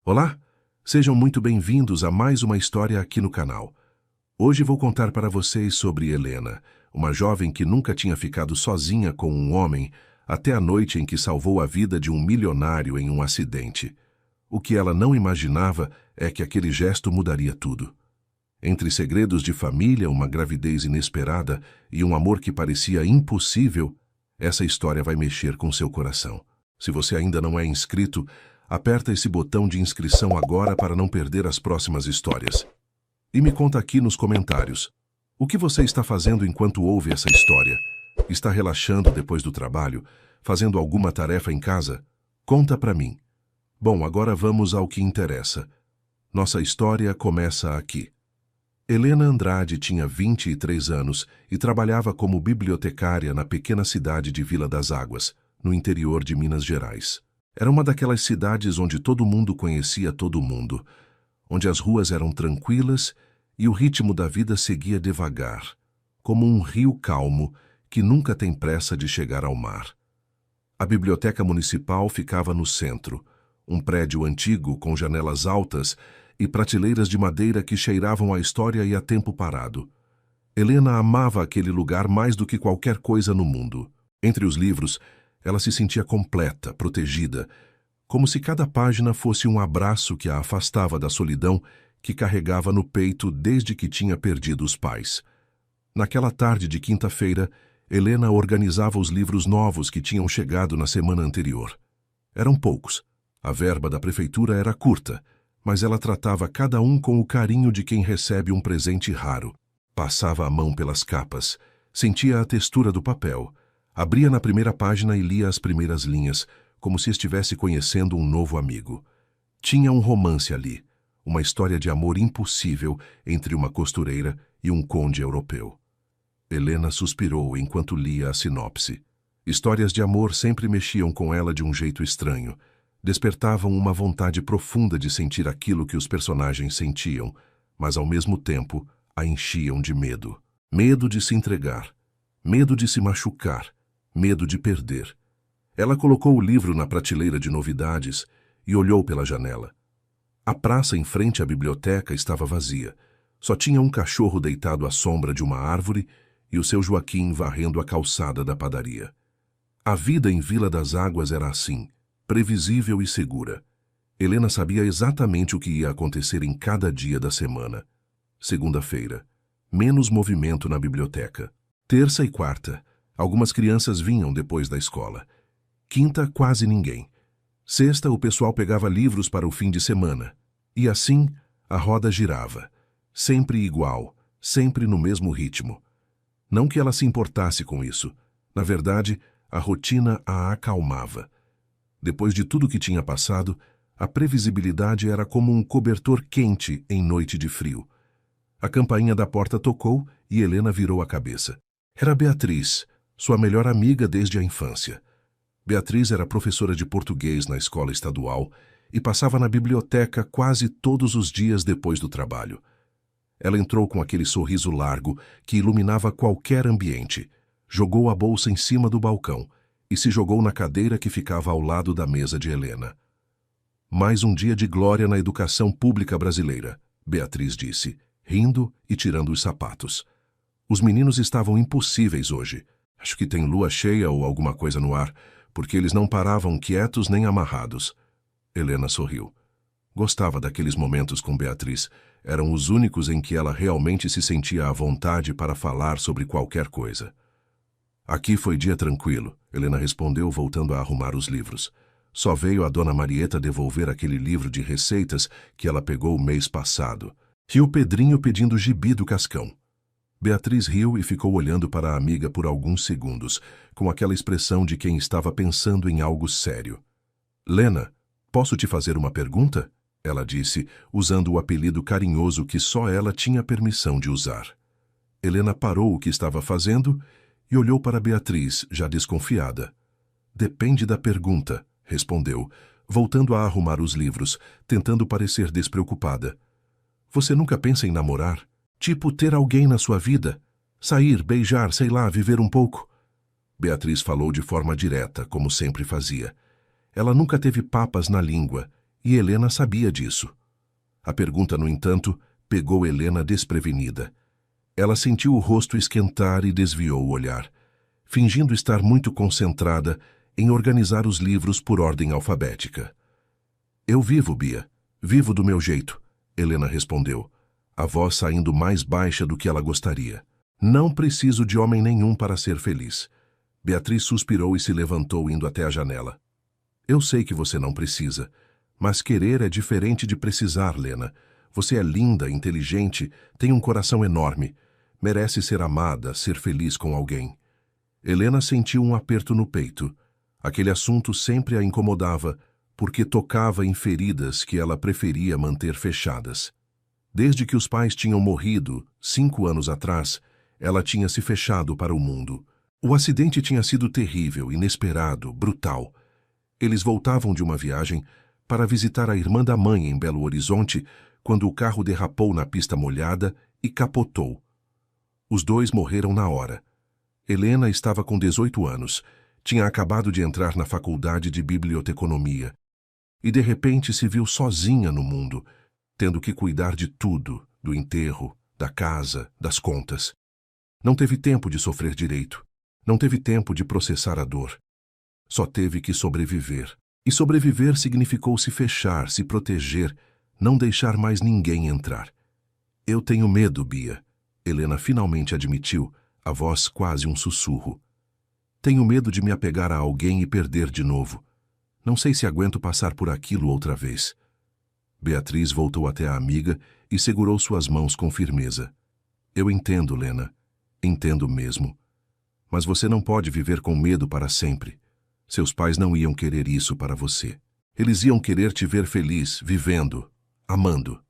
Olá, sejam muito bem-vindos a mais uma história aqui no canal. Hoje vou contar para vocês sobre Helena, uma jovem que nunca tinha ficado sozinha com um homem até a noite em que salvou a vida de um milionário em um acidente. O que ela não imaginava é que aquele gesto mudaria tudo. Entre segredos de família, uma gravidez inesperada e um amor que parecia impossível, essa história vai mexer com seu coração. Se você ainda não é inscrito, aperta esse botão de inscrição agora para não perder as próximas histórias. E me conta aqui nos comentários, o que você está fazendo enquanto ouve essa história? Está relaxando depois do trabalho? Fazendo alguma tarefa em casa? Conta pra mim. Bom, agora vamos ao que interessa. Nossa história começa aqui. Helena Andrade tinha 23 anos e trabalhava como bibliotecária na pequena cidade de Vila das Águas, no interior de Minas Gerais. Era uma daquelas cidades onde todo mundo conhecia todo mundo, onde as ruas eram tranquilas e o ritmo da vida seguia devagar, como um rio calmo que nunca tem pressa de chegar ao mar. A biblioteca municipal ficava no centro, um prédio antigo com janelas altas e prateleiras de madeira que cheiravam a história e a tempo parado. Helena amava aquele lugar mais do que qualquer coisa no mundo. Entre os livros, ela se sentia completa, protegida, como se cada página fosse um abraço que a afastava da solidão que carregava no peito desde que tinha perdido os pais. Naquela tarde de quinta-feira, Helena organizava os livros novos que tinham chegado na semana anterior. Eram poucos. A verba da prefeitura era curta, mas ela tratava cada um com o carinho de quem recebe um presente raro. Passava a mão pelas capas, sentia a textura do papel, abria na primeira página e lia as primeiras linhas, como se estivesse conhecendo um novo amigo. Tinha um romance ali, uma história de amor impossível entre uma costureira e um conde europeu. Helena suspirou enquanto lia a sinopse. Histórias de amor sempre mexiam com ela de um jeito estranho. Despertavam uma vontade profunda de sentir aquilo que os personagens sentiam, mas ao mesmo tempo a enchiam de medo. Medo de se entregar, medo de se machucar, medo de perder. Ela colocou o livro na prateleira de novidades e olhou pela janela. A praça em frente à biblioteca estava vazia. Só tinha um cachorro deitado à sombra de uma árvore e o seu Joaquim varrendo a calçada da padaria. A vida em Vila das Águas era assim, previsível e segura. Helena sabia exatamente o que ia acontecer em cada dia da semana. Segunda-feira, menos movimento na biblioteca. Terça e quarta, algumas crianças vinham depois da escola. Quinta, quase ninguém. Sexta, o pessoal pegava livros para o fim de semana. E assim, a roda girava. Sempre igual, sempre no mesmo ritmo. Não que ela se importasse com isso. Na verdade, a rotina a acalmava. Depois de tudo que tinha passado, a previsibilidade era como um cobertor quente em noite de frio. A campainha da porta tocou e Helena virou a cabeça. Era Beatriz, sua melhor amiga desde a infância. Beatriz era professora de português na escola estadual e passava na biblioteca quase todos os dias depois do trabalho. Ela entrou com aquele sorriso largo que iluminava qualquer ambiente, jogou a bolsa em cima do balcão e se jogou na cadeira que ficava ao lado da mesa de Helena. Mais um dia de glória na educação pública brasileira, Beatriz disse, rindo e tirando os sapatos. Os meninos estavam impossíveis hoje. Acho que tem lua cheia ou alguma coisa no ar, porque eles não paravam quietos nem amarrados. Helena sorriu. Gostava daqueles momentos com Beatriz. Eram os únicos em que ela realmente se sentia à vontade para falar sobre qualquer coisa. Aqui foi dia tranquilo, Helena respondeu, voltando a arrumar os livros. Só veio a dona Marieta devolver aquele livro de receitas que ela pegou o mês passado. E o Pedrinho pedindo gibi do Cascão. Beatriz riu e ficou olhando para a amiga por alguns segundos, com aquela expressão de quem estava pensando em algo sério. Lena, posso te fazer uma pergunta? Ela disse, usando o apelido carinhoso que só ela tinha permissão de usar. Helena parou o que estava fazendo e olhou para Beatriz, já desconfiada. Depende da pergunta, respondeu, voltando a arrumar os livros, tentando parecer despreocupada. Você nunca pensa em namorar? Tipo ter alguém na sua vida? Sair, beijar, sei lá, viver um pouco? Beatriz falou de forma direta, como sempre fazia. Ela nunca teve papas na língua E Helena sabia disso. A pergunta, no entanto, pegou Helena desprevenida. Ela sentiu o rosto esquentar e desviou o olhar, fingindo estar muito concentrada em organizar os livros por ordem alfabética. Eu vivo, Bia. Vivo do meu jeito, Helena respondeu, a voz saindo mais baixa do que ela gostaria. Não preciso de homem nenhum para ser feliz. Beatriz suspirou e se levantou, indo até a janela. Eu sei que você não precisa, mas querer é diferente de precisar, Lena. Você é linda, inteligente, tem um coração enorme. Merece ser amada, ser feliz com alguém. Helena sentiu um aperto no peito. Aquele assunto sempre a incomodava, porque tocava em feridas que ela preferia manter fechadas. Desde que os pais tinham morrido, 5 anos atrás, ela tinha se fechado para o mundo. O acidente tinha sido terrível, inesperado, brutal. Eles voltavam de uma viagem para visitar a irmã da mãe em Belo Horizonte, quando o carro derrapou na pista molhada e capotou. Os dois morreram na hora. Helena estava com 18 anos, tinha acabado de entrar na faculdade de biblioteconomia e de repente se viu sozinha no mundo, tendo que cuidar de tudo, do enterro, da casa, das contas. Não teve tempo de sofrer direito, não teve tempo de processar a dor. Só teve que sobreviver. E sobreviver significou se fechar, se proteger, não deixar mais ninguém entrar. Eu tenho medo, Bia, Helena finalmente admitiu, a voz quase um sussurro. Tenho medo de me apegar a alguém e perder de novo. Não sei se aguento passar por aquilo outra vez. Beatriz voltou até a amiga e segurou suas mãos com firmeza. Eu entendo, Lena. Entendo mesmo. Mas você não pode viver com medo para sempre. Seus pais não iam querer isso para você. Eles iam querer te ver feliz, vivendo, amando.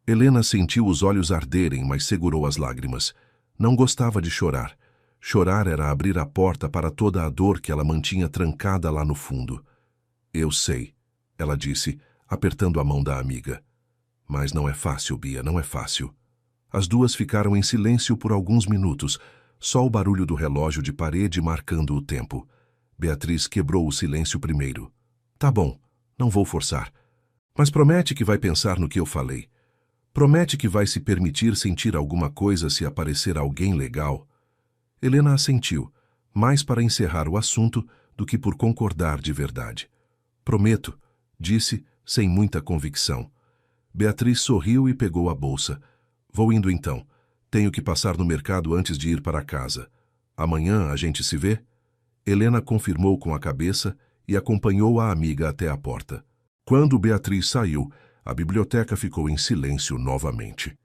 Helena sentiu os olhos arderem, mas segurou as lágrimas. Não gostava de chorar. Chorar era abrir a porta para toda a dor que ela mantinha trancada lá no fundo. Eu sei, ela disse, apertando a mão da amiga. Mas não é fácil, Bia, não é fácil. As duas ficaram em silêncio por alguns minutos, só o barulho do relógio de parede marcando o tempo. Beatriz quebrou o silêncio primeiro. Tá bom, não vou forçar. Mas promete que vai pensar no que eu falei. Promete que vai se permitir sentir alguma coisa se aparecer alguém legal. Helena assentiu, mais para encerrar o assunto do que por concordar de verdade. Prometo, disse, sem muita convicção. Beatriz sorriu e pegou a bolsa. Vou indo então. Tenho que passar no mercado antes de ir para casa. Amanhã a gente se vê? Helena confirmou com a cabeça e acompanhou a amiga até a porta. Quando Beatriz saiu, a biblioteca ficou em silêncio novamente.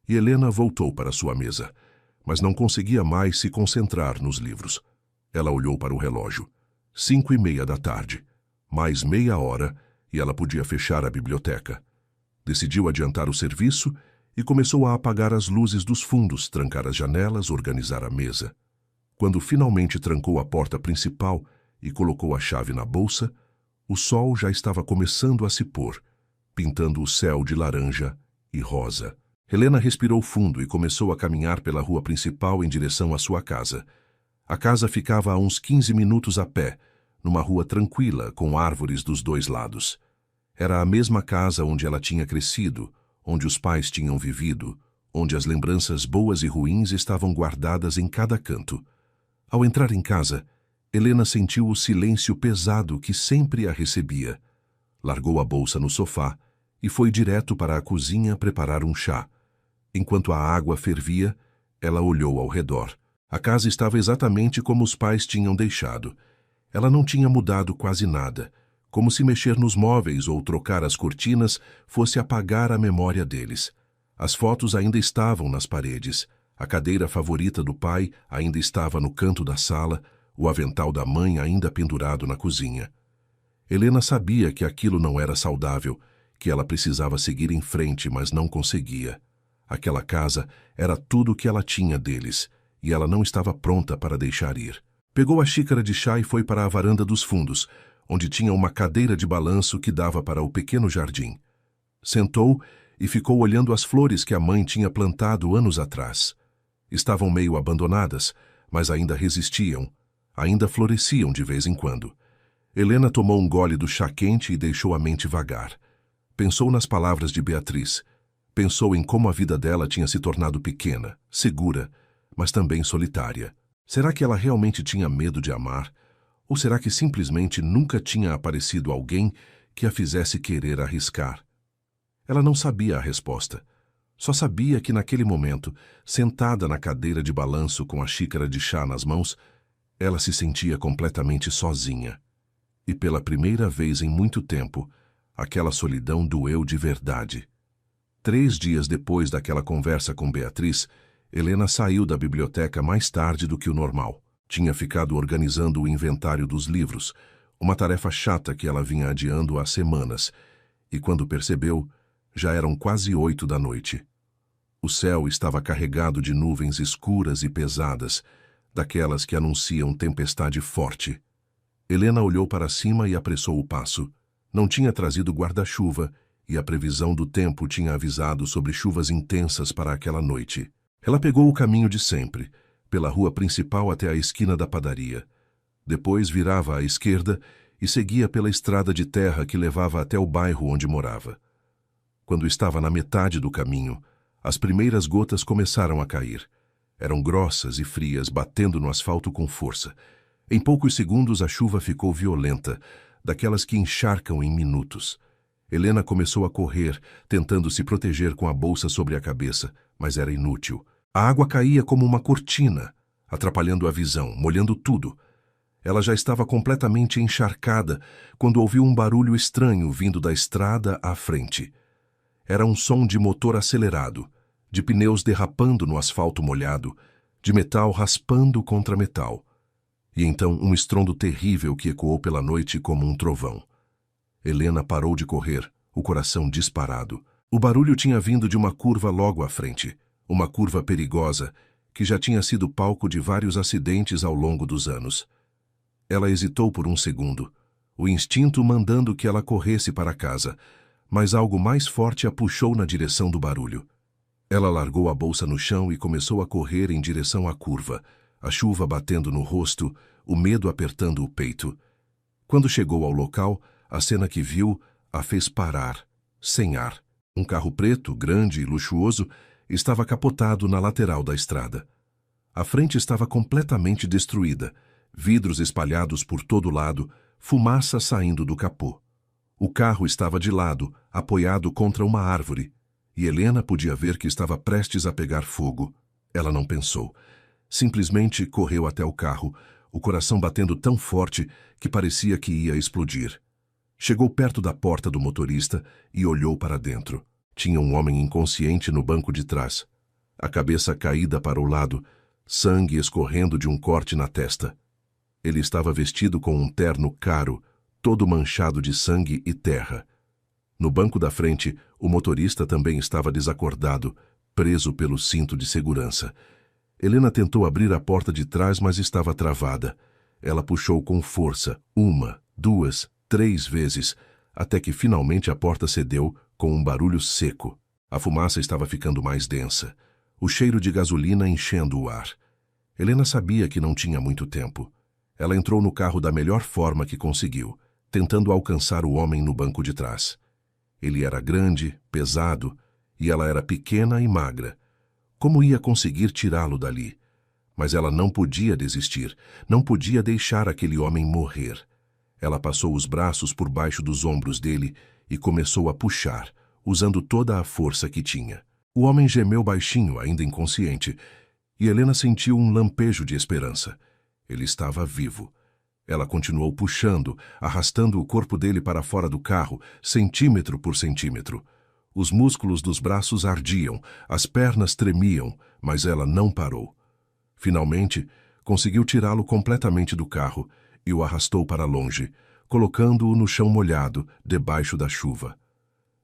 E Helena voltou para sua mesa, mas não conseguia mais se concentrar nos livros. Ela olhou para o relógio. 5:30 da tarde. Mais meia hora e ela podia fechar a biblioteca. Decidiu adiantar o serviço e começou a apagar as luzes dos fundos, trancar as janelas, organizar a mesa. Quando finalmente trancou a porta principal e colocou a chave na bolsa, o sol já estava começando a se pôr, pintando o céu de laranja e rosa. Helena respirou fundo e começou a caminhar pela rua principal em direção à sua casa. A casa ficava a uns 15 minutos a pé, numa rua tranquila, com árvores dos dois lados. Era a mesma casa onde ela tinha crescido, onde os pais tinham vivido, onde as lembranças boas e ruins estavam guardadas em cada canto. Ao entrar em casa, Helena sentiu o silêncio pesado que sempre a recebia. Largou a bolsa no sofá e foi direto para a cozinha preparar um chá. Enquanto a água fervia, ela olhou ao redor. A casa estava exatamente como os pais tinham deixado. Ela não tinha mudado quase nada, como se mexer nos móveis ou trocar as cortinas fosse apagar a memória deles. As fotos ainda estavam nas paredes, a cadeira favorita do pai ainda estava no canto da sala, o avental da mãe ainda pendurado na cozinha. Helena sabia que aquilo não era saudável, que ela precisava seguir em frente, mas não conseguia. Aquela casa era tudo o que ela tinha deles, e ela não estava pronta para deixar ir. Pegou a xícara de chá e foi para a varanda dos fundos, onde tinha uma cadeira de balanço que dava para o pequeno jardim. Sentou e ficou olhando as flores que a mãe tinha plantado anos atrás. Estavam meio abandonadas, mas ainda resistiam, ainda floresciam de vez em quando. Helena tomou um gole do chá quente e deixou a mente vagar. Pensou nas palavras de Beatriz. Pensou em como a vida dela tinha se tornado pequena, segura, mas também solitária. Será que ela realmente tinha medo de amar? Ou será que simplesmente nunca tinha aparecido alguém que a fizesse querer arriscar? Ela não sabia a resposta. Só sabia que naquele momento, sentada na cadeira de balanço com a xícara de chá nas mãos, ela se sentia completamente sozinha. E pela primeira vez em muito tempo, aquela solidão doeu de verdade. 3 dias depois daquela conversa com Beatriz, Helena saiu da biblioteca mais tarde do que o normal. Tinha ficado organizando o inventário dos livros, uma tarefa chata que ela vinha adiando há semanas, e quando percebeu, já eram quase 8 da noite. O céu estava carregado de nuvens escuras e pesadas, daquelas que anunciam tempestade forte. Helena olhou para cima e apressou o passo. Não tinha trazido guarda-chuva, e a previsão do tempo tinha avisado sobre chuvas intensas para aquela noite. Ela pegou o caminho de sempre, pela rua principal até a esquina da padaria. Depois virava à esquerda e seguia pela estrada de terra que levava até o bairro onde morava. Quando estava na metade do caminho, as primeiras gotas começaram a cair. Eram grossas e frias, batendo no asfalto com força. Em poucos segundos a chuva ficou violenta, daquelas que encharcam em minutos. Helena começou a correr, tentando se proteger com a bolsa sobre a cabeça, mas era inútil. A água caía como uma cortina, atrapalhando a visão, molhando tudo. Ela já estava completamente encharcada quando ouviu um barulho estranho vindo da estrada à frente. Era um som de motor acelerado, de pneus derrapando no asfalto molhado, de metal raspando contra metal. E então um estrondo terrível que ecoou pela noite como um trovão. Helena parou de correr, o coração disparado. O barulho tinha vindo de uma curva logo à frente, uma curva perigosa, que já tinha sido palco de vários acidentes ao longo dos anos. Ela hesitou por um segundo, o instinto mandando que ela corresse para casa, mas algo mais forte a puxou na direção do barulho. Ela largou a bolsa no chão e começou a correr em direção à curva, a chuva batendo no rosto, o medo apertando o peito. Quando chegou ao local, a cena que viu a fez parar, sem ar. Um carro preto, grande e luxuoso, estava capotado na lateral da estrada. A frente estava completamente destruída, vidros espalhados por todo lado, fumaça saindo do capô. O carro estava de lado, apoiado contra uma árvore, e Helena podia ver que estava prestes a pegar fogo. Ela não pensou. Simplesmente correu até o carro, o coração batendo tão forte que parecia que ia explodir. Chegou perto da porta do motorista e olhou para dentro. Tinha um homem inconsciente no banco de trás. A cabeça caída para o lado, sangue escorrendo de um corte na testa. Ele estava vestido com um terno caro, todo manchado de sangue e terra. No banco da frente, o motorista também estava desacordado, preso pelo cinto de segurança. Helena tentou abrir a porta de trás, mas estava travada. Ela puxou com força, 1, 2, 3 vezes, até que finalmente a porta cedeu com um barulho seco. A fumaça estava ficando mais densa, o cheiro de gasolina enchendo o ar. Helena sabia que não tinha muito tempo. Ela entrou no carro da melhor forma que conseguiu, tentando alcançar o homem no banco de trás. Ele era grande, pesado, e ela era pequena e magra. Como ia conseguir tirá-lo dali? Mas ela não podia desistir, não podia deixar aquele homem morrer. Ela passou os braços por baixo dos ombros dele e começou a puxar, usando toda a força que tinha. O homem gemeu baixinho, ainda inconsciente, e Helena sentiu um lampejo de esperança. Ele estava vivo. Ela continuou puxando, arrastando o corpo dele para fora do carro, centímetro por centímetro. Os músculos dos braços ardiam, as pernas tremiam, mas ela não parou. Finalmente, conseguiu tirá-lo completamente do carro e o arrastou para longe, colocando-o no chão molhado, debaixo da chuva.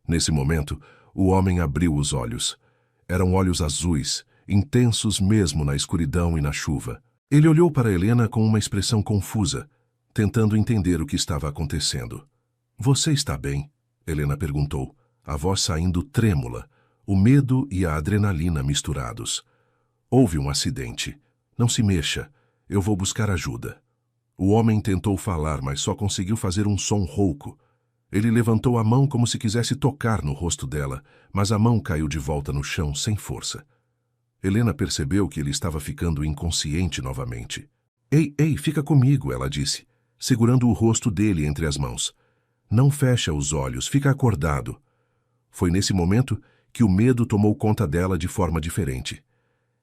Nesse momento, o homem abriu os olhos. Eram olhos azuis, intensos mesmo na escuridão e na chuva. Ele olhou para Helena com uma expressão confusa, tentando entender o que estava acontecendo. — Você está bem? Helena perguntou, a voz saindo trêmula, o medo e a adrenalina misturados. — Houve um acidente. Não se mexa. Eu vou buscar ajuda. O homem tentou falar, mas só conseguiu fazer um som rouco. Ele levantou a mão como se quisesse tocar no rosto dela, mas a mão caiu de volta no chão sem força. Helena percebeu que ele estava ficando inconsciente novamente. Ei, ei, fica comigo, ela disse, segurando o rosto dele entre as mãos. Não fecha os olhos, fica acordado. Foi nesse momento que o medo tomou conta dela de forma diferente.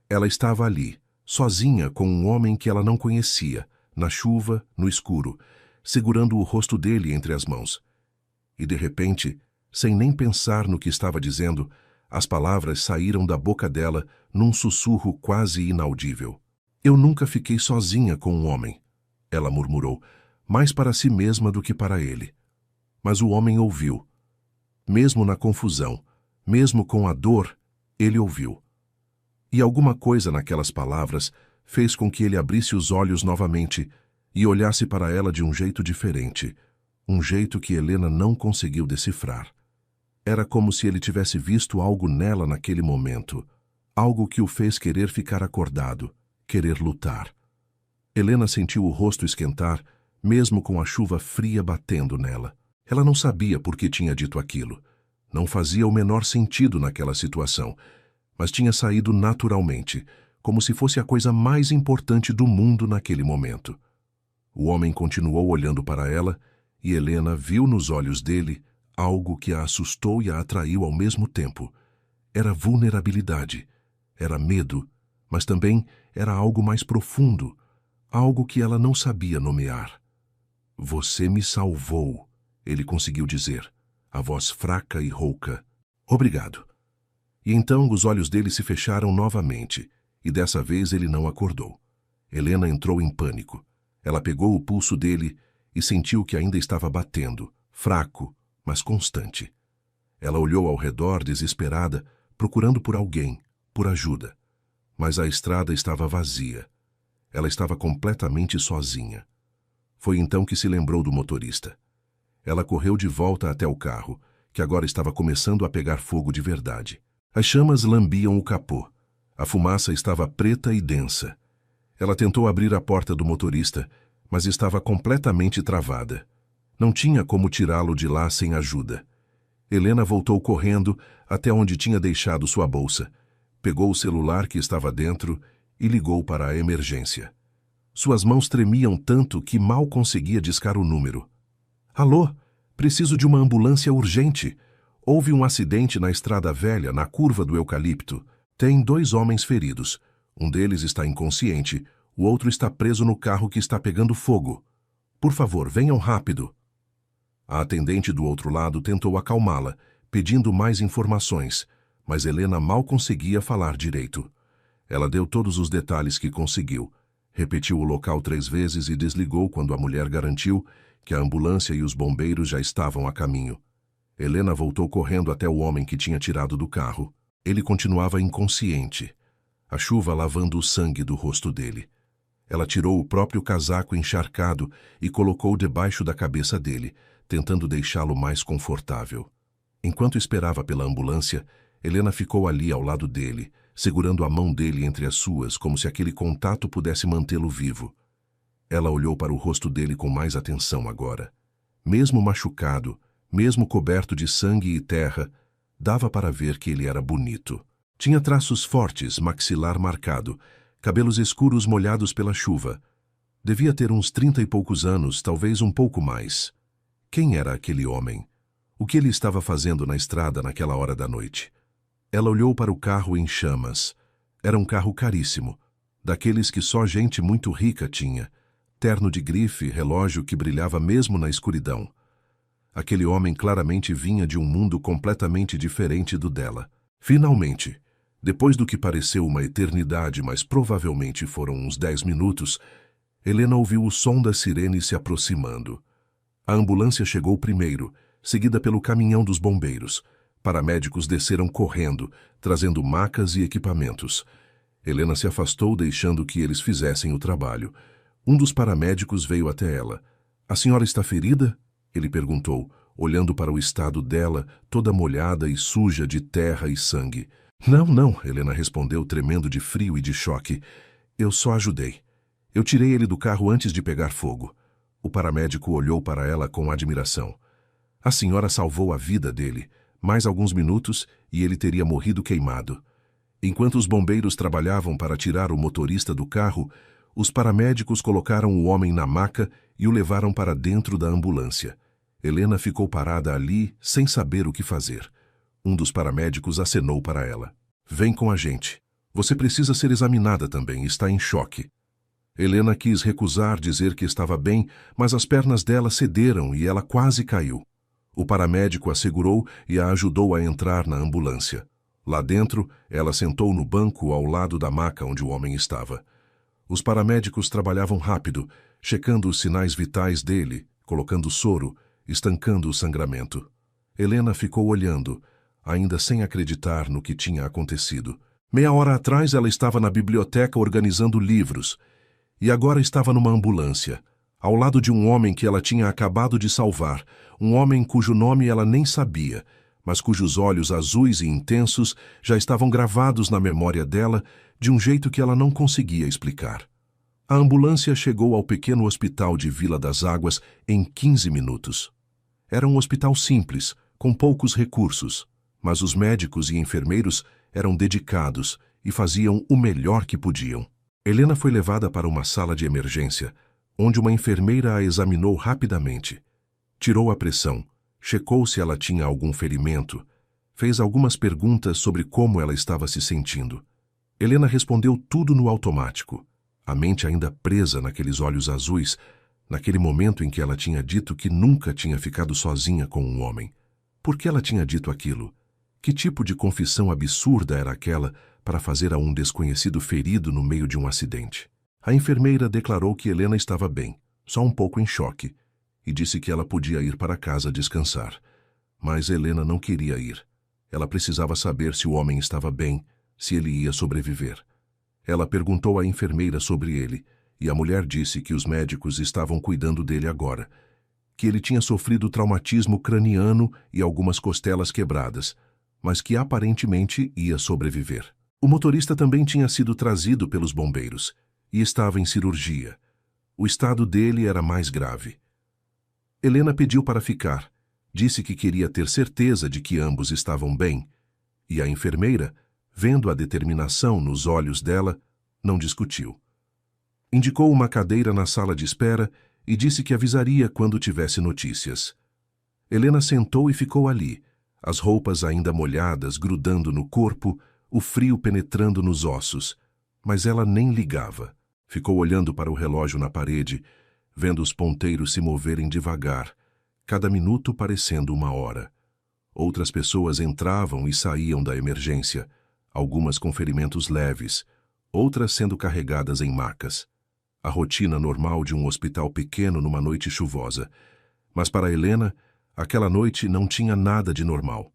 Ela estava ali, sozinha com um homem que ela não conhecia, na chuva, no escuro, segurando o rosto dele entre as mãos. E de repente, sem nem pensar no que estava dizendo, as palavras saíram da boca dela num sussurro quase inaudível. Eu nunca fiquei sozinha com um homem, ela murmurou, mais para si mesma do que para ele. Mas o homem ouviu. Mesmo na confusão, mesmo com a dor, ele ouviu. E alguma coisa naquelas palavras fez com que ele abrisse os olhos novamente e olhasse para ela de um jeito diferente, um jeito que Helena não conseguiu decifrar. Era como se ele tivesse visto algo nela naquele momento, algo que o fez querer ficar acordado, querer lutar. Helena sentiu o rosto esquentar, mesmo com a chuva fria batendo nela. Ela não sabia por que tinha dito aquilo. Não fazia o menor sentido naquela situação, mas tinha saído naturalmente, como se fosse a coisa mais importante do mundo naquele momento. O homem continuou olhando para ela, e Helena viu nos olhos dele algo que a assustou e a atraiu ao mesmo tempo. Era vulnerabilidade, era medo, mas também era algo mais profundo, algo que ela não sabia nomear. Você me salvou, ele conseguiu dizer, a voz fraca e rouca. Obrigado. E então os olhos dele se fecharam novamente, e dessa vez ele não acordou. Helena entrou em pânico. Ela pegou o pulso dele e sentiu que ainda estava batendo, fraco, mas constante. Ela olhou ao redor desesperada, procurando por alguém, por ajuda. Mas a estrada estava vazia. Ela estava completamente sozinha. Foi então que se lembrou do motorista. Ela correu de volta até o carro, que agora estava começando a pegar fogo de verdade. As chamas lambiam o capô. A fumaça estava preta e densa. Ela tentou abrir a porta do motorista, mas estava completamente travada. Não tinha como tirá-lo de lá sem ajuda. Helena voltou correndo até onde tinha deixado sua bolsa, pegou o celular que estava dentro e ligou para a emergência. Suas mãos tremiam tanto que mal conseguia discar o número. Alô, preciso de uma ambulância urgente. Houve um acidente na Estrada Velha, na curva do Eucalipto. Tem 2 homens feridos. Um deles está inconsciente, o outro está preso no carro que está pegando fogo. Por favor, venham rápido. A atendente do outro lado tentou acalmá-la, pedindo mais informações, mas Helena mal conseguia falar direito. Ela deu todos os detalhes que conseguiu, repetiu o local 3 vezes e desligou quando a mulher garantiu que a ambulância e os bombeiros já estavam a caminho. Helena voltou correndo até o homem que tinha tirado do carro. Ele continuava inconsciente, a chuva lavando o sangue do rosto dele. Ela tirou o próprio casaco encharcado e colocou debaixo da cabeça dele, tentando deixá-lo mais confortável. Enquanto esperava pela ambulância, Helena ficou ali ao lado dele, segurando a mão dele entre as suas, como se aquele contato pudesse mantê-lo vivo. Ela olhou para o rosto dele com mais atenção agora. Mesmo machucado, mesmo coberto de sangue e terra, dava para ver que ele era bonito. Tinha traços fortes, maxilar marcado, cabelos escuros molhados pela chuva. Devia ter uns 30 e poucos anos, talvez um pouco mais. Quem era aquele homem? O que ele estava fazendo na estrada naquela hora da noite? Ela olhou para o carro em chamas. Era um carro caríssimo, daqueles que só gente muito rica tinha. Terno de grife, relógio que brilhava mesmo na escuridão. Aquele homem claramente vinha de um mundo completamente diferente do dela. Finalmente, depois do que pareceu uma eternidade, mas provavelmente foram uns 10 minutos, Helena ouviu o som da sirene se aproximando. A ambulância chegou primeiro, seguida pelo caminhão dos bombeiros. Paramédicos desceram correndo, trazendo macas e equipamentos. Helena se afastou, deixando que eles fizessem o trabalho. Um dos paramédicos veio até ela. "A senhora está ferida?" ele perguntou, olhando para o estado dela, toda molhada e suja de terra e sangue. "Não, não", Helena respondeu, tremendo de frio e de choque. "Eu só ajudei. Eu tirei ele do carro antes de pegar fogo." O paramédico olhou para ela com admiração. A senhora salvou a vida dele. Mais alguns minutos e ele teria morrido queimado. Enquanto os bombeiros trabalhavam para tirar o motorista do carro, os paramédicos colocaram o homem na maca e o levaram para dentro da ambulância. Helena ficou parada ali, sem saber o que fazer. Um dos paramédicos acenou para ela. Vem com a gente. Você precisa ser examinada também, está em choque. Helena quis recusar dizer que estava bem, mas as pernas dela cederam e ela quase caiu. O paramédico a segurou e a ajudou a entrar na ambulância. Lá dentro, ela sentou no banco ao lado da maca onde o homem estava. Os paramédicos trabalhavam rápido, checando os sinais vitais dele, colocando soro, estancando o sangramento. Helena ficou olhando, ainda sem acreditar no que tinha acontecido. Meia hora atrás ela estava na biblioteca organizando livros, e agora estava numa ambulância, ao lado de um homem que ela tinha acabado de salvar, um homem cujo nome ela nem sabia, mas cujos olhos azuis e intensos já estavam gravados na memória dela de um jeito que ela não conseguia explicar. A ambulância chegou ao pequeno hospital de Vila das Águas em 15 minutos. Era um hospital simples, com poucos recursos, mas os médicos e enfermeiros eram dedicados e faziam o melhor que podiam. Helena foi levada para uma sala de emergência, onde uma enfermeira a examinou rapidamente. Tirou a pressão, checou se ela tinha algum ferimento, fez algumas perguntas sobre como ela estava se sentindo. Helena respondeu tudo no automático, a mente ainda presa naqueles olhos azuis, naquele momento em que ela tinha dito que nunca tinha ficado sozinha com um homem. Por que ela tinha dito aquilo? Que tipo de confissão absurda era aquela para fazer a um desconhecido ferido no meio de um acidente? A enfermeira declarou que Helena estava bem, só um pouco em choque, e disse que ela podia ir para casa descansar. Mas Helena não queria ir. Ela precisava saber se o homem estava bem, se ele ia sobreviver. Ela perguntou à enfermeira sobre ele, e a mulher disse que os médicos estavam cuidando dele agora, que ele tinha sofrido traumatismo craniano e algumas costelas quebradas, mas que aparentemente ia sobreviver. O motorista também tinha sido trazido pelos bombeiros e estava em cirurgia. O estado dele era mais grave. Helena pediu para ficar, disse que queria ter certeza de que ambos estavam bem, e a enfermeira, vendo a determinação nos olhos dela, não discutiu. Indicou uma cadeira na sala de espera e disse que avisaria quando tivesse notícias. Helena sentou e ficou ali, as roupas ainda molhadas grudando no corpo, o frio penetrando nos ossos, mas ela nem ligava. Ficou olhando para o relógio na parede, vendo os ponteiros se moverem devagar, cada minuto parecendo uma hora. Outras pessoas entravam e saíam da emergência, algumas com ferimentos leves, outras sendo carregadas em macas. A rotina normal de um hospital pequeno numa noite chuvosa. Mas para Helena, aquela noite não tinha nada de normal.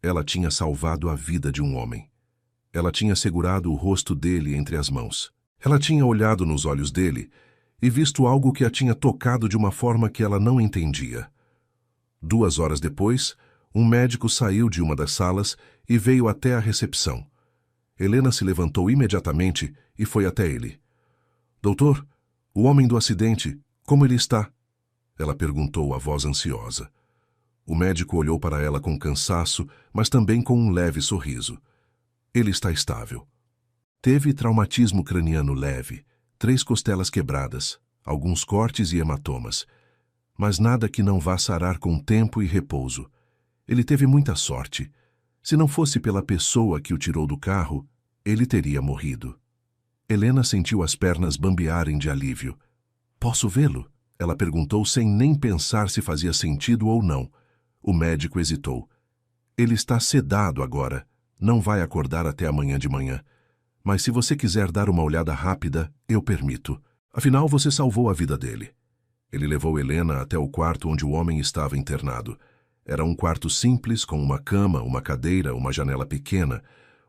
Ela tinha salvado a vida de um homem. Ela tinha segurado o rosto dele entre as mãos. Ela tinha olhado nos olhos dele e visto algo que a tinha tocado de uma forma que ela não entendia. 2 horas depois, um médico saiu de uma das salas e veio até a recepção. Helena se levantou imediatamente e foi até ele. Doutor, o homem do acidente, como ele está? Ela perguntou a voz ansiosa. O médico olhou para ela com cansaço, mas também com um leve sorriso. Ele está estável. Teve traumatismo craniano leve, 3 costelas quebradas, alguns cortes e hematomas, mas nada que não vá sarar com tempo e repouso. Ele teve muita sorte. Se não fosse pela pessoa que o tirou do carro, ele teria morrido. Helena sentiu as pernas bambearem de alívio. Posso vê-lo? Ela perguntou sem nem pensar se fazia sentido ou não. O médico hesitou. Ele está sedado agora. Não vai acordar até amanhã de manhã. Mas se você quiser dar uma olhada rápida, eu permito. Afinal, você salvou a vida dele. Ele levou Helena até o quarto onde o homem estava internado. Era um quarto simples, com uma cama, uma cadeira, uma janela pequena.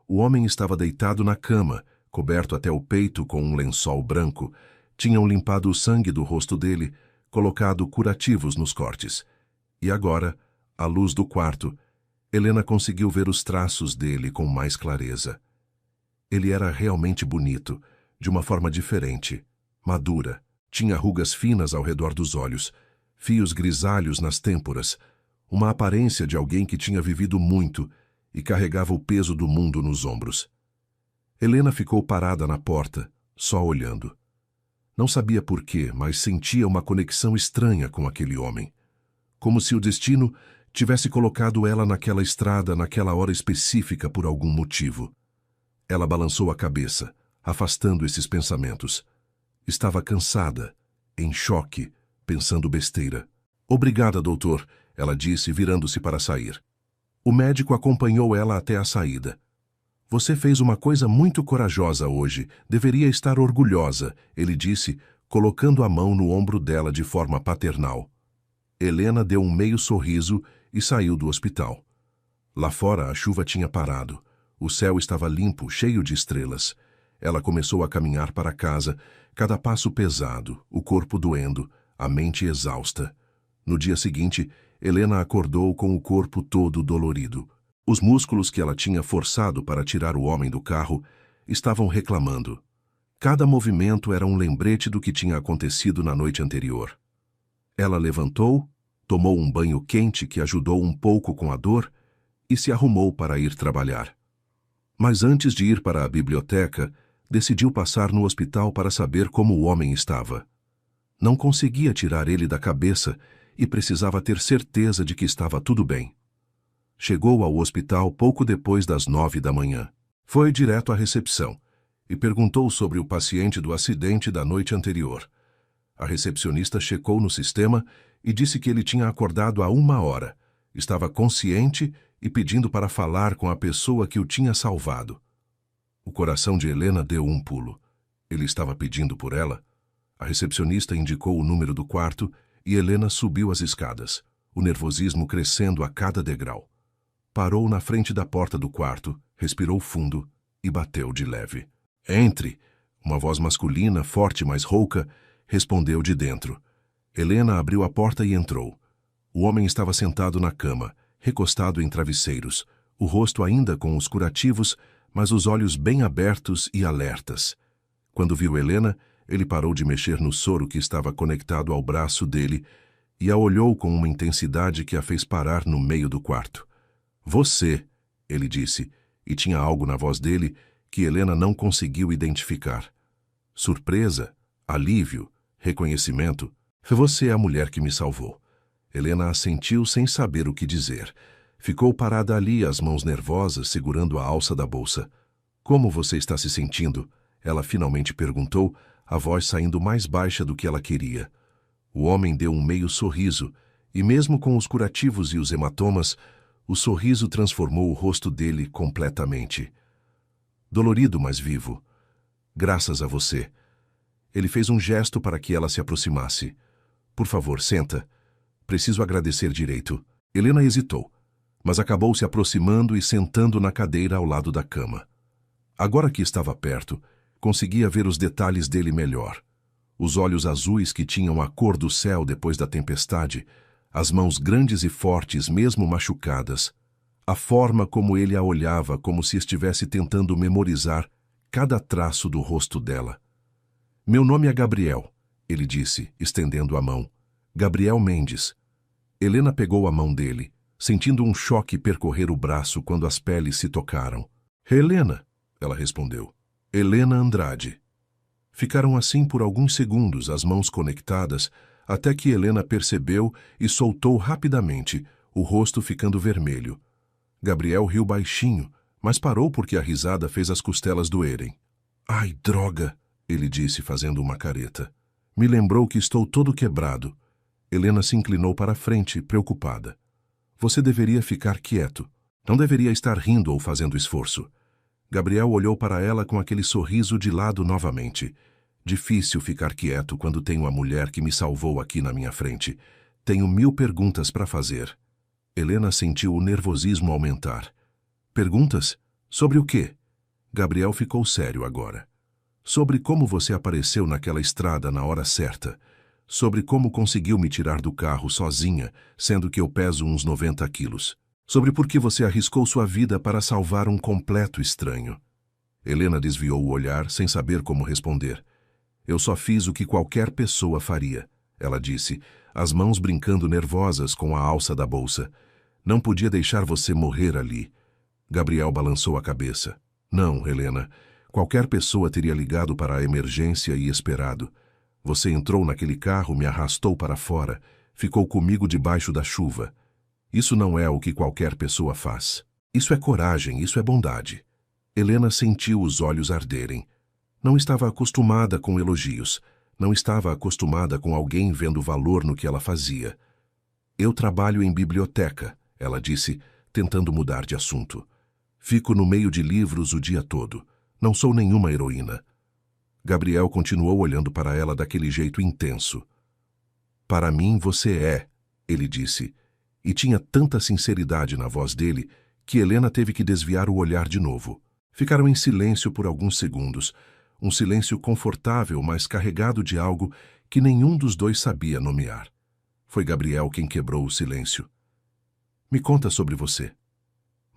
O homem estava deitado na cama, coberto até o peito com um lençol branco. Tinham limpado o sangue do rosto dele, colocado curativos nos cortes. E agora, à luz do quarto, Helena conseguiu ver os traços dele com mais clareza. Ele era realmente bonito, de uma forma diferente, madura. Tinha rugas finas ao redor dos olhos, fios grisalhos nas têmporas, uma aparência de alguém que tinha vivido muito e carregava o peso do mundo nos ombros. Helena ficou parada na porta, só olhando. Não sabia por quê, mas sentia uma conexão estranha com aquele homem. Como se o destino tivesse colocado ela naquela estrada naquela hora específica por algum motivo. Ela balançou a cabeça, afastando esses pensamentos. Estava cansada, em choque, pensando besteira. Obrigada, doutor, ela disse, virando-se para sair. O médico acompanhou ela até a saída. Você fez uma coisa muito corajosa hoje. Deveria estar orgulhosa, ele disse, colocando a mão no ombro dela de forma paternal. Helena deu um meio sorriso e saiu do hospital. Lá fora a chuva tinha parado. O céu estava limpo, cheio de estrelas. Ela começou a caminhar para casa, cada passo pesado, o corpo doendo, a mente exausta. No dia seguinte, Helena acordou com o corpo todo dolorido. Os músculos que ela tinha forçado para tirar o homem do carro estavam reclamando. Cada movimento era um lembrete do que tinha acontecido na noite anterior. Ela levantou, tomou um banho quente que ajudou um pouco com a dor e se arrumou para ir trabalhar. Mas antes de ir para a biblioteca, decidiu passar no hospital para saber como o homem estava. Não conseguia tirar ele da cabeça e precisava ter certeza de que estava tudo bem. Chegou ao hospital pouco depois das 9 da manhã. Foi direto à recepção e perguntou sobre o paciente do acidente da noite anterior. A recepcionista checou no sistema e disse que ele tinha acordado há 1 hora, estava consciente e pedindo para falar com a pessoa que o tinha salvado. O coração de Helena deu um pulo. Ele estava pedindo por ela? A recepcionista indicou o número do quarto e Helena subiu as escadas, o nervosismo crescendo a cada degrau. Parou na frente da porta do quarto, respirou fundo e bateu de leve. Entre! Uma voz masculina, forte, mas rouca, respondeu de dentro. Helena abriu a porta e entrou. O homem estava sentado na cama, recostado em travesseiros, o rosto ainda com os curativos, mas os olhos bem abertos e alertas. Quando viu Helena, ele parou de mexer no soro que estava conectado ao braço dele e a olhou com uma intensidade que a fez parar no meio do quarto. Você, ele disse, e tinha algo na voz dele que Helena não conseguiu identificar. Surpresa, alívio, reconhecimento. Você é a mulher que me salvou. Helena assentiu sem saber o que dizer. Ficou parada ali, as mãos nervosas, segurando a alça da bolsa. Como você está se sentindo? Ela finalmente perguntou, a voz saindo mais baixa do que ela queria. O homem deu um meio sorriso, e mesmo com os curativos e os hematomas, o sorriso transformou o rosto dele completamente. Dolorido, mas vivo. Graças a você. Ele fez um gesto para que ela se aproximasse. Por favor, senta. Preciso agradecer direito. Helena hesitou, mas acabou se aproximando e sentando na cadeira ao lado da cama. Agora que estava perto, conseguia ver os detalhes dele melhor. Os olhos azuis que tinham a cor do céu depois da tempestade, as mãos grandes e fortes mesmo machucadas, a forma como ele a olhava como se estivesse tentando memorizar cada traço do rosto dela. Meu nome é Gabriel, ele disse, estendendo a mão. Gabriel Mendes. Helena pegou a mão dele, sentindo um choque percorrer o braço quando as peles se tocaram. Helena, ela respondeu. Helena Andrade. Ficaram assim por alguns segundos, as mãos conectadas, até que Helena percebeu e soltou rapidamente, o rosto ficando vermelho. Gabriel riu baixinho, mas parou porque a risada fez as costelas doerem. Ai, droga, ele disse fazendo uma careta. Me lembrou que estou todo quebrado. Helena se inclinou para a frente, preocupada. Você deveria ficar quieto. Não deveria estar rindo ou fazendo esforço. Gabriel olhou para ela com aquele sorriso de lado novamente. Difícil ficar quieto quando tenho a mulher que me salvou aqui na minha frente. Tenho 1000 perguntas para fazer. Helena sentiu o nervosismo aumentar. Perguntas? Sobre o quê? Gabriel ficou sério agora. Sobre como você apareceu naquela estrada na hora certa. Sobre como conseguiu me tirar do carro sozinha, sendo que eu peso uns 90 quilos. Sobre por que você arriscou sua vida para salvar um completo estranho. Helena desviou o olhar sem saber como responder. Eu só fiz o que qualquer pessoa faria, ela disse, as mãos brincando nervosas com a alça da bolsa. Não podia deixar você morrer ali. Gabriel balançou a cabeça. Não, Helena. Qualquer pessoa teria ligado para a emergência e esperado. Você entrou naquele carro, me arrastou para fora, ficou comigo debaixo da chuva. Isso não é o que qualquer pessoa faz. Isso é coragem, isso é bondade. Helena sentiu os olhos arderem. Não estava acostumada com elogios. Não estava acostumada com alguém vendo valor no que ela fazia. Eu trabalho em biblioteca, ela disse, tentando mudar de assunto. Fico no meio de livros o dia todo. Não sou nenhuma heroína. Gabriel continuou olhando para ela daquele jeito intenso. Para mim você é, ele disse, e tinha tanta sinceridade na voz dele que Helena teve que desviar o olhar de novo. Ficaram em silêncio por alguns segundos, um silêncio confortável, mas carregado de algo que nenhum dos dois sabia nomear. Foi Gabriel quem quebrou o silêncio. Me conta sobre você.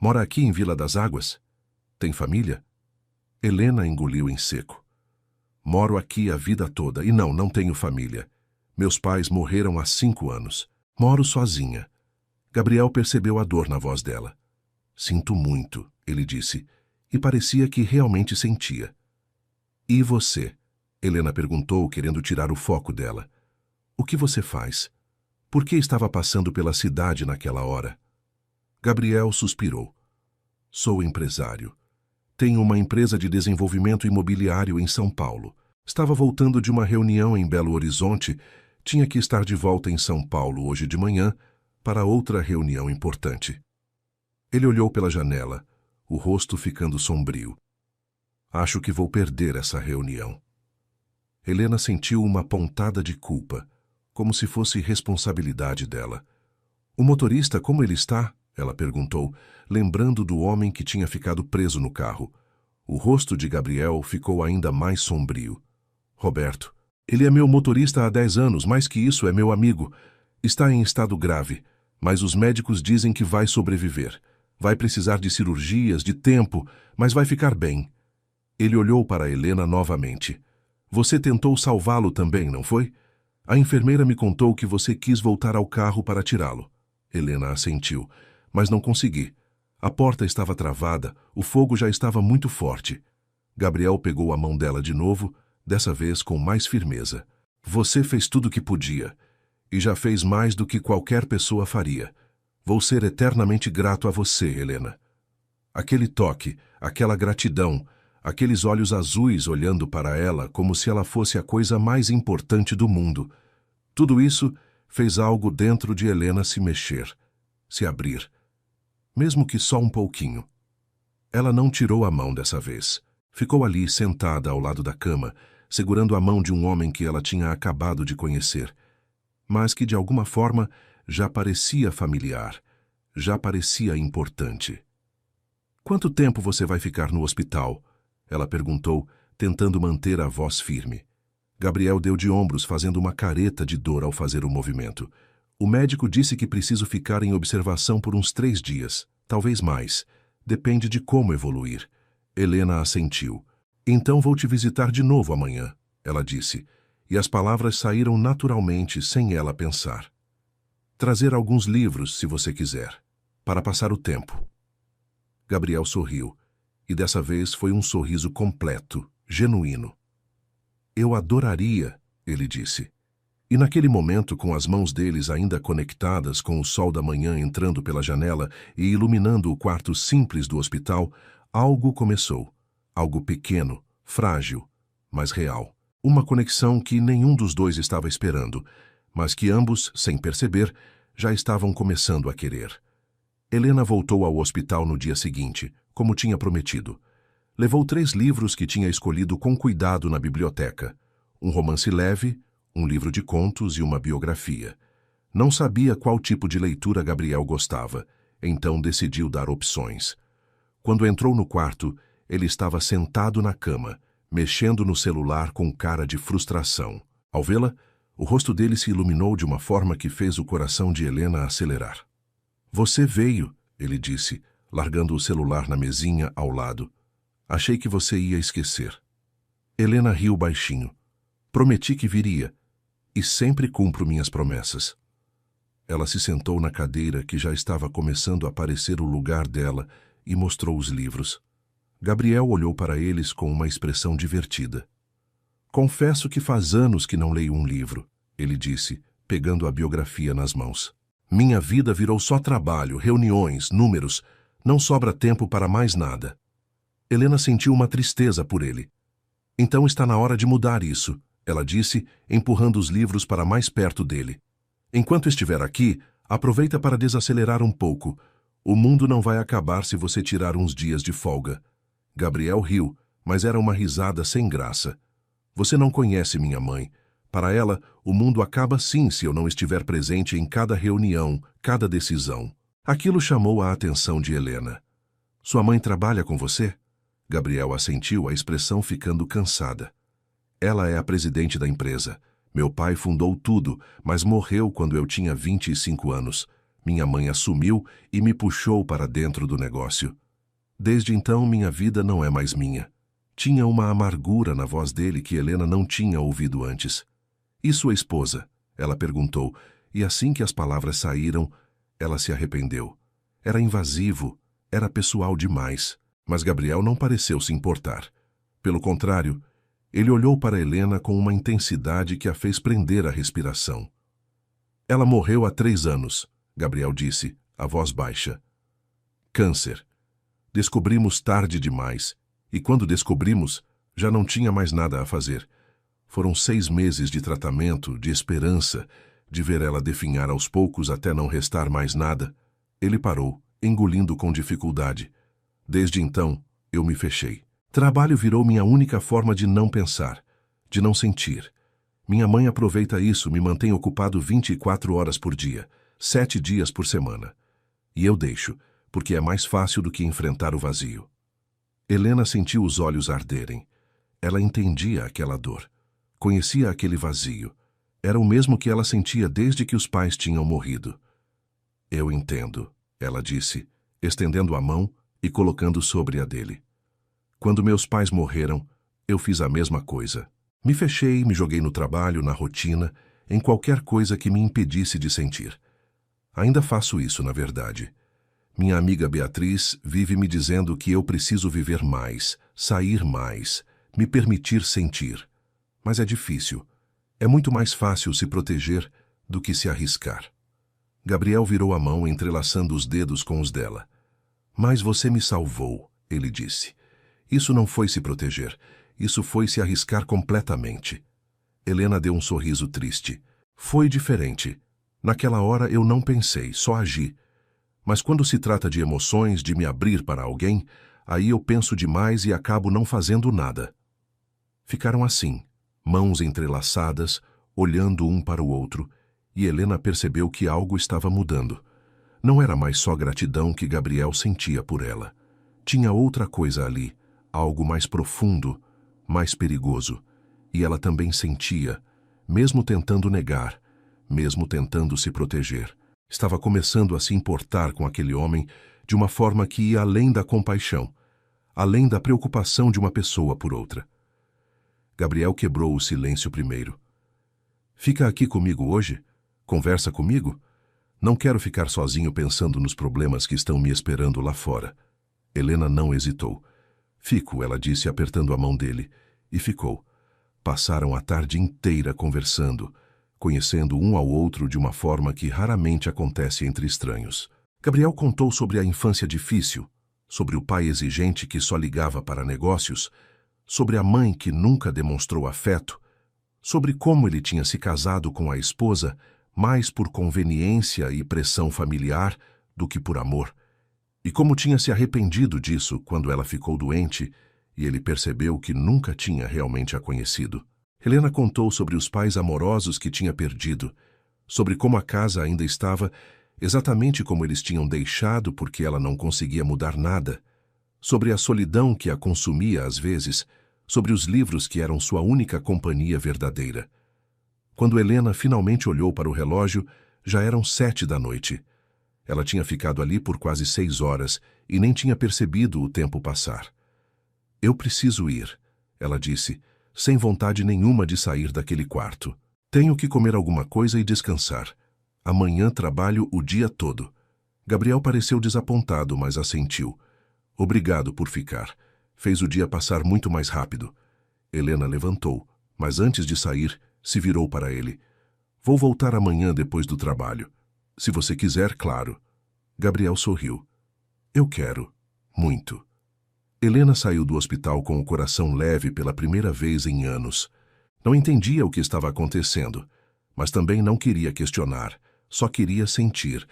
Mora aqui em Vila das Águas? Tem família? Helena engoliu em seco. Moro aqui a vida toda e não tenho família. Meus pais morreram há 5 anos. Moro sozinha. Gabriel percebeu a dor na voz dela. Sinto muito, ele disse, e parecia que realmente sentia. E você? Helena perguntou, querendo tirar o foco dela. O que você faz? Por que estava passando pela cidade naquela hora? Gabriel suspirou. Sou empresário. Tenho uma empresa de desenvolvimento imobiliário em São Paulo. Estava voltando de uma reunião em Belo Horizonte, tinha que estar de volta em São Paulo hoje de manhã para outra reunião importante. Ele olhou pela janela, o rosto ficando sombrio. Acho que vou perder essa reunião. Helena sentiu uma pontada de culpa, como se fosse responsabilidade dela. O motorista, como ele está? Ela perguntou, lembrando do homem que tinha ficado preso no carro. O rosto de Gabriel ficou ainda mais sombrio. Roberto. Ele é meu motorista há 10 anos, mais que isso, é meu amigo. Está em estado grave, mas os médicos dizem que vai sobreviver. Vai precisar de cirurgias, de tempo, mas vai ficar bem. Ele olhou para Helena novamente. Você tentou salvá-lo também, não foi? A enfermeira me contou que você quis voltar ao carro para tirá-lo. Helena assentiu, mas não consegui. A porta estava travada, o fogo já estava muito forte. Gabriel pegou a mão dela de novo, dessa vez com mais firmeza. Você fez tudo o que podia, e já fez mais do que qualquer pessoa faria. Vou ser eternamente grato a você, Helena. Aquele toque, aquela gratidão, aqueles olhos azuis olhando para ela como se ela fosse a coisa mais importante do mundo. Tudo isso fez algo dentro de Helena se mexer, se abrir. Mesmo que só um pouquinho. Ela não tirou a mão dessa vez. Ficou ali sentada ao lado da cama, segurando a mão de um homem que ela tinha acabado de conhecer, mas que de alguma forma já parecia familiar, já parecia importante. Quanto tempo você vai ficar no hospital? Ela perguntou, tentando manter a voz firme. Gabriel deu de ombros, fazendo uma careta de dor ao fazer o movimento. O médico disse que preciso ficar em observação por uns 3 dias, talvez mais. Depende de como evoluir. Helena assentiu. Então vou te visitar de novo amanhã, ela disse, e as palavras saíram naturalmente sem ela pensar. Trazer alguns livros, se você quiser, para passar o tempo. Gabriel sorriu, e dessa vez foi um sorriso completo, genuíno. Eu adoraria, ele disse. E naquele momento, com as mãos deles ainda conectadas com o sol da manhã entrando pela janela e iluminando o quarto simples do hospital, algo começou. Algo pequeno, frágil, mas real. Uma conexão que nenhum dos dois estava esperando, mas que ambos, sem perceber, já estavam começando a querer. Helena voltou ao hospital no dia seguinte, como tinha prometido. Levou 3 livros que tinha escolhido com cuidado na biblioteca. Um romance leve, um livro de contos e uma biografia. Não sabia qual tipo de leitura Gabriel gostava, então decidiu dar opções. Quando entrou no quarto, ele estava sentado na cama, mexendo no celular com cara de frustração. Ao vê-la, o rosto dele se iluminou de uma forma que fez o coração de Helena acelerar. Você veio, ele disse, largando o celular na mesinha ao lado. Achei que você ia esquecer. Helena riu baixinho. Prometi que viria. e sempre cumpro minhas promessas. Ela se sentou na cadeira que já estava começando a parecer o lugar dela e mostrou os livros. Gabriel olhou para eles com uma expressão divertida. Confesso que faz anos que não leio um livro, ele disse, pegando a biografia nas mãos. Minha vida virou só trabalho, reuniões, números. Não sobra tempo para mais nada. Helena sentiu uma tristeza por ele. Então está na hora de mudar isso, ela disse, empurrando os livros para mais perto dele. Enquanto estiver aqui, aproveita para desacelerar um pouco. O mundo não vai acabar se você tirar uns dias de folga. Gabriel riu, mas era uma risada sem graça. Você não conhece minha mãe. Para ela, o mundo acaba sim se eu não estiver presente em cada reunião, cada decisão. Aquilo chamou a atenção de Helena. Sua mãe trabalha com você? Gabriel assentiu, a expressão ficando cansada. Ela é a presidente da empresa. Meu pai fundou tudo, mas morreu quando eu tinha 25 anos. Minha mãe assumiu e me puxou para dentro do negócio. Desde então, minha vida não é mais minha. Tinha uma amargura na voz dele que Helena não tinha ouvido antes. E sua esposa? Ela perguntou, e assim que as palavras saíram, ela se arrependeu. Era invasivo, era pessoal demais. Mas Gabriel não pareceu se importar. Pelo contrário, ele olhou para Helena com uma intensidade que a fez prender a respiração. Ela morreu há 3 anos, Gabriel disse, a voz baixa. Câncer. Descobrimos tarde demais, e quando descobrimos, já não tinha mais nada a fazer. Foram 6 meses de tratamento, de esperança, de ver ela definhar aos poucos até não restar mais nada. Ele parou, engolindo com dificuldade. Desde então, eu me fechei. Trabalho virou minha única forma de não pensar, de não sentir. Minha mãe aproveita isso, me mantém ocupado 24 horas por dia, 7 dias por semana. E eu deixo, porque é mais fácil do que enfrentar o vazio. Helena sentiu os olhos arderem. Ela entendia aquela dor. Conhecia aquele vazio. Era o mesmo que ela sentia desde que os pais tinham morrido. Eu entendo, ela disse, estendendo a mão e colocando sobre a dele. Quando meus pais morreram, eu fiz a mesma coisa. Me fechei, me joguei no trabalho, na rotina, em qualquer coisa que me impedisse de sentir. Ainda faço isso, na verdade. Minha amiga Beatriz vive me dizendo que eu preciso viver mais, sair mais, me permitir sentir. Mas é difícil. É muito mais fácil se proteger do que se arriscar. Gabriel virou a mão, entrelaçando os dedos com os dela. Mas você me salvou, ele disse. Isso não foi se proteger, isso foi se arriscar completamente. Helena deu um sorriso triste. Foi diferente. Naquela hora eu não pensei, só agi. Mas quando se trata de emoções, de me abrir para alguém, aí eu penso demais e acabo não fazendo nada. Ficaram assim, mãos entrelaçadas, olhando um para o outro, e Helena percebeu que algo estava mudando. Não era mais só gratidão que Gabriel sentia por ela. Tinha outra coisa ali, algo mais profundo, mais perigoso. E ela também sentia, mesmo tentando negar, mesmo tentando se proteger. Estava começando a se importar com aquele homem de uma forma que ia além da compaixão, além da preocupação de uma pessoa por outra. Gabriel quebrou o silêncio primeiro. Fica aqui comigo hoje? Conversa comigo? Não quero ficar sozinho pensando nos problemas que estão me esperando lá fora. Helena não hesitou. Fico, ela disse, apertando a mão dele. E ficou. Passaram a tarde inteira conversando, conhecendo um ao outro de uma forma que raramente acontece entre estranhos. Gabriel contou sobre a infância difícil, sobre o pai exigente que só ligava para negócios, sobre a mãe que nunca demonstrou afeto, sobre como ele tinha se casado com a esposa mais por conveniência e pressão familiar do que por amor, e como tinha se arrependido disso quando ela ficou doente e ele percebeu que nunca tinha realmente a conhecido. Helena contou sobre os pais amorosos que tinha perdido, sobre como a casa ainda estava exatamente como eles tinham deixado porque ela não conseguia mudar nada, sobre a solidão que a consumia às vezes, sobre os livros que eram sua única companhia verdadeira. Quando Helena finalmente olhou para o relógio, já eram 7 da noite. Ela tinha ficado ali por quase 6 horas e nem tinha percebido o tempo passar. Eu preciso ir, ela disse, sem vontade nenhuma de sair daquele quarto. Tenho que comer alguma coisa e descansar. Amanhã trabalho o dia todo. Gabriel pareceu desapontado, mas assentiu. Obrigado por ficar. Fez o dia passar muito mais rápido. Helena levantou, mas antes de sair, se virou para ele. Vou voltar amanhã depois do trabalho. Se você quiser, claro. Gabriel sorriu. Eu quero. Muito. Helena saiu do hospital com o coração leve pela primeira vez em anos. Não entendia o que estava acontecendo, mas também não queria questionar, só queria sentir.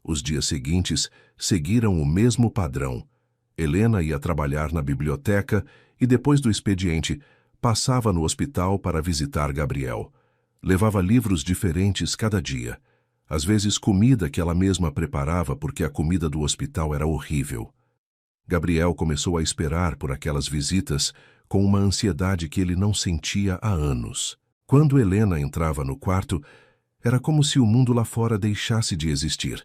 Os dias seguintes seguiram o mesmo padrão. Helena ia trabalhar na biblioteca e, depois do expediente, passava no hospital para visitar Gabriel. Levava livros diferentes cada dia. Às vezes comida que ela mesma preparava porque a comida do hospital era horrível. Gabriel começou a esperar por aquelas visitas com uma ansiedade que ele não sentia há anos. Quando Helena entrava no quarto, era como se o mundo lá fora deixasse de existir.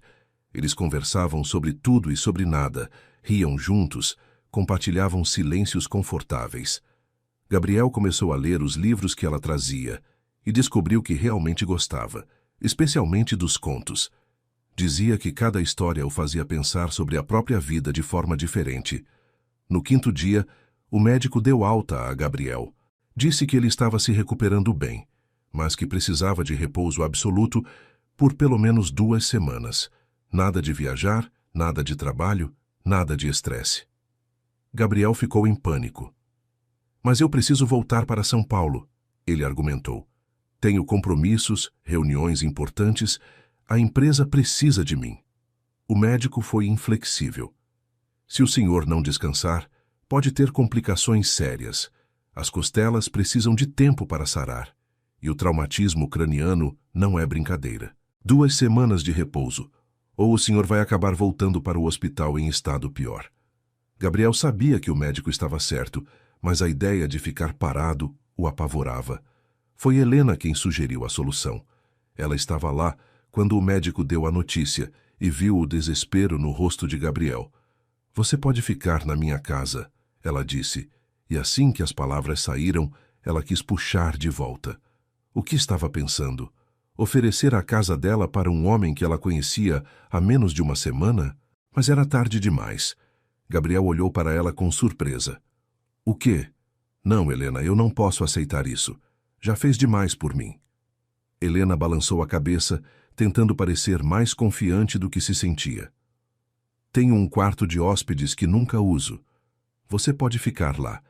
Eles conversavam sobre tudo e sobre nada, riam juntos, compartilhavam silêncios confortáveis. Gabriel começou a ler os livros que ela trazia e descobriu que realmente gostava, especialmente dos contos. Dizia que cada história o fazia pensar sobre a própria vida de forma diferente. No quinto dia, o médico deu alta a Gabriel. Disse que ele estava se recuperando bem, mas que precisava de repouso absoluto por pelo menos 2 semanas. Nada de viajar, nada de trabalho, nada de estresse. Gabriel ficou em pânico. Mas eu preciso voltar para São Paulo, ele argumentou. Tenho compromissos, reuniões importantes, a empresa precisa de mim. O médico foi inflexível. Se o senhor não descansar, pode ter complicações sérias. As costelas precisam de tempo para sarar. E o traumatismo craniano não é brincadeira. 2 semanas de repouso, ou o senhor vai acabar voltando para o hospital em estado pior. Gabriel sabia que o médico estava certo, mas a ideia de ficar parado o apavorava. Foi Helena quem sugeriu a solução. Ela estava lá quando o médico deu a notícia e viu o desespero no rosto de Gabriel. Você pode ficar na minha casa, ela disse, e assim que as palavras saíram, ela quis puxar de volta. O que estava pensando? Oferecer a casa dela para um homem que ela conhecia há menos de 1 semana? Mas era tarde demais. Gabriel olhou para ela com surpresa. O quê? Não, Helena, eu não posso aceitar isso. Já fez demais por mim. Helena balançou a cabeça, tentando parecer mais confiante do que se sentia. Tenho um quarto de hóspedes que nunca uso. Você pode ficar lá.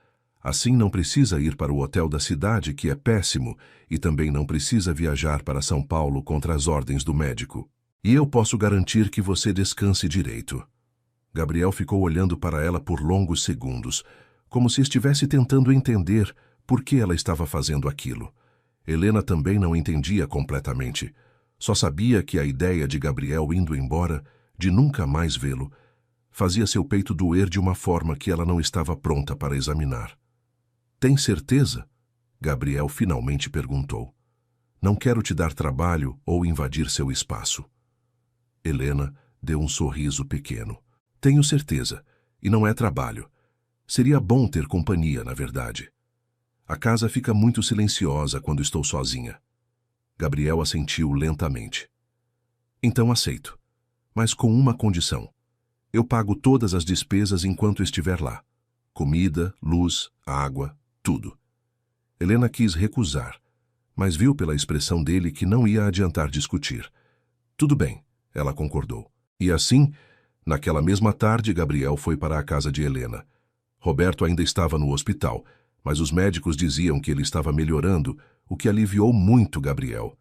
Assim não precisa ir para o hotel da cidade, que é péssimo, e também não precisa viajar para São Paulo contra as ordens do médico. E eu posso garantir que você descanse direito. Gabriel ficou olhando para ela por longos segundos, como se estivesse tentando entender por que ela estava fazendo aquilo. Helena também não entendia completamente. Só sabia que a ideia de Gabriel indo embora, de nunca mais vê-lo, fazia seu peito doer de uma forma que ela não estava pronta para examinar. Tem certeza? Gabriel finalmente perguntou. Não quero te dar trabalho ou invadir seu espaço. Helena deu um sorriso pequeno. Tenho certeza, e não é trabalho. Seria bom ter companhia, na verdade. A casa fica muito silenciosa quando estou sozinha. Gabriel assentiu lentamente. Então aceito, mas com uma condição. Eu pago todas as despesas enquanto estiver lá. Comida, luz, água, tudo. Helena quis recusar, mas viu pela expressão dele que não ia adiantar discutir. Tudo bem, ela concordou. E assim, naquela mesma tarde, Gabriel foi para a casa de Helena. Roberto ainda estava no hospital, mas os médicos diziam que ele estava melhorando, o que aliviou muito Gabriel.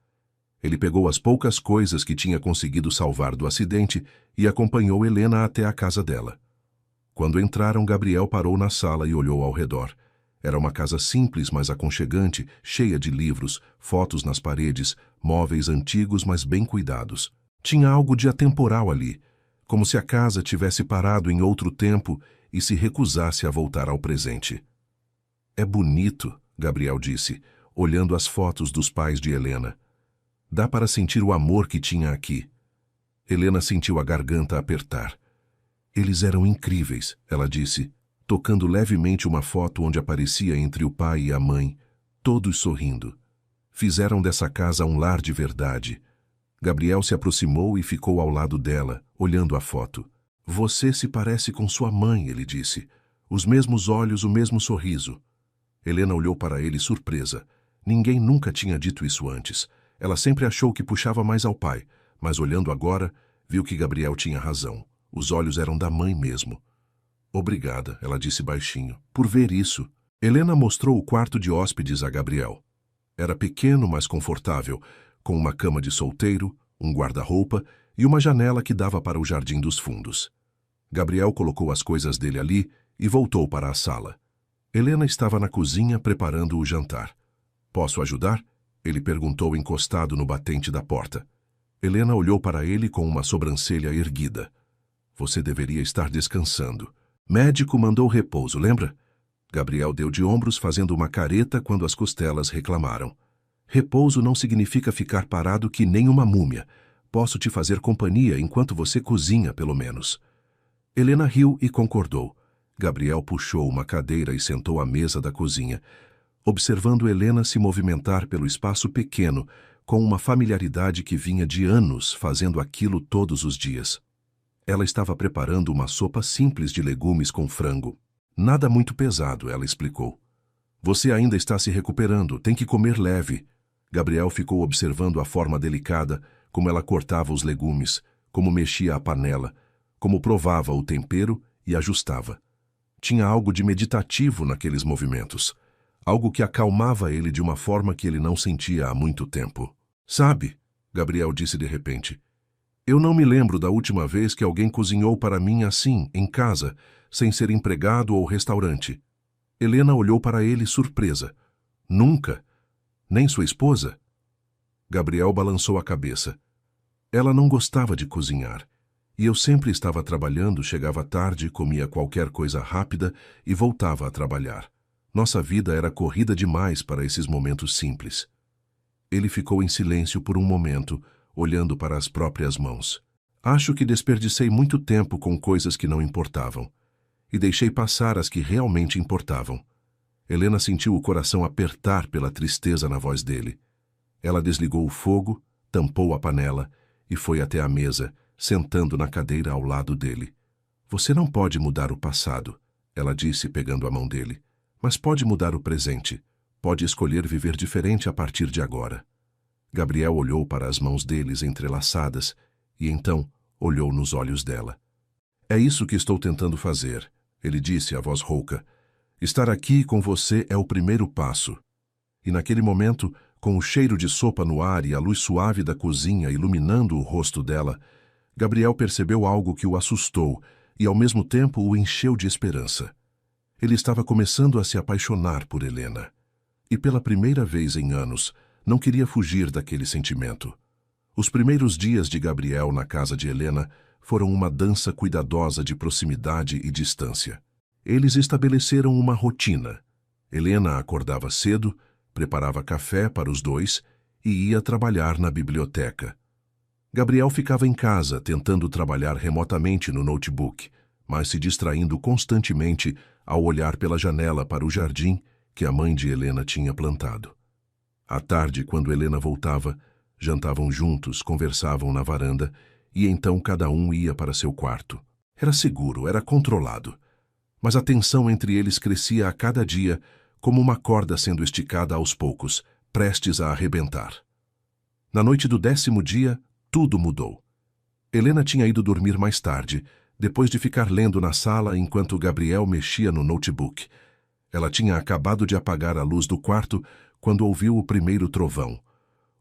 Ele pegou as poucas coisas que tinha conseguido salvar do acidente e acompanhou Helena até a casa dela. Quando entraram, Gabriel parou na sala e olhou ao redor. Era uma casa simples, mas aconchegante, cheia de livros, fotos nas paredes, móveis antigos, mas bem cuidados. Tinha algo de atemporal ali, como se a casa tivesse parado em outro tempo e se recusasse a voltar ao presente. É bonito, Gabriel disse, olhando as fotos dos pais de Helena. Dá para sentir o amor que tinha aqui. Helena sentiu a garganta apertar. Eles eram incríveis, ela disse, tocando levemente uma foto onde aparecia entre o pai e a mãe, todos sorrindo. Fizeram dessa casa um lar de verdade. Gabriel se aproximou e ficou ao lado dela, olhando a foto. Você se parece com sua mãe, ele disse. Os mesmos olhos, o mesmo sorriso. Helena olhou para ele surpresa. Ninguém nunca tinha dito isso antes. Ela sempre achou que puxava mais ao pai, mas olhando agora, viu que Gabriel tinha razão. Os olhos eram da mãe mesmo. Obrigada, ela disse baixinho, por ver isso. Helena mostrou o quarto de hóspedes a Gabriel. Era pequeno, mas confortável, com uma cama de solteiro, um guarda-roupa e uma janela que dava para o jardim dos fundos. Gabriel colocou as coisas dele ali e voltou para a sala. Helena estava na cozinha preparando o jantar. Posso ajudar? Ele perguntou encostado no batente da porta. Helena olhou para ele com uma sobrancelha erguida. Você deveria estar descansando. Médico mandou repouso, lembra? Gabriel deu de ombros fazendo uma careta quando as costelas reclamaram. Repouso não significa ficar parado que nem uma múmia. Posso te fazer companhia enquanto você cozinha, pelo menos. Helena riu e concordou. Gabriel puxou uma cadeira e sentou à mesa da cozinha, observando Helena se movimentar pelo espaço pequeno, com uma familiaridade que vinha de anos fazendo aquilo todos os dias. Ela estava preparando uma sopa simples de legumes com frango. Nada muito pesado, ela explicou. Você ainda está se recuperando, tem que comer leve. Gabriel ficou observando a forma delicada, como ela cortava os legumes, como mexia a panela, como provava o tempero e ajustava. Tinha algo de meditativo naqueles movimentos, algo que acalmava ele de uma forma que ele não sentia há muito tempo. Sabe, Gabriel disse de repente, eu não me lembro da última vez que alguém cozinhou para mim assim, em casa, sem ser empregado ou restaurante. Helena olhou para ele surpresa. Nunca? Nem sua esposa? Gabriel balançou a cabeça. Ela não gostava de cozinhar. E eu sempre estava trabalhando, chegava tarde, comia qualquer coisa rápida e voltava a trabalhar. Nossa vida era corrida demais para esses momentos simples. Ele ficou em silêncio por um momento, olhando para as próprias mãos. Acho que desperdicei muito tempo com coisas que não importavam. E deixei passar as que realmente importavam. Helena sentiu o coração apertar pela tristeza na voz dele. Ela desligou o fogo, tampou a panela e foi até a mesa, sentando na cadeira ao lado dele. Você não pode mudar o passado, ela disse pegando a mão dele, mas pode mudar o presente. Pode escolher viver diferente a partir de agora. Gabriel olhou para as mãos deles entrelaçadas e então olhou nos olhos dela. É isso que estou tentando fazer, ele disse a voz rouca. Estar aqui com você é o primeiro passo. E naquele momento, com o cheiro de sopa no ar e a luz suave da cozinha iluminando o rosto dela, Gabriel percebeu algo que o assustou e ao mesmo tempo o encheu de esperança. Ele estava começando a se apaixonar por Helena. E pela primeira vez em anos, não queria fugir daquele sentimento. Os primeiros dias de Gabriel na casa de Helena foram uma dança cuidadosa de proximidade e distância. Eles estabeleceram uma rotina. Helena acordava cedo, preparava café para os dois e ia trabalhar na biblioteca. Gabriel ficava em casa, tentando trabalhar remotamente no notebook, mas se distraindo constantemente ao olhar pela janela para o jardim que a mãe de Helena tinha plantado. À tarde, quando Helena voltava, jantavam juntos, conversavam na varanda e então cada um ia para seu quarto. Era seguro, era controlado. Mas a tensão entre eles crescia a cada dia, como uma corda sendo esticada aos poucos, prestes a arrebentar. Na noite do 10º dia, tudo mudou. Helena tinha ido dormir mais tarde, depois de ficar lendo na sala enquanto Gabriel mexia no notebook. Ela tinha acabado de apagar a luz do quarto quando ouviu o primeiro trovão.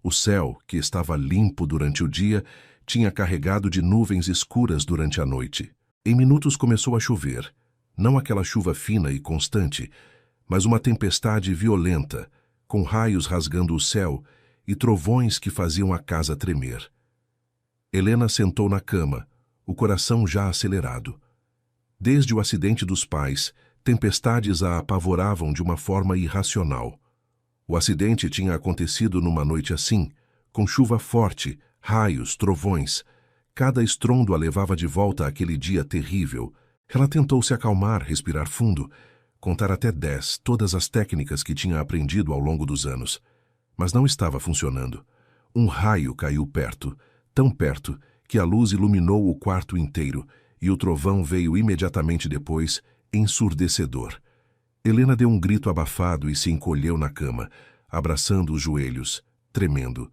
O céu, que estava limpo durante o dia, tinha carregado de nuvens escuras durante a noite. Em minutos começou a chover. Não aquela chuva fina e constante, mas uma tempestade violenta, com raios rasgando o céu e trovões que faziam a casa tremer. Helena sentou na cama, o coração já acelerado. Desde o acidente dos pais, tempestades a apavoravam de uma forma irracional. O acidente tinha acontecido numa noite assim, com chuva forte, raios, trovões. Cada estrondo a levava de volta àquele dia terrível. Ela tentou se acalmar, respirar fundo, contar até 10, todas as técnicas que tinha aprendido ao longo dos anos. Mas não estava funcionando. Um raio caiu perto, tão perto, que a luz iluminou o quarto inteiro, e o trovão veio imediatamente depois, ensurdecedor. Helena deu um grito abafado e se encolheu na cama, abraçando os joelhos, tremendo.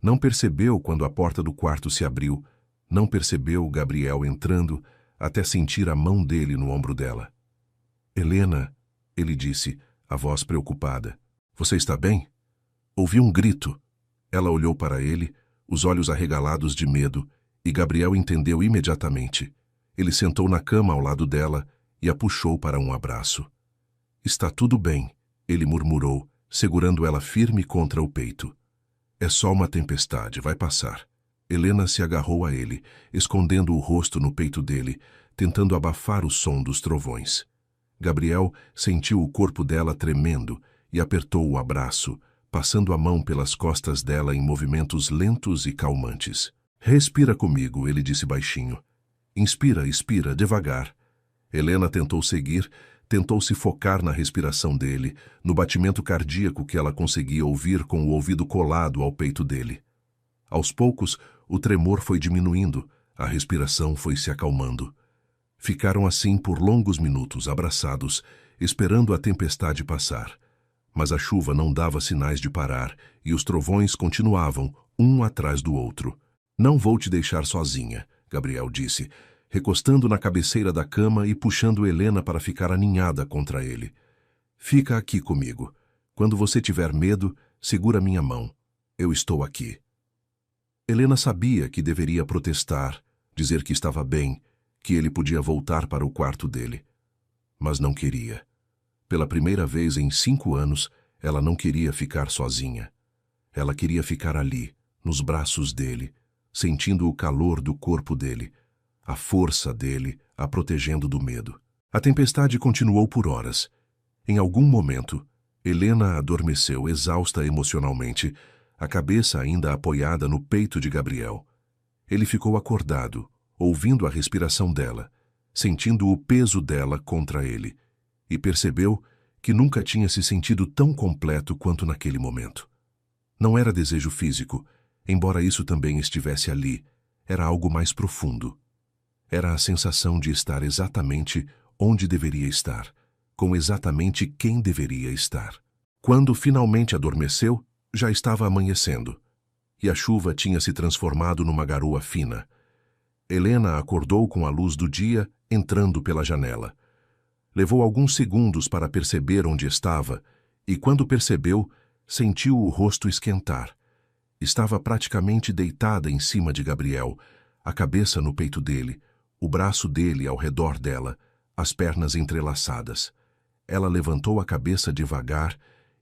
Não percebeu quando a porta do quarto se abriu, não percebeu Gabriel entrando, até sentir a mão dele no ombro dela. "Helena", ele disse, a voz preocupada. "Você está bem?" Ouviu um grito. Ela olhou para ele, os olhos arregalados de medo, e Gabriel entendeu imediatamente. Ele sentou na cama ao lado dela e a puxou para um abraço. "Está tudo bem", ele murmurou, segurando ela firme contra o peito. "É só uma tempestade, vai passar." Helena se agarrou a ele, escondendo o rosto no peito dele, tentando abafar o som dos trovões. Gabriel sentiu o corpo dela tremendo e apertou o abraço, passando a mão pelas costas dela em movimentos lentos e calmantes. "Respira comigo", ele disse baixinho. "Inspira, expira, devagar." Helena tentou seguir, tentou se focar na respiração dele, no batimento cardíaco que ela conseguia ouvir com o ouvido colado ao peito dele. Aos poucos, o tremor foi diminuindo, a respiração foi se acalmando. Ficaram assim por longos minutos, abraçados, esperando a tempestade passar. Mas a chuva não dava sinais de parar e os trovões continuavam, um atrás do outro. "Não vou te deixar sozinha", Gabriel disse, recostando na cabeceira da cama e puxando Helena para ficar aninhada contra ele. "Fica aqui comigo. Quando você tiver medo, segura minha mão. Eu estou aqui." Helena sabia que deveria protestar, dizer que estava bem, que ele podia voltar para o quarto dele. Mas não queria. Pela primeira vez em 5 anos, ela não queria ficar sozinha. Ela queria ficar ali, nos braços dele, sentindo o calor do corpo dele, a força dele a protegendo do medo. A tempestade continuou por horas. Em algum momento, Helena adormeceu exausta emocionalmente, a cabeça ainda apoiada no peito de Gabriel. Ele ficou acordado, ouvindo a respiração dela, sentindo o peso dela contra ele, e percebeu que nunca tinha se sentido tão completo quanto naquele momento. Não era desejo físico, embora isso também estivesse ali, era algo mais profundo. Era a sensação de estar exatamente onde deveria estar, com exatamente quem deveria estar. Quando finalmente adormeceu, já estava amanhecendo, e a chuva tinha se transformado numa garoa fina. Helena acordou com a luz do dia entrando pela janela. Levou alguns segundos para perceber onde estava, e quando percebeu, sentiu o rosto esquentar. Estava praticamente deitada em cima de Gabriel, a cabeça no peito dele, o braço dele ao redor dela, as pernas entrelaçadas. Ela levantou a cabeça devagar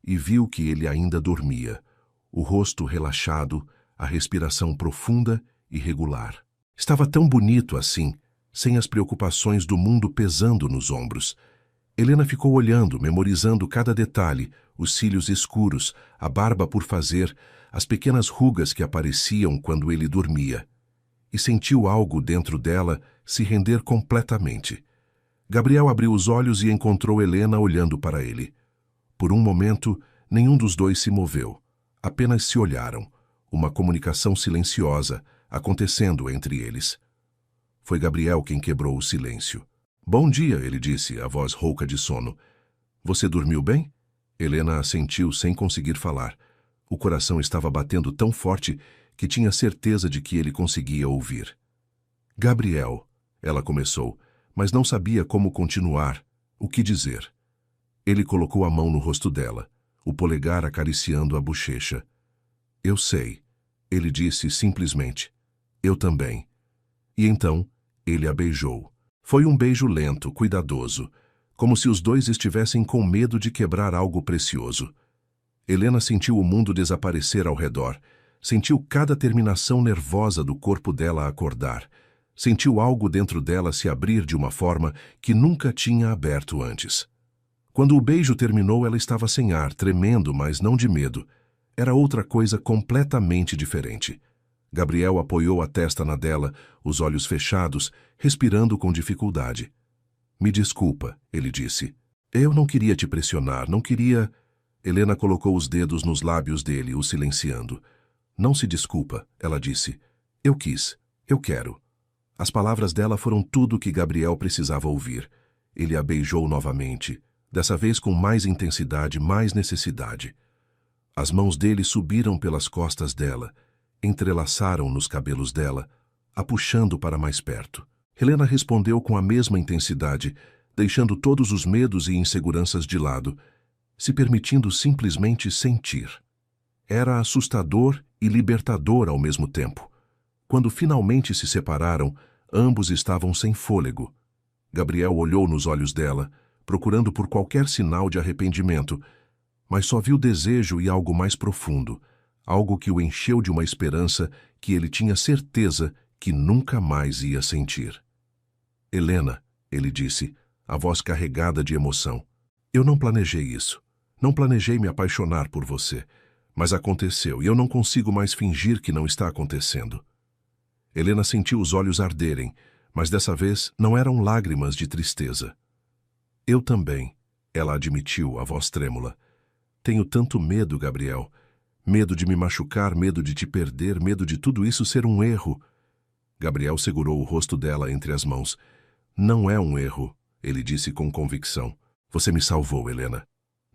e viu que ele ainda dormia, o rosto relaxado, a respiração profunda e regular. Estava tão bonito assim, sem as preocupações do mundo pesando nos ombros. Helena ficou olhando, memorizando cada detalhe, os cílios escuros, a barba por fazer, as pequenas rugas que apareciam quando ele dormia. E sentiu algo dentro dela se render completamente. Gabriel abriu os olhos e encontrou Helena olhando para ele. Por um momento, nenhum dos dois se moveu. Apenas se olharam, uma comunicação silenciosa acontecendo entre eles. Foi Gabriel quem quebrou o silêncio. "Bom dia", ele disse, a voz rouca de sono. "Você dormiu bem?" Helena assentiu sem conseguir falar. O coração estava batendo tão forte que tinha certeza de que ele conseguia ouvir. "Gabriel", ela começou, mas não sabia como continuar, o que dizer. Ele colocou a mão no rosto dela, o polegar acariciando a bochecha. "Eu sei", ele disse simplesmente. "Eu também." E então, ele a beijou. Foi um beijo lento, cuidadoso, como se os dois estivessem com medo de quebrar algo precioso. Helena sentiu o mundo desaparecer ao redor, sentiu cada terminação nervosa do corpo dela acordar, sentiu algo dentro dela se abrir de uma forma que nunca tinha aberto antes. Quando o beijo terminou, ela estava sem ar, tremendo, mas não de medo. Era outra coisa completamente diferente. Gabriel apoiou a testa na dela, os olhos fechados, respirando com dificuldade. "Me desculpa", ele disse. "Eu não queria te pressionar, não queria..." Helena colocou os dedos nos lábios dele, o silenciando. Não se desculpa, ela disse. Eu quis. Eu quero. As palavras dela foram tudo o que Gabriel precisava ouvir. Ele a beijou novamente, dessa vez com mais intensidade, mais necessidade. As mãos dele subiram pelas costas dela, entrelaçaram nos cabelos dela, a puxando para mais perto. Helena respondeu com a mesma intensidade, deixando todos os medos e inseguranças de lado, se permitindo simplesmente sentir. Era assustador e libertador ao mesmo tempo. Quando finalmente se separaram, ambos estavam sem fôlego. Gabriel olhou nos olhos dela, procurando por qualquer sinal de arrependimento, mas só viu desejo e algo mais profundo, algo que o encheu de uma esperança que ele tinha certeza que nunca mais ia sentir. Helena, ele disse, a voz carregada de emoção, eu não planejei isso. Não planejei me apaixonar por você, mas aconteceu e eu não consigo mais fingir que não está acontecendo. Helena sentiu os olhos arderem, mas dessa vez não eram lágrimas de tristeza. Eu também, ela admitiu, a voz trêmula. Tenho tanto medo, Gabriel. Medo de me machucar, medo de te perder, medo de tudo isso ser um erro. Gabriel segurou o rosto dela entre as mãos. Não é um erro, ele disse com convicção. Você me salvou, Helena.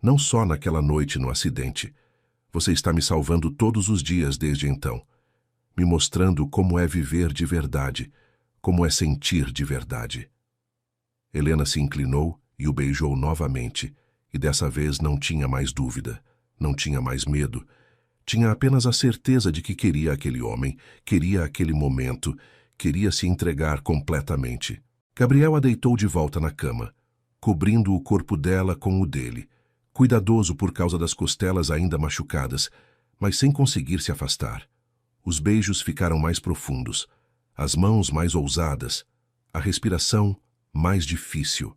Não só naquela noite no acidente. Você está me salvando todos os dias desde então. Me mostrando como é viver de verdade, como é sentir de verdade. Helena se inclinou e o beijou novamente, e dessa vez não tinha mais dúvida, não tinha mais medo. Tinha apenas a certeza de que queria aquele homem, queria aquele momento, queria se entregar completamente. Gabriel a deitou de volta na cama, cobrindo o corpo dela com o dele, cuidadoso por causa das costelas ainda machucadas, mas sem conseguir se afastar. Os beijos ficaram mais profundos, as mãos mais ousadas, a respiração mais difícil.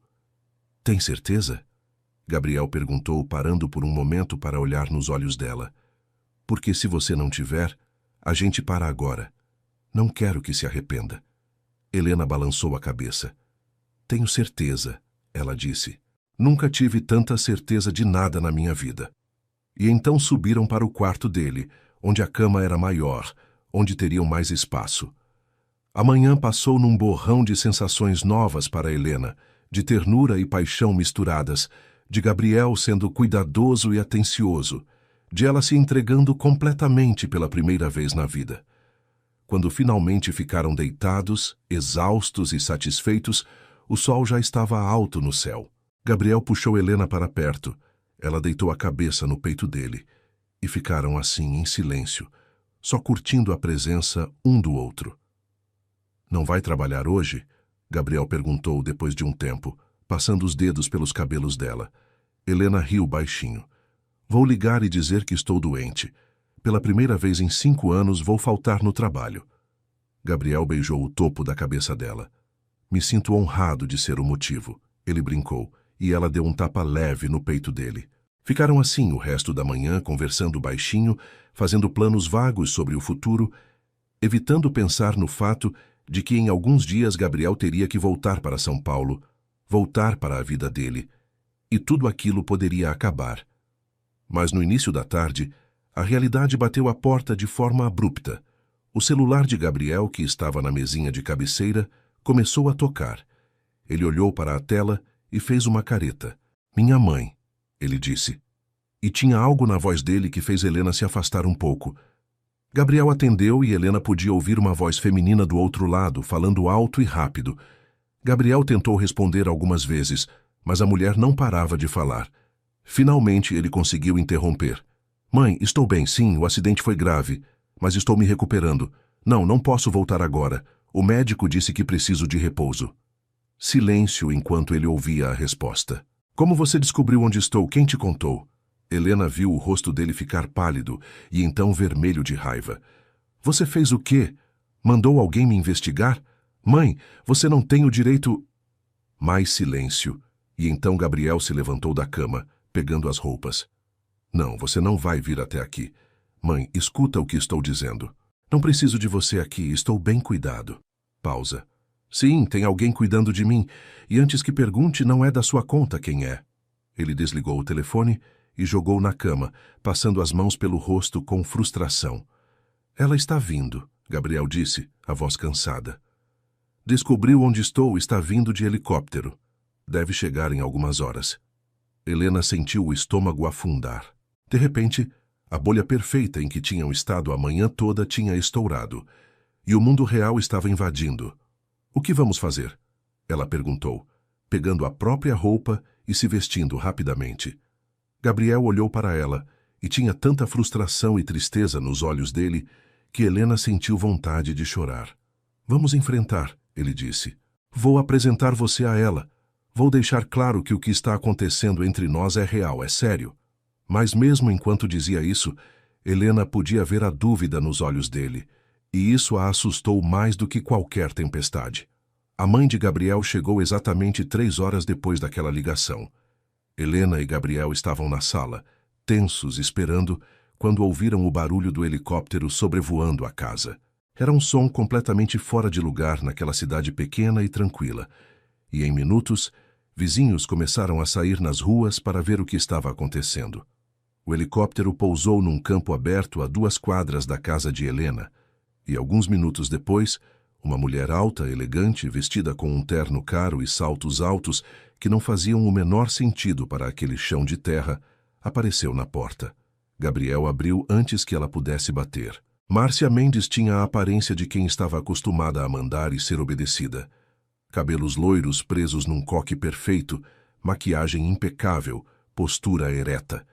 Tem certeza? Gabriel perguntou, parando por um momento para olhar nos olhos dela. Porque se você não tiver, a gente para agora. Não quero que se arrependa. Helena balançou a cabeça. Tenho certeza, ela disse. Nunca tive tanta certeza de nada na minha vida. E então subiram para o quarto dele, onde a cama era maior, onde teriam mais espaço. A manhã passou num borrão de sensações novas para Helena, de ternura e paixão misturadas, de Gabriel sendo cuidadoso e atencioso, de ela se entregando completamente pela primeira vez na vida. Quando finalmente ficaram deitados, exaustos e satisfeitos, o sol já estava alto no céu. Gabriel puxou Helena para perto. Ela deitou a cabeça no peito dele. E ficaram assim, em silêncio, só curtindo a presença um do outro. Não vai trabalhar hoje? Gabriel perguntou depois de um tempo, passando os dedos pelos cabelos dela. Helena riu baixinho. Vou ligar e dizer que estou doente. Pela primeira vez em 5 anos vou faltar no trabalho. Gabriel beijou o topo da cabeça dela. Me sinto honrado de ser o motivo. Ele brincou, e ela deu um tapa leve no peito dele. Ficaram assim o resto da manhã, conversando baixinho, fazendo planos vagos sobre o futuro, evitando pensar no fato de que em alguns dias Gabriel teria que voltar para São Paulo, voltar para a vida dele, e tudo aquilo poderia acabar. Mas no início da tarde, a realidade bateu à porta de forma abrupta. O celular de Gabriel, que estava na mesinha de cabeceira, começou a tocar. Ele olhou para a tela e fez uma careta. Minha mãe, ele disse. E tinha algo na voz dele que fez Helena se afastar um pouco. Gabriel atendeu e Helena podia ouvir uma voz feminina do outro lado, falando alto e rápido. Gabriel tentou responder algumas vezes, mas a mulher não parava de falar. Finalmente ele conseguiu interromper. Mãe, estou bem, sim, o acidente foi grave, mas estou me recuperando. Não posso voltar agora. O médico disse que preciso de repouso. Silêncio enquanto ele ouvia a resposta. Como você descobriu onde estou? Quem te contou? Helena viu o rosto dele ficar pálido e então vermelho de raiva. Você fez o quê? Mandou alguém me investigar? Mãe, você não tem o direito... Mais silêncio, e então Gabriel se levantou da cama, pegando as roupas. Não, você não vai vir até aqui. Mãe, escuta o que estou dizendo. Não preciso de você aqui, estou bem cuidado. Pausa. Sim, tem alguém cuidando de mim, e antes que pergunte, não é da sua conta quem é. Ele desligou o telefone e jogou na cama, passando as mãos pelo rosto com frustração. Ela está vindo, Gabriel disse, a voz cansada. Descobriu onde estou, está vindo de helicóptero. Deve chegar em algumas horas. Helena sentiu o estômago afundar. De repente, a bolha perfeita em que tinham estado a manhã toda tinha estourado, e o mundo real estava invadindo. O que vamos fazer? Ela perguntou, pegando a própria roupa e se vestindo rapidamente. Gabriel olhou para ela, e tinha tanta frustração e tristeza nos olhos dele que Helena sentiu vontade de chorar. Vamos enfrentar, ele disse. Vou apresentar você a ela. Vou deixar claro que o que está acontecendo entre nós é real, é sério. Mas mesmo enquanto dizia isso, Helena podia ver a dúvida nos olhos dele, e isso a assustou mais do que qualquer tempestade. A mãe de Gabriel chegou exatamente 3 horas depois daquela ligação. Helena e Gabriel estavam na sala, tensos, esperando, quando ouviram o barulho do helicóptero sobrevoando a casa. Era um som completamente fora de lugar naquela cidade pequena e tranquila, e em minutos, vizinhos começaram a sair nas ruas para ver o que estava acontecendo. O helicóptero pousou num campo aberto a 2 quadras da casa de Helena, e alguns minutos depois, uma mulher alta, elegante, vestida com um terno caro e saltos altos que não faziam o menor sentido para aquele chão de terra, apareceu na porta. Gabriel abriu antes que ela pudesse bater. Márcia Mendes tinha a aparência de quem estava acostumada a mandar e ser obedecida. Cabelos loiros presos num coque perfeito, maquiagem impecável, postura ereta.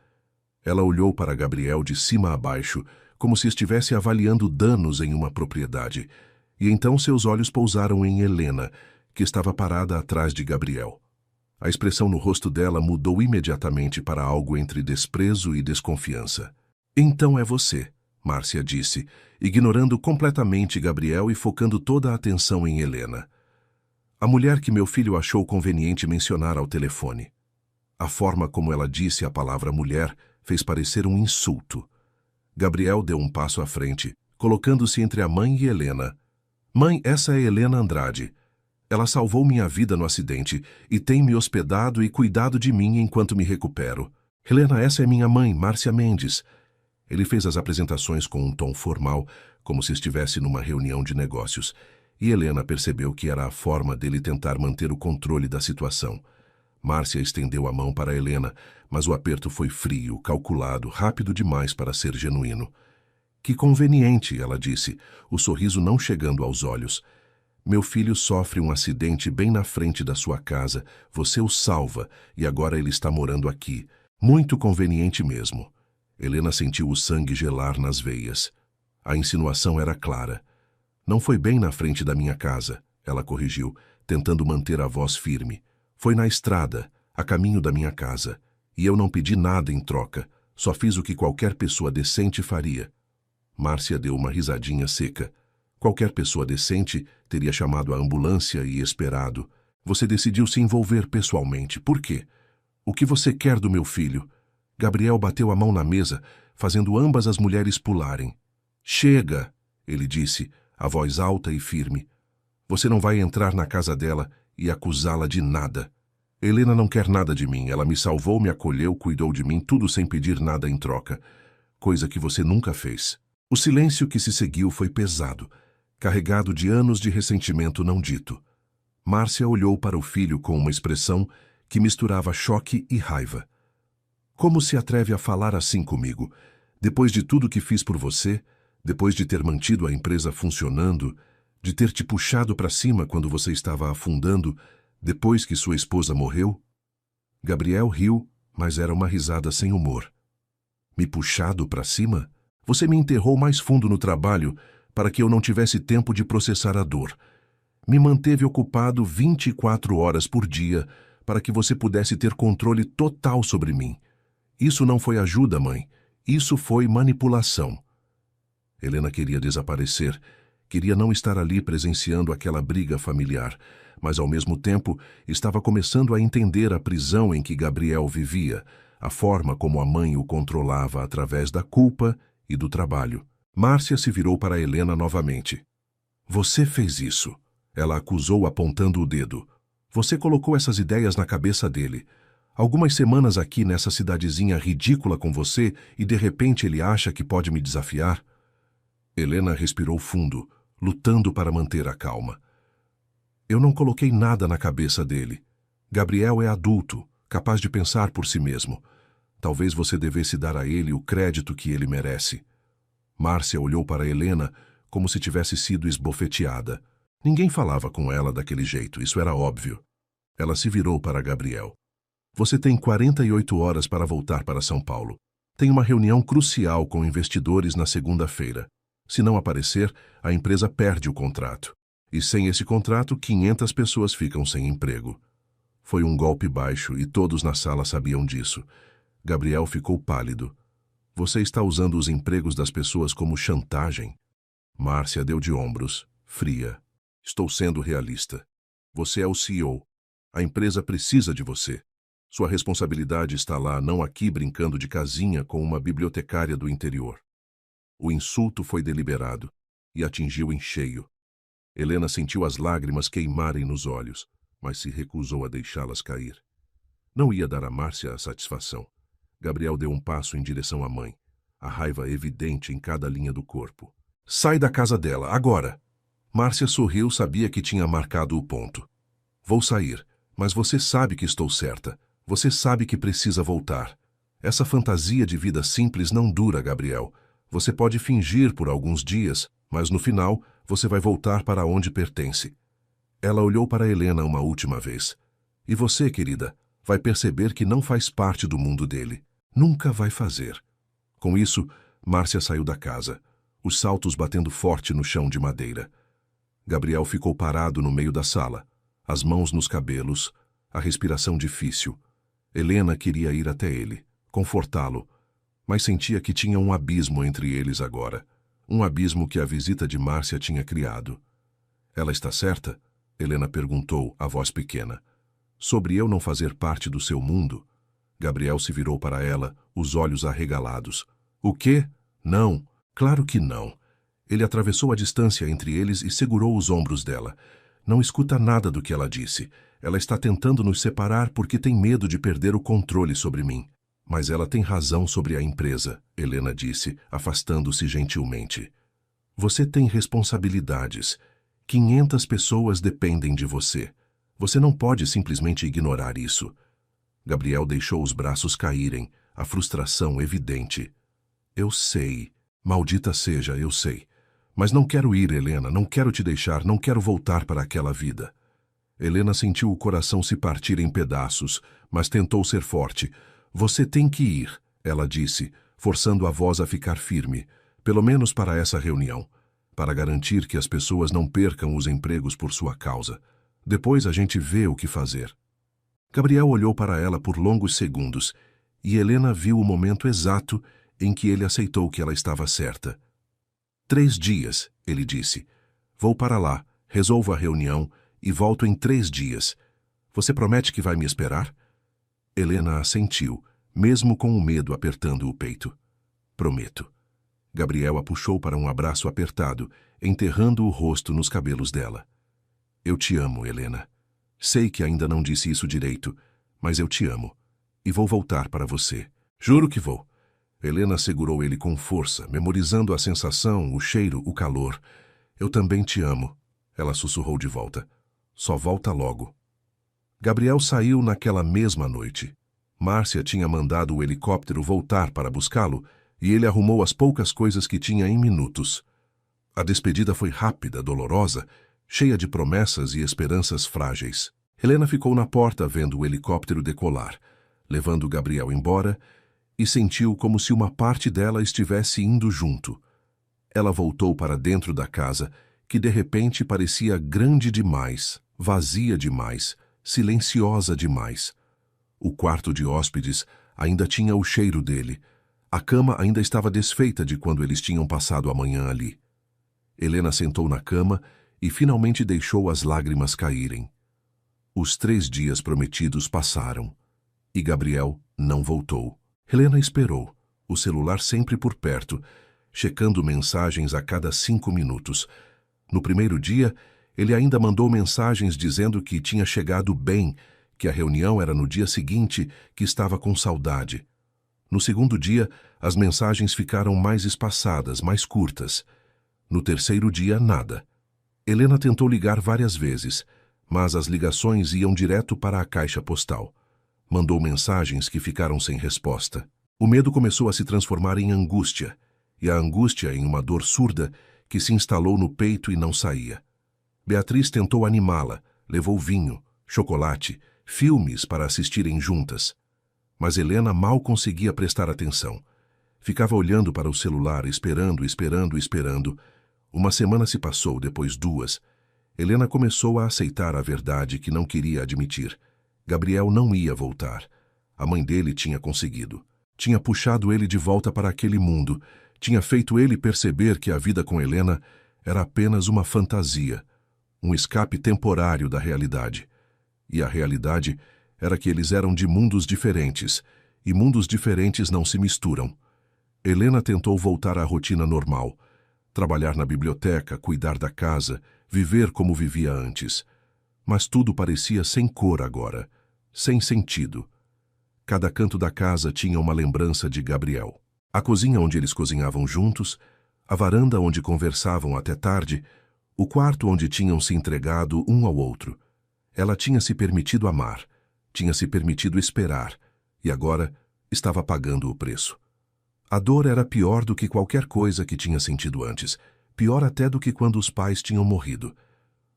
Ela olhou para Gabriel de cima a baixo, como se estivesse avaliando danos em uma propriedade, e então seus olhos pousaram em Helena, que estava parada atrás de Gabriel. A expressão no rosto dela mudou imediatamente para algo entre desprezo e desconfiança. Então é você, Márcia disse, ignorando completamente Gabriel e focando toda a atenção em Helena. A mulher que meu filho achou conveniente mencionar ao telefone. A forma como ela disse a palavra mulher fez parecer um insulto. Gabriel deu um passo à frente, colocando-se entre a mãe e Helena. Mãe, essa é Helena Andrade. Ela salvou minha vida no acidente e tem me hospedado e cuidado de mim enquanto me recupero. Helena, essa é minha mãe, Márcia Mendes. Ele fez as apresentações com um tom formal, como se estivesse numa reunião de negócios, e Helena percebeu que era a forma dele tentar manter o controle da situação. Márcia estendeu a mão para Helena, mas o aperto foi frio, calculado, rápido demais para ser genuíno. Que conveniente, ela disse, o sorriso não chegando aos olhos. Meu filho sofre um acidente bem na frente da sua casa, você o salva e agora ele está morando aqui. Muito conveniente mesmo. Helena sentiu o sangue gelar nas veias. A insinuação era clara. Não foi bem na frente da minha casa, ela corrigiu, tentando manter a voz firme. Foi na estrada, a caminho da minha casa, e eu não pedi nada em troca, só fiz o que qualquer pessoa decente faria. Márcia deu uma risadinha seca. Qualquer pessoa decente teria chamado a ambulância e esperado. Você decidiu se envolver pessoalmente. Por quê? O que você quer do meu filho? Gabriel bateu a mão na mesa, fazendo ambas as mulheres pularem. Chega, ele disse, a voz alta e firme. Você não vai entrar na casa dela e acusá-la de nada. Helena não quer nada de mim. Ela me salvou, me acolheu, cuidou de mim, tudo sem pedir nada em troca. Coisa que você nunca fez. O silêncio que se seguiu foi pesado, carregado de anos de ressentimento não dito. Márcia olhou para o filho com uma expressão que misturava choque e raiva. Como se atreve a falar assim comigo? Depois de tudo que fiz por você, depois de ter mantido a empresa funcionando, de ter te puxado para cima quando você estava afundando, depois que sua esposa morreu? Gabriel riu, mas era uma risada sem humor. Me puxado para cima? Você me enterrou mais fundo no trabalho para que eu não tivesse tempo de processar a dor. Me manteve ocupado 24 horas por dia para que você pudesse ter controle total sobre mim. Isso não foi ajuda, mãe. Isso foi manipulação. Helena queria desaparecer. Queria não estar ali presenciando aquela briga familiar, mas ao mesmo tempo estava começando a entender a prisão em que Gabriel vivia, a forma como a mãe o controlava através da culpa e do trabalho. Márcia se virou para Helena novamente. Você fez isso, ela acusou apontando o dedo. Você colocou essas ideias na cabeça dele. Algumas semanas aqui nessa cidadezinha ridícula com você e de repente ele acha que pode me desafiar? Helena respirou fundo, lutando para manter a calma. Eu não coloquei nada na cabeça dele. Gabriel é adulto, capaz de pensar por si mesmo. Talvez você devesse dar a ele o crédito que ele merece. Márcia olhou para Helena como se tivesse sido esbofeteada. Ninguém falava com ela daquele jeito, isso era óbvio. Ela se virou para Gabriel. Você tem 48 horas para voltar para São Paulo. Tem uma reunião crucial com investidores na segunda-feira. Se não aparecer, a empresa perde o contrato. E sem esse contrato, 500 pessoas ficam sem emprego. Foi um golpe baixo e todos na sala sabiam disso. Gabriel ficou pálido. Você está usando os empregos das pessoas como chantagem? Márcia deu de ombros, fria. Estou sendo realista. Você é o CEO. A empresa precisa de você. Sua responsabilidade está lá, não aqui brincando de casinha com uma bibliotecária do interior. O insulto foi deliberado e atingiu em cheio. Helena sentiu as lágrimas queimarem nos olhos, mas se recusou a deixá-las cair. Não ia dar a Márcia a satisfação. Gabriel deu um passo em direção à mãe, a raiva evidente em cada linha do corpo. Sai da casa dela, agora! Márcia sorriu, sabia que tinha marcado o ponto. Vou sair, mas você sabe que estou certa. Você sabe que precisa voltar. Essa fantasia de vida simples não dura, Gabriel. Você pode fingir por alguns dias, mas no final você vai voltar para onde pertence. Ela olhou para Helena uma última vez. E você, querida, vai perceber que não faz parte do mundo dele. Nunca vai fazer. Com isso, Márcia saiu da casa, os saltos batendo forte no chão de madeira. Gabriel ficou parado no meio da sala, as mãos nos cabelos, a respiração difícil. Helena queria ir até ele, confortá-lo, mas sentia que tinha um abismo entre eles agora, um abismo que a visita de Márcia tinha criado. Ela está certa? Helena perguntou, a voz pequena. Sobre eu não fazer parte do seu mundo? Gabriel se virou para ela, os olhos arregalados. O quê? Não, claro que não. Ele atravessou a distância entre eles e segurou os ombros dela. Não escuta nada do que ela disse. Ela está tentando nos separar porque tem medo de perder o controle sobre mim. Mas ela tem razão sobre a empresa, Helena disse, afastando-se gentilmente. Você tem responsabilidades. 500 pessoas dependem de você. Você não pode simplesmente ignorar isso. Gabriel deixou os braços caírem, a frustração evidente. Eu sei. Maldita seja, eu sei. Mas não quero ir, Helena, não quero te deixar, não quero voltar para aquela vida. Helena sentiu o coração se partir em pedaços, mas tentou ser forte. Você tem que ir, ela disse, forçando a voz a ficar firme, pelo menos para essa reunião, para garantir que as pessoas não percam os empregos por sua causa. Depois a gente vê o que fazer. Gabriel olhou para ela por longos segundos, e Helena viu o momento exato em que ele aceitou que ela estava certa. 3 dias, ele disse. Vou para lá, resolvo a reunião e volto em 3 dias. Você promete que vai me esperar? Helena assentiu, mesmo com o medo apertando o peito. Prometo. Gabriel a puxou para um abraço apertado, enterrando o rosto nos cabelos dela. Eu te amo, Helena. Sei que ainda não disse isso direito, mas eu te amo. E vou voltar para você. Juro que vou. Helena segurou ele com força, memorizando a sensação, o cheiro, o calor. Eu também te amo. Ela sussurrou de volta. Só volta logo. Gabriel saiu naquela mesma noite. Márcia tinha mandado o helicóptero voltar para buscá-lo e ele arrumou as poucas coisas que tinha em minutos. A despedida foi rápida, dolorosa, cheia de promessas e esperanças frágeis. Helena ficou na porta vendo o helicóptero decolar, levando Gabriel embora, e sentiu como se uma parte dela estivesse indo junto. Ela voltou para dentro da casa, que de repente parecia grande demais, vazia demais, silenciosa demais. O quarto de hóspedes ainda tinha o cheiro dele. A cama ainda estava desfeita de quando eles tinham passado a manhã ali. Helena sentou na cama e finalmente deixou as lágrimas caírem. Os 3 dias prometidos passaram, e Gabriel não voltou. Helena esperou, o celular sempre por perto, checando mensagens a cada 5 minutos. No primeiro dia, ele ainda mandou mensagens dizendo que tinha chegado bem, que a reunião era no dia seguinte, que estava com saudade. No segundo dia, as mensagens ficaram mais espaçadas, mais curtas. No terceiro dia, nada. Helena tentou ligar várias vezes, mas as ligações iam direto para a caixa postal. Mandou mensagens que ficaram sem resposta. O medo começou a se transformar em angústia, e a angústia em uma dor surda que se instalou no peito e não saía. Beatriz tentou animá-la, levou vinho, chocolate, filmes para assistirem juntas. Mas Helena mal conseguia prestar atenção. Ficava olhando para o celular, esperando. Uma semana se passou, depois 2. Helena começou a aceitar a verdade que não queria admitir. Gabriel não ia voltar. A mãe dele tinha conseguido. Tinha puxado ele de volta para aquele mundo. Tinha feito ele perceber que a vida com Helena era apenas uma fantasia, um escape temporário da realidade. E a realidade era que eles eram de mundos diferentes, e mundos diferentes não se misturam. Helena tentou voltar à rotina normal, trabalhar na biblioteca, cuidar da casa, viver como vivia antes. Mas tudo parecia sem cor agora, sem sentido. Cada canto da casa tinha uma lembrança de Gabriel. A cozinha onde eles cozinhavam juntos, a varanda onde conversavam até tarde, o quarto onde tinham se entregado um ao outro. Ela tinha se permitido amar, tinha se permitido esperar, e agora estava pagando o preço. A dor era pior do que qualquer coisa que tinha sentido antes, pior até do que quando os pais tinham morrido.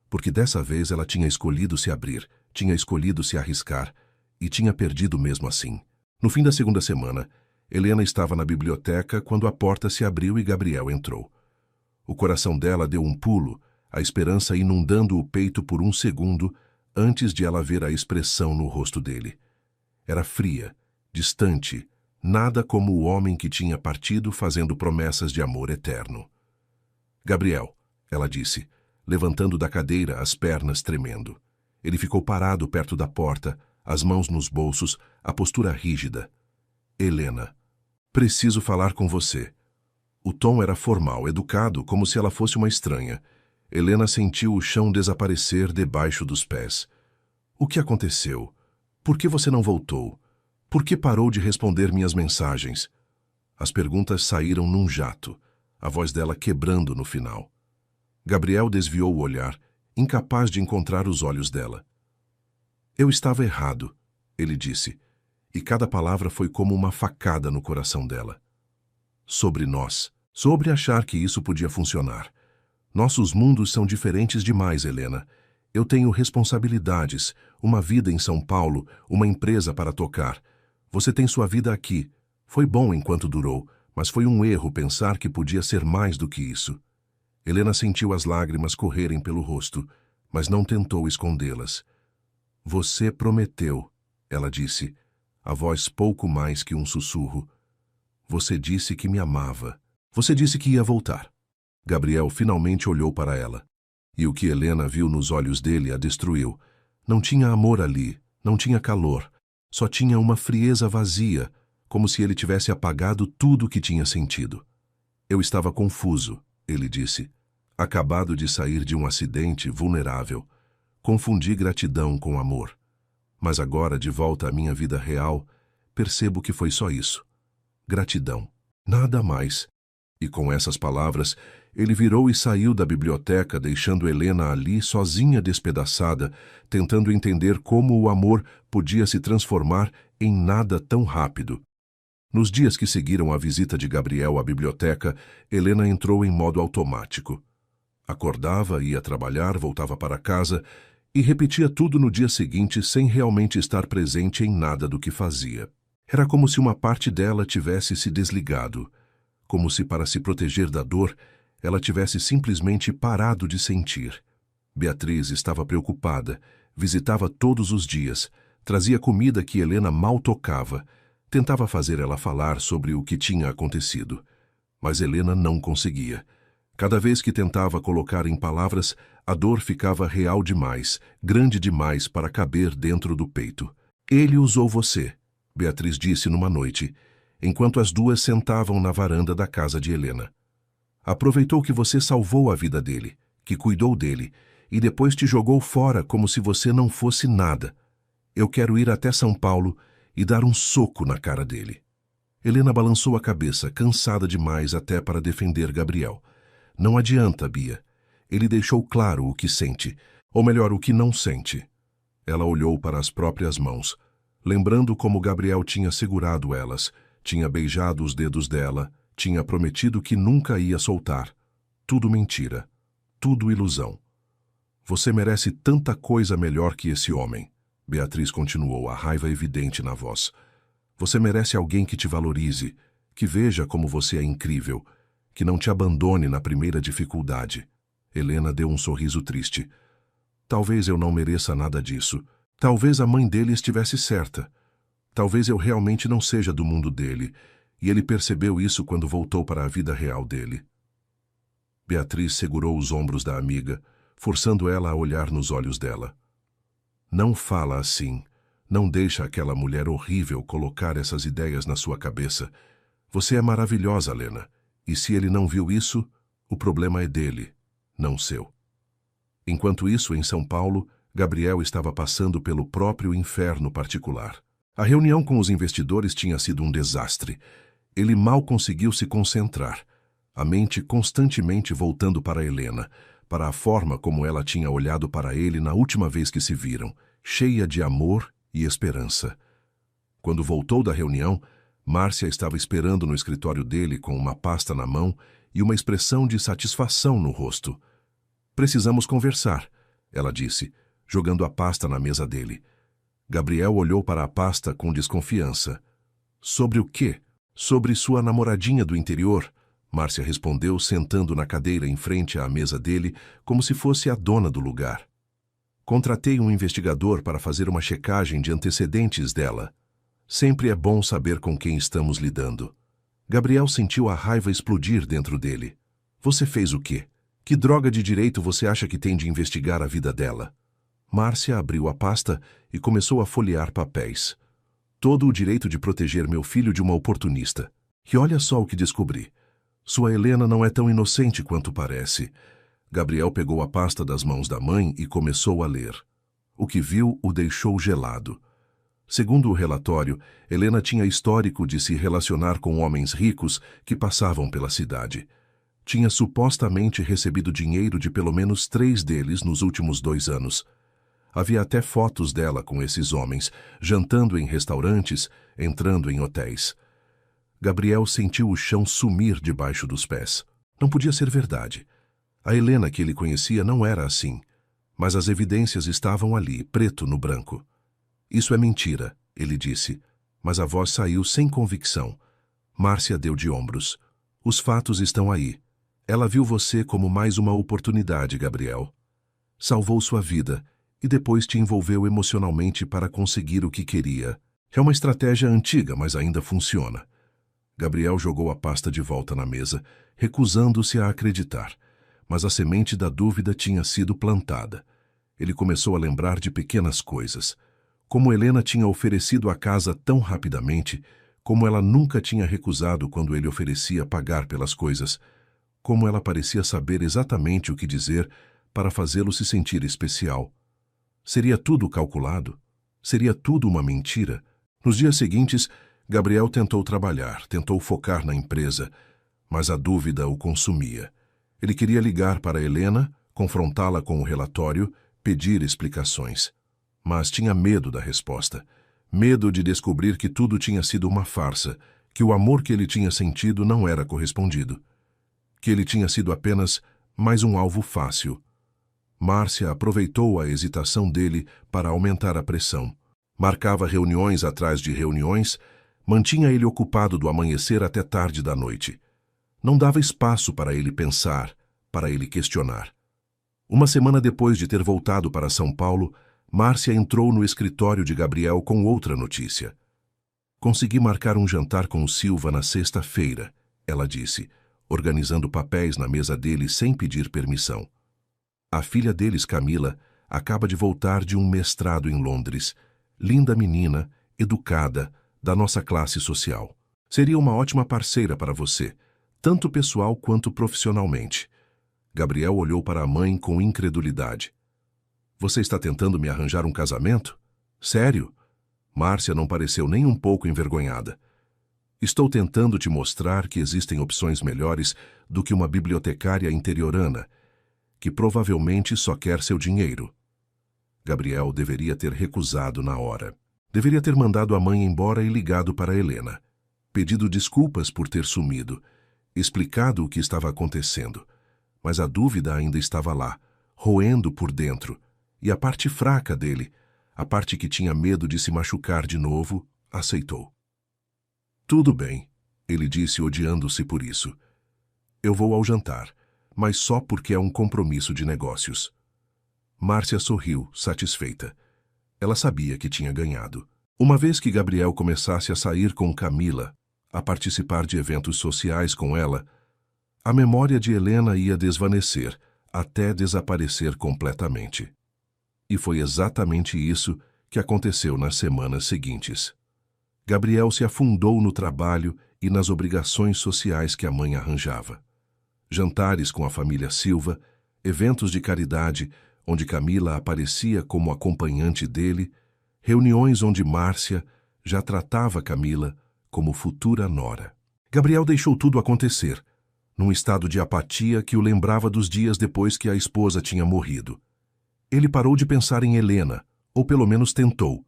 Porque dessa vez ela tinha escolhido se abrir, tinha escolhido se arriscar, e tinha perdido mesmo assim. No fim da segunda semana, Helena estava na biblioteca quando a porta se abriu e Gabriel entrou. O coração dela deu um pulo, a esperança inundando o peito por um segundo, antes de ela ver a expressão no rosto dele. Era fria, distante, nada como o homem que tinha partido fazendo promessas de amor eterno. Gabriel, ela disse, levantando da cadeira, as pernas tremendo. Ele ficou parado perto da porta, as mãos nos bolsos, a postura rígida. Helena, preciso falar com você. O tom era formal, educado, como se ela fosse uma estranha. Helena sentiu o chão desaparecer debaixo dos pés. O que aconteceu? Por que você não voltou? Por que parou de responder minhas mensagens? As perguntas saíram num jato, a voz dela quebrando no final. Gabriel desviou o olhar, incapaz de encontrar os olhos dela. Eu estava errado, ele disse, e cada palavra foi como uma facada no coração dela. Sobre nós, sobre achar que isso podia funcionar. Nossos mundos são diferentes demais, Helena. Eu tenho responsabilidades, uma vida em São Paulo, uma empresa para tocar. Você tem sua vida aqui. Foi bom enquanto durou, mas foi um erro pensar que podia ser mais do que isso. Helena sentiu as lágrimas correrem pelo rosto, mas não tentou escondê-las. Você prometeu, ela disse, a voz pouco mais que um sussurro. Você disse que me amava. Você disse que ia voltar. Gabriel finalmente olhou para ela. E o que Helena viu nos olhos dele a destruiu. Não tinha amor ali, não tinha calor. Só tinha uma frieza vazia, como se ele tivesse apagado tudo o que tinha sentido. Eu estava confuso, ele disse. Acabado de sair de um acidente, vulnerável. Confundi gratidão com amor. Mas agora, de volta à minha vida real, percebo que foi só isso. Gratidão. Nada mais. E com essas palavras, ele virou e saiu da biblioteca, deixando Helena ali sozinha, despedaçada, tentando entender como o amor podia se transformar em nada tão rápido. Nos dias que seguiram a visita de Gabriel à biblioteca, Helena entrou em modo automático. Acordava, ia trabalhar, voltava para casa e repetia tudo no dia seguinte sem realmente estar presente em nada do que fazia. Era como se uma parte dela tivesse se desligado, como se para se proteger da dor, ela tivesse simplesmente parado de sentir. Beatriz estava preocupada, visitava todos os dias, trazia comida que Helena mal tocava, tentava fazer ela falar sobre o que tinha acontecido. Mas Helena não conseguia. Cada vez que tentava colocar em palavras, a dor ficava real demais, grande demais para caber dentro do peito. Ele usou você, Beatriz disse numa noite, enquanto as duas sentavam na varanda da casa de Helena. Aproveitou que você salvou a vida dele, que cuidou dele, e depois te jogou fora como se você não fosse nada. Eu quero ir até São Paulo e dar um soco na cara dele. Helena balançou a cabeça, cansada demais até para defender Gabriel. Não adianta, Bia. Ele deixou claro o que sente, ou melhor, o que não sente. Ela olhou para as próprias mãos, lembrando como Gabriel tinha segurado elas, tinha beijado os dedos dela, tinha prometido que nunca ia soltar. Tudo mentira. Tudo ilusão. Você merece tanta coisa melhor que esse homem. Beatriz continuou, a raiva evidente na voz. Você merece alguém que te valorize, que veja como você é incrível, que não te abandone na primeira dificuldade. Helena deu um sorriso triste. Talvez eu não mereça nada disso. Talvez a mãe dele estivesse certa. Talvez eu realmente não seja do mundo dele, e ele percebeu isso quando voltou para a vida real dele. Beatriz segurou os ombros da amiga, forçando ela a olhar nos olhos dela. Não fala assim. Não deixa aquela mulher horrível colocar essas ideias na sua cabeça. Você é maravilhosa, Helena. E se ele não viu isso, o problema é dele, não seu. Enquanto isso, em São Paulo, Gabriel estava passando pelo próprio inferno particular. A reunião com os investidores tinha sido um desastre. Ele mal conseguiu se concentrar, a mente constantemente voltando para Helena, para a forma como ela tinha olhado para ele na última vez que se viram, cheia de amor e esperança. Quando voltou da reunião, Márcia estava esperando no escritório dele com uma pasta na mão e uma expressão de satisfação no rosto. Precisamos conversar, ela disse, jogando a pasta na mesa dele. Gabriel olhou para a pasta com desconfiança. Sobre o quê? Sobre sua namoradinha do interior? Márcia respondeu, sentando na cadeira em frente à mesa dele, como se fosse a dona do lugar. Contratei um investigador para fazer uma checagem de antecedentes dela. Sempre é bom saber com quem estamos lidando. Gabriel sentiu a raiva explodir dentro dele. Você fez o quê? Que droga de direito você acha que tem de investigar a vida dela? Márcia abriu a pasta e começou a folhear papéis. Todo o direito de proteger meu filho de uma oportunista. E olha só o que descobri. Sua Helena não é tão inocente quanto parece. Gabriel pegou a pasta das mãos da mãe e começou a ler. O que viu o deixou gelado. Segundo o relatório, Helena tinha histórico de se relacionar com homens ricos que passavam pela cidade. Tinha supostamente recebido dinheiro de pelo menos 3 deles nos últimos 2 anos. Havia até fotos dela com esses homens, jantando em restaurantes, entrando em hotéis. Gabriel sentiu o chão sumir debaixo dos pés. Não podia ser verdade. A Helena que ele conhecia não era assim. Mas as evidências estavam ali, preto no branco. Isso é mentira, ele disse, mas a voz saiu sem convicção. Márcia deu de ombros. Os fatos estão aí. Ela viu você como mais uma oportunidade, Gabriel. Salvou sua vida e depois te envolveu emocionalmente para conseguir o que queria. É uma estratégia antiga, mas ainda funciona. Gabriel jogou a pasta de volta na mesa, recusando-se a acreditar. Mas a semente da dúvida tinha sido plantada. Ele começou a lembrar de pequenas coisas. Como Helena tinha oferecido a casa tão rapidamente, como ela nunca tinha recusado quando ele oferecia pagar pelas coisas, como ela parecia saber exatamente o que dizer para fazê-lo se sentir especial. Seria tudo calculado? Seria tudo uma mentira? Nos dias seguintes, Gabriel tentou trabalhar, tentou focar na empresa, mas a dúvida o consumia. Ele queria ligar para Helena, confrontá-la com o relatório, pedir explicações. Mas tinha medo da resposta. Medo de descobrir que tudo tinha sido uma farsa, que o amor que ele tinha sentido não era correspondido. Que ele tinha sido apenas mais um alvo fácil. Márcia aproveitou a hesitação dele para aumentar a pressão. Marcava reuniões atrás de reuniões, mantinha ele ocupado do amanhecer até tarde da noite. Não dava espaço para ele pensar, para ele questionar. Uma semana depois de ter voltado para São Paulo, Márcia entrou no escritório de Gabriel com outra notícia. Consegui marcar um jantar com o Silva na sexta-feira, ela disse, organizando papéis na mesa dele sem pedir permissão. A filha deles, Camila, acaba de voltar de um mestrado em Londres. Linda menina, educada, da nossa classe social. Seria uma ótima parceira para você, tanto pessoal quanto profissionalmente. Gabriel olhou para a mãe com incredulidade. Você está tentando me arranjar um casamento? Sério? Márcia não pareceu nem um pouco envergonhada. Estou tentando te mostrar que existem opções melhores do que uma bibliotecária interiorana, que provavelmente só quer seu dinheiro. Gabriel deveria ter recusado na hora. Deveria ter mandado a mãe embora e ligado para Helena. Pedido desculpas por ter sumido, explicado o que estava acontecendo. Mas a dúvida ainda estava lá, roendo por dentro, e a parte fraca dele, a parte que tinha medo de se machucar de novo, aceitou. Tudo bem, ele disse, odiando-se por isso. Eu vou ao jantar, mas só porque é um compromisso de negócios. Márcia sorriu, satisfeita. Ela sabia que tinha ganhado. Uma vez que Gabriel começasse a sair com Camila, a participar de eventos sociais com ela, a memória de Helena ia desvanecer, até desaparecer completamente. E foi exatamente isso que aconteceu nas semanas seguintes. Gabriel se afundou no trabalho e nas obrigações sociais que a mãe arranjava. Jantares com a família Silva, eventos de caridade, onde Camila aparecia como acompanhante dele, reuniões onde Márcia já tratava Camila como futura nora. Gabriel deixou tudo acontecer, num estado de apatia que o lembrava dos dias depois que a esposa tinha morrido. Ele parou de pensar em Helena, ou pelo menos tentou.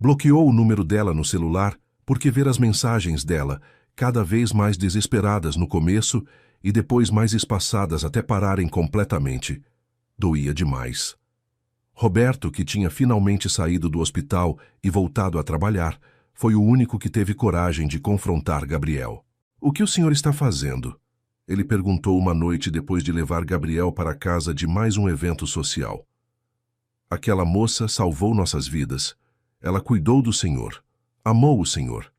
Bloqueou o número dela no celular porque ver as mensagens dela, cada vez mais desesperadas no começo e depois mais espaçadas até pararem completamente, doía demais. Roberto, que tinha finalmente saído do hospital e voltado a trabalhar, foi o único que teve coragem de confrontar Gabriel. "O que o senhor está fazendo?" Ele perguntou uma noite depois de levar Gabriel para a casa de mais um evento social. "Aquela moça salvou nossas vidas. Ela cuidou do Senhor, amou o Senhor.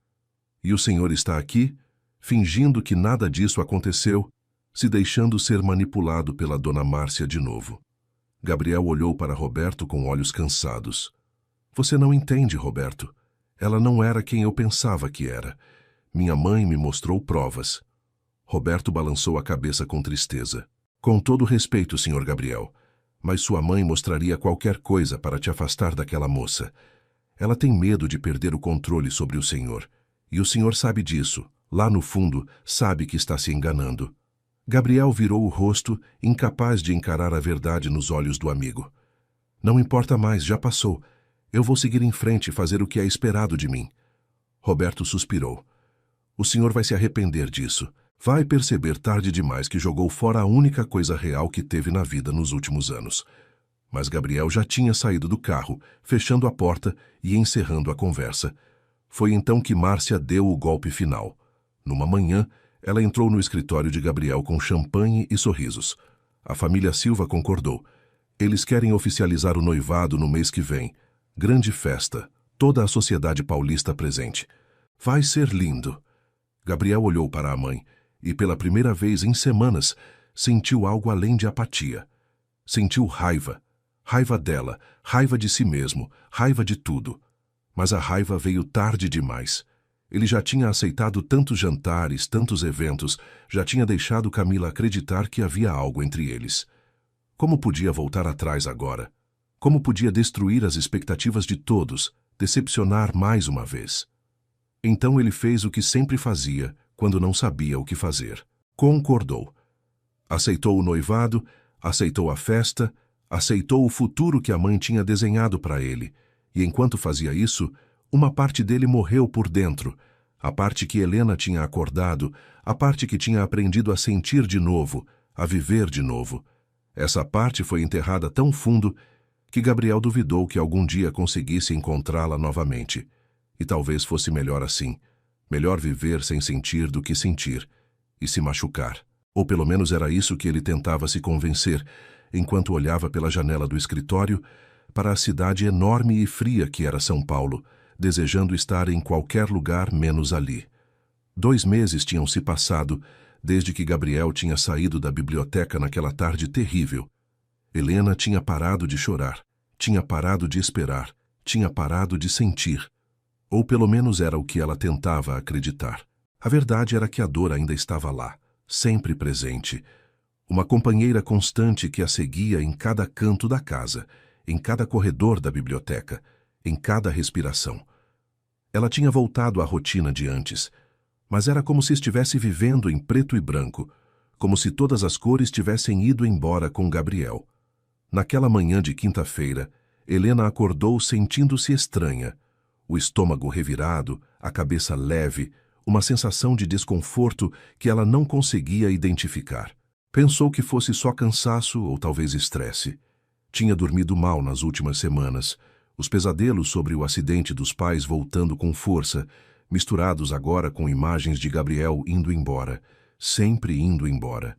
E o Senhor está aqui, fingindo que nada disso aconteceu, se deixando ser manipulado pela dona Márcia de novo." Gabriel olhou para Roberto com olhos cansados. "Você não entende, Roberto. Ela não era quem eu pensava que era. Minha mãe me mostrou provas." Roberto balançou a cabeça com tristeza. "Com todo respeito, Sr. Gabriel, mas sua mãe mostraria qualquer coisa para te afastar daquela moça. Ela tem medo de perder o controle sobre o senhor. E o senhor sabe disso. Lá no fundo, sabe que está se enganando." Gabriel virou o rosto, incapaz de encarar a verdade nos olhos do amigo. "Não importa mais, já passou. Eu vou seguir em frente e fazer o que é esperado de mim." Roberto suspirou. "O senhor vai se arrepender disso. Vai perceber tarde demais que jogou fora a única coisa real que teve na vida nos últimos anos." Mas Gabriel já tinha saído do carro, fechando a porta e encerrando a conversa. Foi então que Márcia deu o golpe final. Numa manhã, ela entrou no escritório de Gabriel com champanhe e sorrisos. A família Silva concordou. Eles querem oficializar o noivado no mês que vem. Grande festa, toda a sociedade paulista presente. Vai ser lindo. Gabriel olhou para a mãe e, pela primeira vez em semanas, sentiu algo além de apatia. Sentiu raiva. Raiva dela, raiva de si mesmo, raiva de tudo. Mas a raiva veio tarde demais. Ele já tinha aceitado tantos jantares, tantos eventos, já tinha deixado Camila acreditar que havia algo entre eles. Como podia voltar atrás agora? Como podia destruir as expectativas de todos, decepcionar mais uma vez? Então ele fez o que sempre fazia quando não sabia o que fazer. Concordou. Aceitou o noivado, aceitou a festa, aceitou o futuro que a mãe tinha desenhado para ele, e enquanto fazia isso, uma parte dele morreu por dentro, a parte que Helena tinha acordado, a parte que tinha aprendido a sentir de novo, a viver de novo. Essa parte foi enterrada tão fundo que Gabriel duvidou que algum dia conseguisse encontrá-la novamente. E talvez fosse melhor assim, melhor viver sem sentir do que sentir, e se machucar. Ou pelo menos era isso que ele tentava se convencer, enquanto olhava pela janela do escritório para a cidade enorme e fria que era São Paulo, desejando estar em qualquer lugar menos ali. 2 meses tinham se passado desde que Gabriel tinha saído da biblioteca naquela tarde terrível. Helena tinha parado de chorar, tinha parado de esperar, tinha parado de sentir. Ou pelo menos era o que ela tentava acreditar. A verdade era que a dor ainda estava lá, sempre presente. Uma companheira constante que a seguia em cada canto da casa, em cada corredor da biblioteca, em cada respiração. Ela tinha voltado à rotina de antes, mas era como se estivesse vivendo em preto e branco, como se todas as cores tivessem ido embora com Gabriel. Naquela manhã de quinta-feira, Helena acordou sentindo-se estranha, o estômago revirado, a cabeça leve, uma sensação de desconforto que ela não conseguia identificar. Pensou que fosse só cansaço ou talvez estresse. Tinha dormido mal nas últimas semanas. Os pesadelos sobre o acidente dos pais voltando com força, misturados agora com imagens de Gabriel indo embora, sempre indo embora.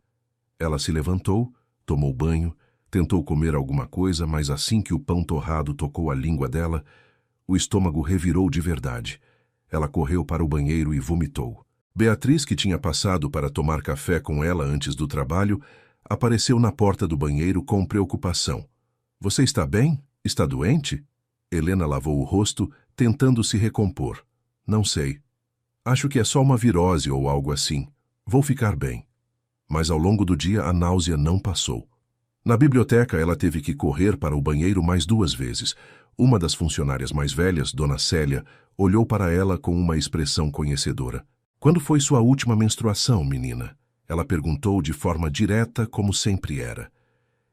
Ela se levantou, tomou banho, tentou comer alguma coisa, mas assim que o pão torrado tocou a língua dela, o estômago revirou de verdade. Ela correu para o banheiro e vomitou. Beatriz, que tinha passado para tomar café com ela antes do trabalho, apareceu na porta do banheiro com preocupação. Você está bem? Está doente? Helena lavou o rosto, tentando se recompor. Não sei. Acho que é só uma virose ou algo assim. Vou ficar bem. Mas ao longo do dia a náusea não passou. Na biblioteca ela teve que correr para o banheiro mais 2 vezes. Uma das funcionárias mais velhas, Dona Célia, olhou para ela com uma expressão conhecedora. Quando foi sua última menstruação, menina? Ela perguntou de forma direta, como sempre era.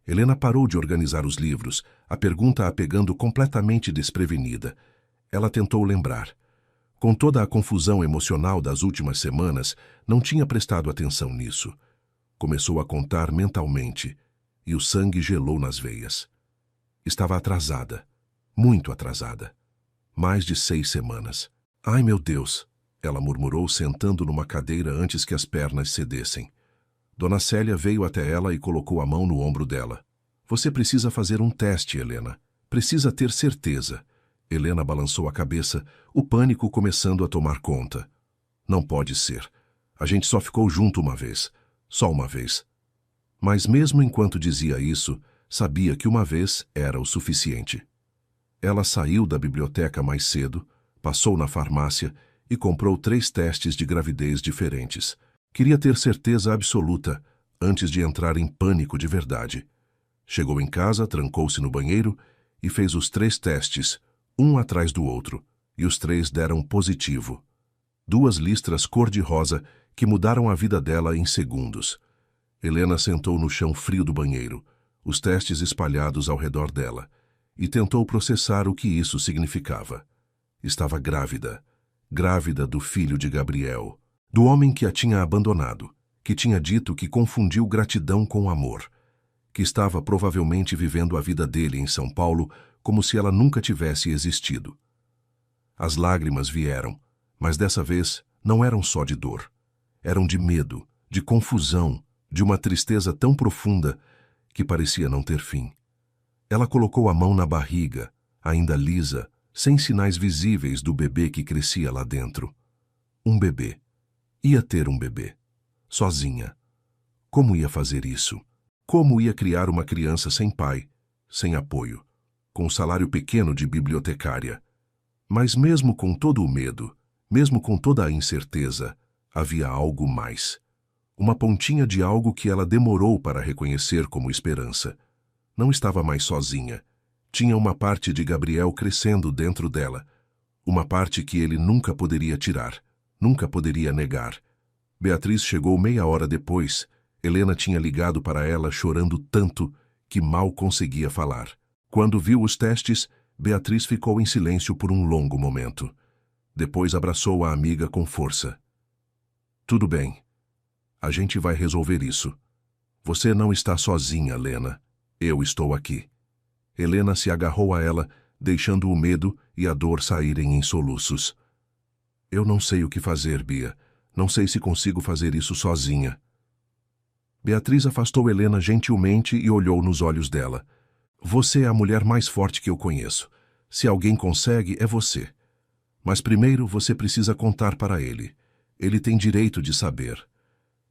Helena parou de organizar os livros, a pergunta a pegando completamente desprevenida. Ela tentou lembrar. Com toda a confusão emocional das últimas semanas, não tinha prestado atenção nisso. Começou a contar mentalmente, e o sangue gelou nas veias. Estava atrasada, muito atrasada. Mais de 6 semanas. Ai, meu Deus! Ela murmurou sentando numa cadeira antes que as pernas cedessem. Dona Célia veio até ela e colocou a mão no ombro dela. Você precisa fazer um teste, Helena. Precisa ter certeza. Helena balançou a cabeça, o pânico começando a tomar conta. Não pode ser. A gente só ficou junto uma vez. Só uma vez. Mas mesmo enquanto dizia isso, sabia que uma vez era o suficiente. Ela saiu da biblioteca mais cedo, passou na farmácia e comprou 3 testes de gravidez diferentes. Queria ter certeza absoluta, antes de entrar em pânico de verdade. Chegou em casa, trancou-se no banheiro e fez os 3 testes, um atrás do outro, e os 3 deram positivo. 2 listras cor-de-rosa que mudaram a vida dela em segundos. Helena sentou no chão frio do banheiro, os testes espalhados ao redor dela, e tentou processar o que isso significava. Estava grávida, grávida do filho de Gabriel, do homem que a tinha abandonado, que tinha dito que confundiu gratidão com amor, que estava provavelmente vivendo a vida dele em São Paulo como se ela nunca tivesse existido. As lágrimas vieram, mas dessa vez não eram só de dor. Eram de medo, de confusão, de uma tristeza tão profunda que parecia não ter fim. Ela colocou a mão na barriga, ainda lisa, sem sinais visíveis do bebê que crescia lá dentro. Um bebê. Ia ter um bebê. Sozinha. Como ia fazer isso? Como ia criar uma criança sem pai, sem apoio, com um salário pequeno de bibliotecária? Mas mesmo com todo o medo, mesmo com toda a incerteza, havia algo mais. Uma pontinha de algo que ela demorou para reconhecer como esperança. Não estava mais sozinha. Tinha uma parte de Gabriel crescendo dentro dela. Uma parte que ele nunca poderia tirar, nunca poderia negar. Beatriz chegou meia hora depois. Helena tinha ligado para ela chorando tanto que mal conseguia falar. Quando viu os testes, Beatriz ficou em silêncio por um longo momento. Depois abraçou a amiga com força. Tudo bem. A gente vai resolver isso. Você não está sozinha, Helena. Eu estou aqui. Helena se agarrou a ela, deixando o medo e a dor saírem em soluços. Eu não sei o que fazer, Bia. Não sei se consigo fazer isso sozinha. Beatriz afastou Helena gentilmente e olhou nos olhos dela. Você é a mulher mais forte que eu conheço. Se alguém consegue, é você. Mas primeiro você precisa contar para ele. Ele tem direito de saber.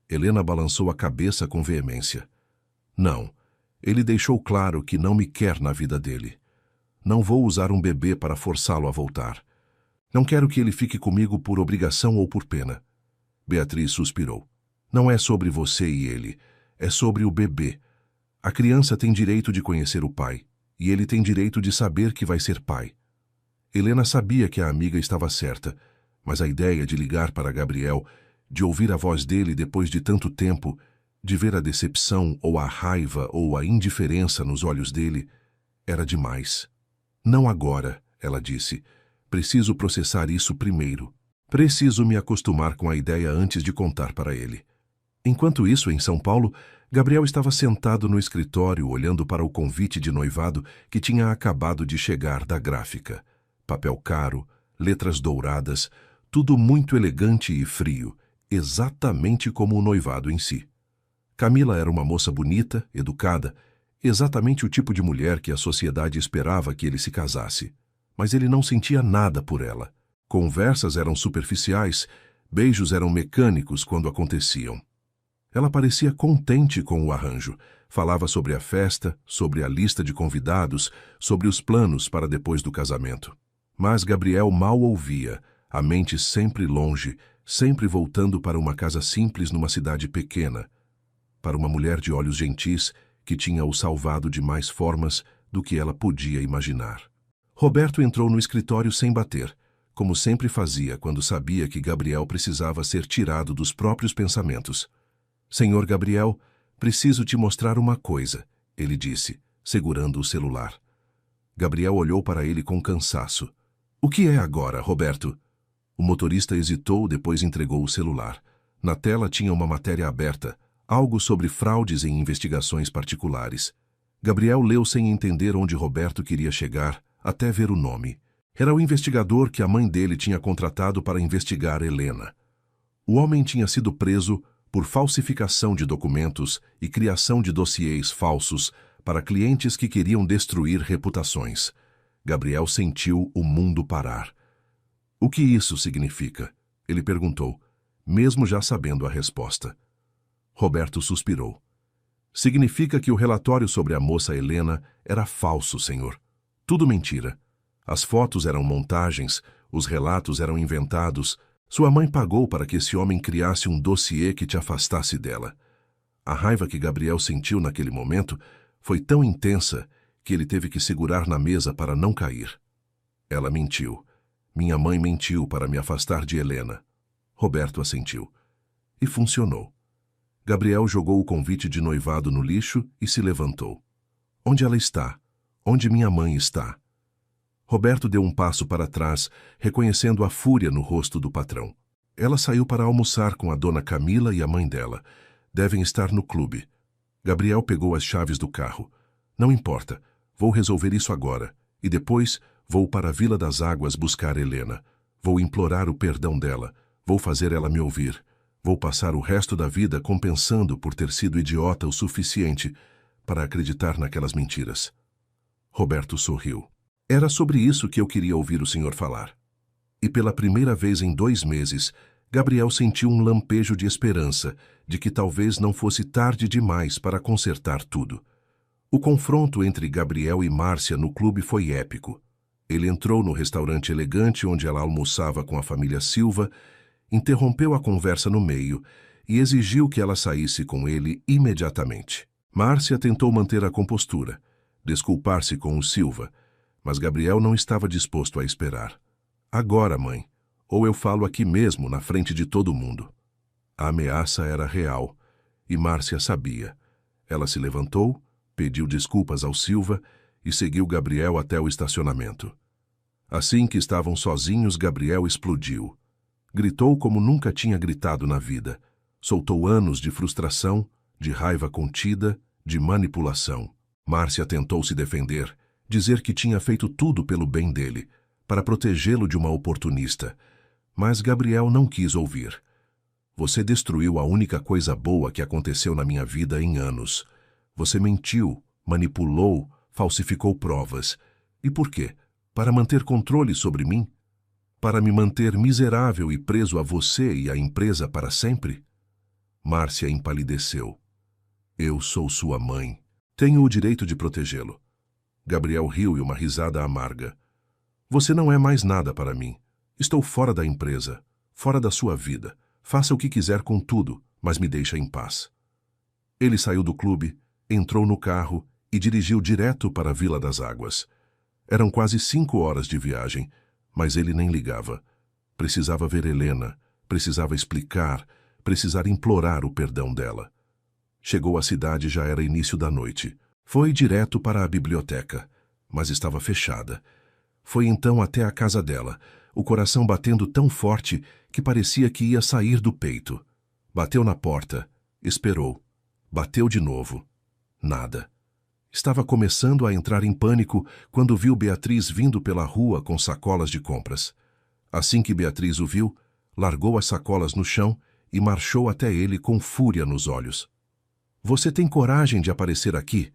Helena balançou a cabeça com veemência. Não. Ele deixou claro que não me quer na vida dele. Não vou usar um bebê para forçá-lo a voltar. Não quero que ele fique comigo por obrigação ou por pena. Beatriz suspirou. Não é sobre você e ele. É sobre o bebê. A criança tem direito de conhecer o pai. E ele tem direito de saber que vai ser pai. Helena sabia que a amiga estava certa, mas a ideia de ligar para Gabriel, de ouvir a voz dele depois de tanto tempo, de ver a decepção ou a raiva ou a indiferença nos olhos dele, era demais. Não agora, ela disse. Preciso processar isso primeiro. Preciso me acostumar com a ideia antes de contar para ele. Enquanto isso, em São Paulo, Gabriel estava sentado no escritório olhando para o convite de noivado que tinha acabado de chegar da gráfica. Papel caro, letras douradas, tudo muito elegante e frio, exatamente como o noivado em si. Camila era uma moça bonita, educada, exatamente o tipo de mulher que a sociedade esperava que ele se casasse. Mas ele não sentia nada por ela. Conversas eram superficiais, beijos eram mecânicos quando aconteciam. Ela parecia contente com o arranjo. Falava sobre a festa, sobre a lista de convidados, sobre os planos para depois do casamento. Mas Gabriel mal ouvia, a mente sempre longe, sempre voltando para uma casa simples numa cidade pequena, para uma mulher de olhos gentis que tinha o salvado de mais formas do que ela podia imaginar. Roberto entrou no escritório sem bater, como sempre fazia quando sabia que Gabriel precisava ser tirado dos próprios pensamentos. Senhor Gabriel, preciso te mostrar uma coisa, ele disse, segurando o celular. Gabriel olhou para ele com cansaço. O que é agora, Roberto? O motorista hesitou, depois entregou o celular. Na tela tinha uma matéria aberta, algo sobre fraudes em investigações particulares. Gabriel leu sem entender onde Roberto queria chegar, até ver o nome. Era o investigador que a mãe dele tinha contratado para investigar Helena. O homem tinha sido preso por falsificação de documentos e criação de dossiês falsos para clientes que queriam destruir reputações. Gabriel sentiu o mundo parar. O que isso significa? Ele perguntou, mesmo já sabendo a resposta. Roberto suspirou. Significa que o relatório sobre a moça Helena era falso, senhor. Tudo mentira. As fotos eram montagens, os relatos eram inventados. Sua mãe pagou para que esse homem criasse um dossiê que te afastasse dela. A raiva que Gabriel sentiu naquele momento foi tão intensa que ele teve que segurar na mesa para não cair. Ela mentiu. Minha mãe mentiu para me afastar de Helena. Roberto assentiu. E funcionou. Gabriel jogou o convite de noivado no lixo e se levantou. Onde ela está? Onde minha mãe está? Roberto deu um passo para trás, reconhecendo a fúria no rosto do patrão. Ela saiu para almoçar com a dona Camila e a mãe dela. Devem estar no clube. Gabriel pegou as chaves do carro. Não importa, vou resolver isso agora. E depois vou para a Vila das Águas buscar Helena. Vou implorar o perdão dela. Vou fazer ela me ouvir. Vou passar o resto da vida compensando por ter sido idiota o suficiente para acreditar naquelas mentiras. Roberto sorriu. Era sobre isso que eu queria ouvir o senhor falar. E pela primeira vez em 2 meses, Gabriel sentiu um lampejo de esperança de que talvez não fosse tarde demais para consertar tudo. O confronto entre Gabriel e Márcia no clube foi épico. Ele entrou no restaurante elegante onde ela almoçava com a família Silva, interrompeu a conversa no meio e exigiu que ela saísse com ele imediatamente. Márcia tentou manter a compostura, desculpar-se com o Silva, mas Gabriel não estava disposto a esperar. Agora, mãe, ou eu falo aqui mesmo, na frente de todo mundo. A ameaça era real, e Márcia sabia. Ela se levantou, pediu desculpas ao Silva e seguiu Gabriel até o estacionamento. Assim que estavam sozinhos, Gabriel explodiu. Gritou como nunca tinha gritado na vida. Soltou anos de frustração, de raiva contida, de manipulação. Márcia tentou se defender, dizer que tinha feito tudo pelo bem dele, para protegê-lo de uma oportunista. Mas Gabriel não quis ouvir. Você destruiu a única coisa boa que aconteceu na minha vida em anos. Você mentiu, manipulou, falsificou provas. E por quê? Para manter controle sobre mim? Para me manter miserável e preso a você e à empresa para sempre? Márcia empalideceu. Eu sou sua mãe. Tenho o direito de protegê-lo. Gabriel riu e uma risada amarga. Você não é mais nada para mim. Estou fora da empresa, fora da sua vida. Faça o que quiser com tudo, mas me deixe em paz. Ele saiu do clube, entrou no carro e dirigiu direto para a Vila das Águas. Eram quase 5 horas de viagem, Mas ele nem ligava. Precisava ver Helena, precisava explicar, precisar implorar o perdão dela. Chegou à cidade e já era início da noite. Foi direto para a biblioteca, mas estava fechada. Foi então até a casa dela, o coração batendo tão forte que parecia que ia sair do peito. Bateu na porta, esperou. Bateu de novo. Nada. Estava começando a entrar em pânico quando viu Beatriz vindo pela rua com sacolas de compras. Assim que Beatriz o viu, largou as sacolas no chão e marchou até ele com fúria nos olhos. "Você tem coragem de aparecer aqui?"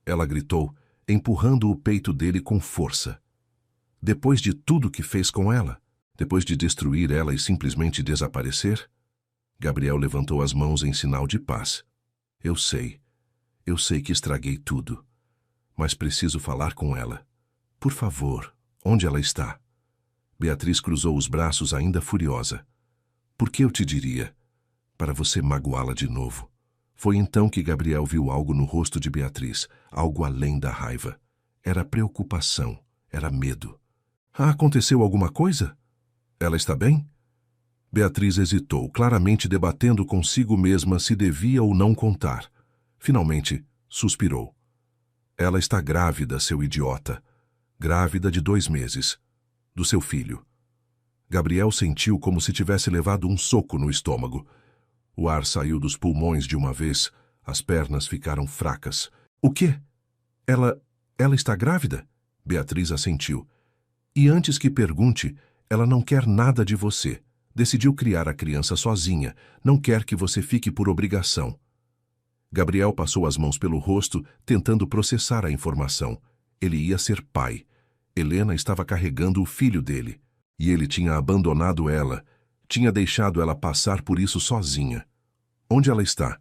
Ela gritou, empurrando o peito dele com força. Depois de tudo que fez com ela? Depois de destruir ela e simplesmente desaparecer? Gabriel levantou as mãos em sinal de paz. Eu sei que estraguei tudo, mas preciso falar com ela. Por favor, onde ela está?" Beatriz cruzou os braços ainda furiosa. "Por que eu te diria? Para você magoá-la de novo." Foi então que Gabriel viu algo no rosto de Beatriz, algo além da raiva. Era preocupação, era medo. "Aconteceu alguma coisa? Ela está bem?" Beatriz hesitou, claramente debatendo consigo mesma se devia ou não contar. Finalmente, suspirou. "Ela está grávida, seu idiota. Grávida de 2 meses. Do seu filho." Gabriel sentiu como se tivesse levado um soco no estômago. O ar saiu dos pulmões de uma vez, as pernas ficaram fracas. "O quê? Ela está grávida?" Beatriz assentiu. "E antes que pergunte, ela não quer nada de você. Decidiu criar a criança sozinha, não quer que você fique por obrigação." Gabriel passou as mãos pelo rosto, tentando processar a informação. Ele ia ser pai. Helena estava carregando o filho dele. E ele tinha abandonado ela, tinha deixado ela passar por isso sozinha. "Onde ela está?"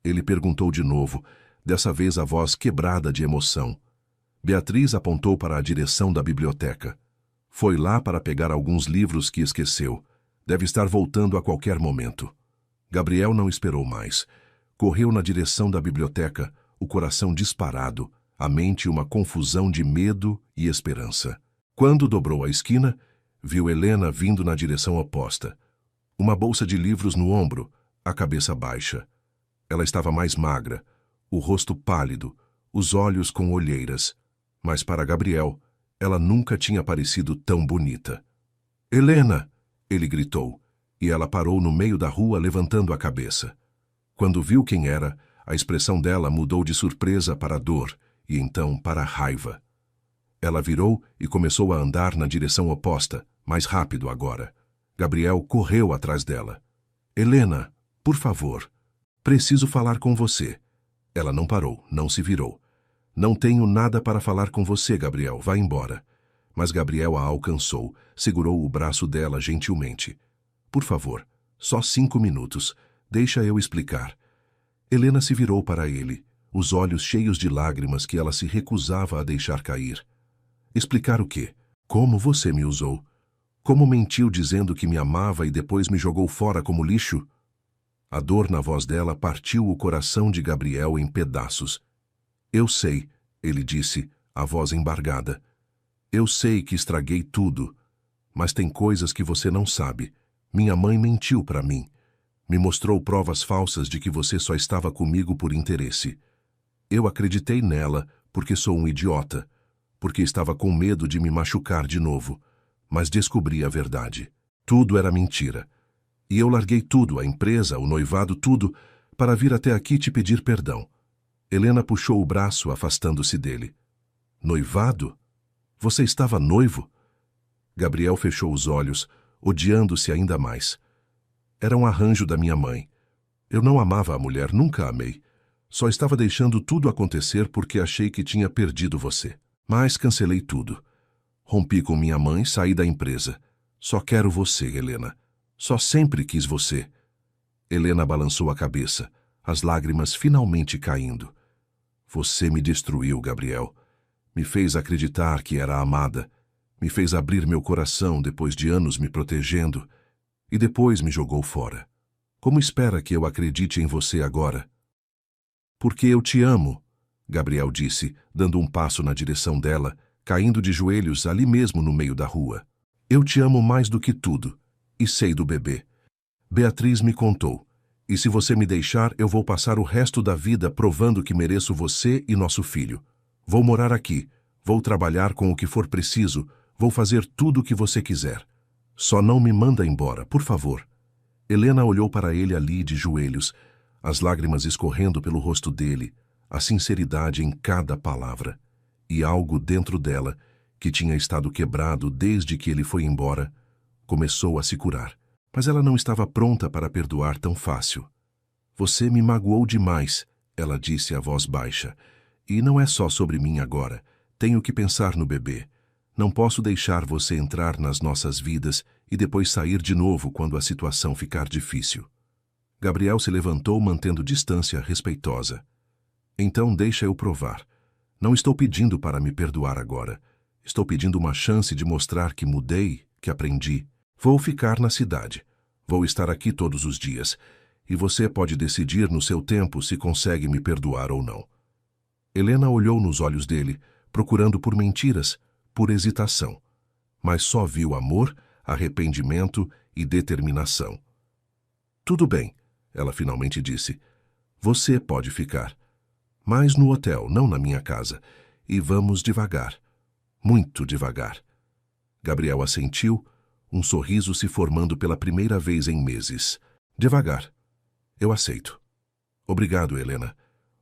Ele perguntou de novo, dessa vez a voz quebrada de emoção. Beatriz apontou para a direção da biblioteca. Foi lá para pegar alguns livros que esqueceu. Deve estar voltando a qualquer momento. Gabriel não esperou mais. Correu na direção da biblioteca, o coração disparado, a mente uma confusão de medo e esperança. Quando dobrou a esquina, viu Helena vindo na direção oposta. Uma bolsa de livros no ombro, a cabeça baixa. Ela estava mais magra, o rosto pálido, os olhos com olheiras. Mas para Gabriel, ela nunca tinha parecido tão bonita. "Helena!" ele gritou, e ela parou no meio da rua levantando a cabeça. Quando viu quem era, a expressão dela mudou de surpresa para dor e então para raiva. Ela virou e começou a andar na direção oposta, mais rápido agora. Gabriel correu atrás dela. "Helena, por favor, preciso falar com você." Ela não parou, não se virou. "Não tenho nada para falar com você, Gabriel, vá embora." Mas Gabriel a alcançou, segurou o braço dela gentilmente. "Por favor, só 5 minutos, deixa eu explicar." Helena se virou para ele, os olhos cheios de lágrimas que ela se recusava a deixar cair. "Explicar o quê? Como você me usou? Como mentiu dizendo que me amava e depois me jogou fora como lixo?" A dor na voz dela partiu o coração de Gabriel em pedaços. "Eu sei", ele disse, a voz embargada. "Eu sei que estraguei tudo, mas tem coisas que você não sabe. Minha mãe mentiu para mim. Me mostrou provas falsas de que você só estava comigo por interesse. Eu acreditei nela porque sou um idiota, porque estava com medo de me machucar de novo, mas descobri a verdade. Tudo era mentira. E eu larguei tudo, a empresa, o noivado, tudo, para vir até aqui te pedir perdão." Helena puxou o braço, afastando-se dele. "Noivado? Você estava noivo?" Gabriel fechou os olhos, odiando-se ainda mais. "Era um arranjo da minha mãe. Eu não amava a mulher, nunca amei. Só estava deixando tudo acontecer porque achei que tinha perdido você. Mas cancelei tudo. Rompi com minha mãe, saí da empresa. Só quero você, Helena. Só sempre quis você." Helena balançou a cabeça, as lágrimas finalmente caindo. "Você me destruiu, Gabriel. Me fez acreditar que era amada. Me fez abrir meu coração depois de anos me protegendo. E depois me jogou fora. Como espera que eu acredite em você agora?" "Porque eu te amo", Gabriel disse, dando um passo na direção dela, caindo de joelhos ali mesmo no meio da rua. Eu te amo mais do que tudo, e sei do bebê. Beatriz me contou. E se você me deixar, eu vou passar o resto da vida provando que mereço você e nosso filho. Vou morar aqui, vou trabalhar com o que for preciso, vou fazer tudo o que você quiser. Só não me manda embora, por favor. Helena olhou para ele ali de joelhos, as lágrimas escorrendo pelo rosto dele, a sinceridade em cada palavra. E algo dentro dela, que tinha estado quebrado desde que ele foi embora, começou a se curar. Mas ela não estava pronta para perdoar tão fácil. Você me magoou demais, ela disse a voz baixa. E não é só sobre mim agora. Tenho que pensar no bebê. Não posso deixar você entrar nas nossas vidas e depois sair de novo quando a situação ficar difícil. Gabriel se levantou mantendo distância respeitosa. Então deixa eu provar. Não estou pedindo para me perdoar agora. Estou pedindo uma chance de mostrar que mudei, que aprendi. Vou ficar na cidade. Vou estar aqui todos os dias. E você pode decidir no seu tempo se consegue me perdoar ou não. Helena olhou nos olhos dele, procurando por mentiras, por hesitação. Mas só viu amor, arrependimento e determinação. Tudo bem, ela finalmente disse. Você pode ficar. Mas no hotel, não na minha casa. E vamos devagar. Muito devagar. Gabriel assentiu, um sorriso se formando pela primeira vez em meses. Devagar. Eu aceito. Obrigado, Helena.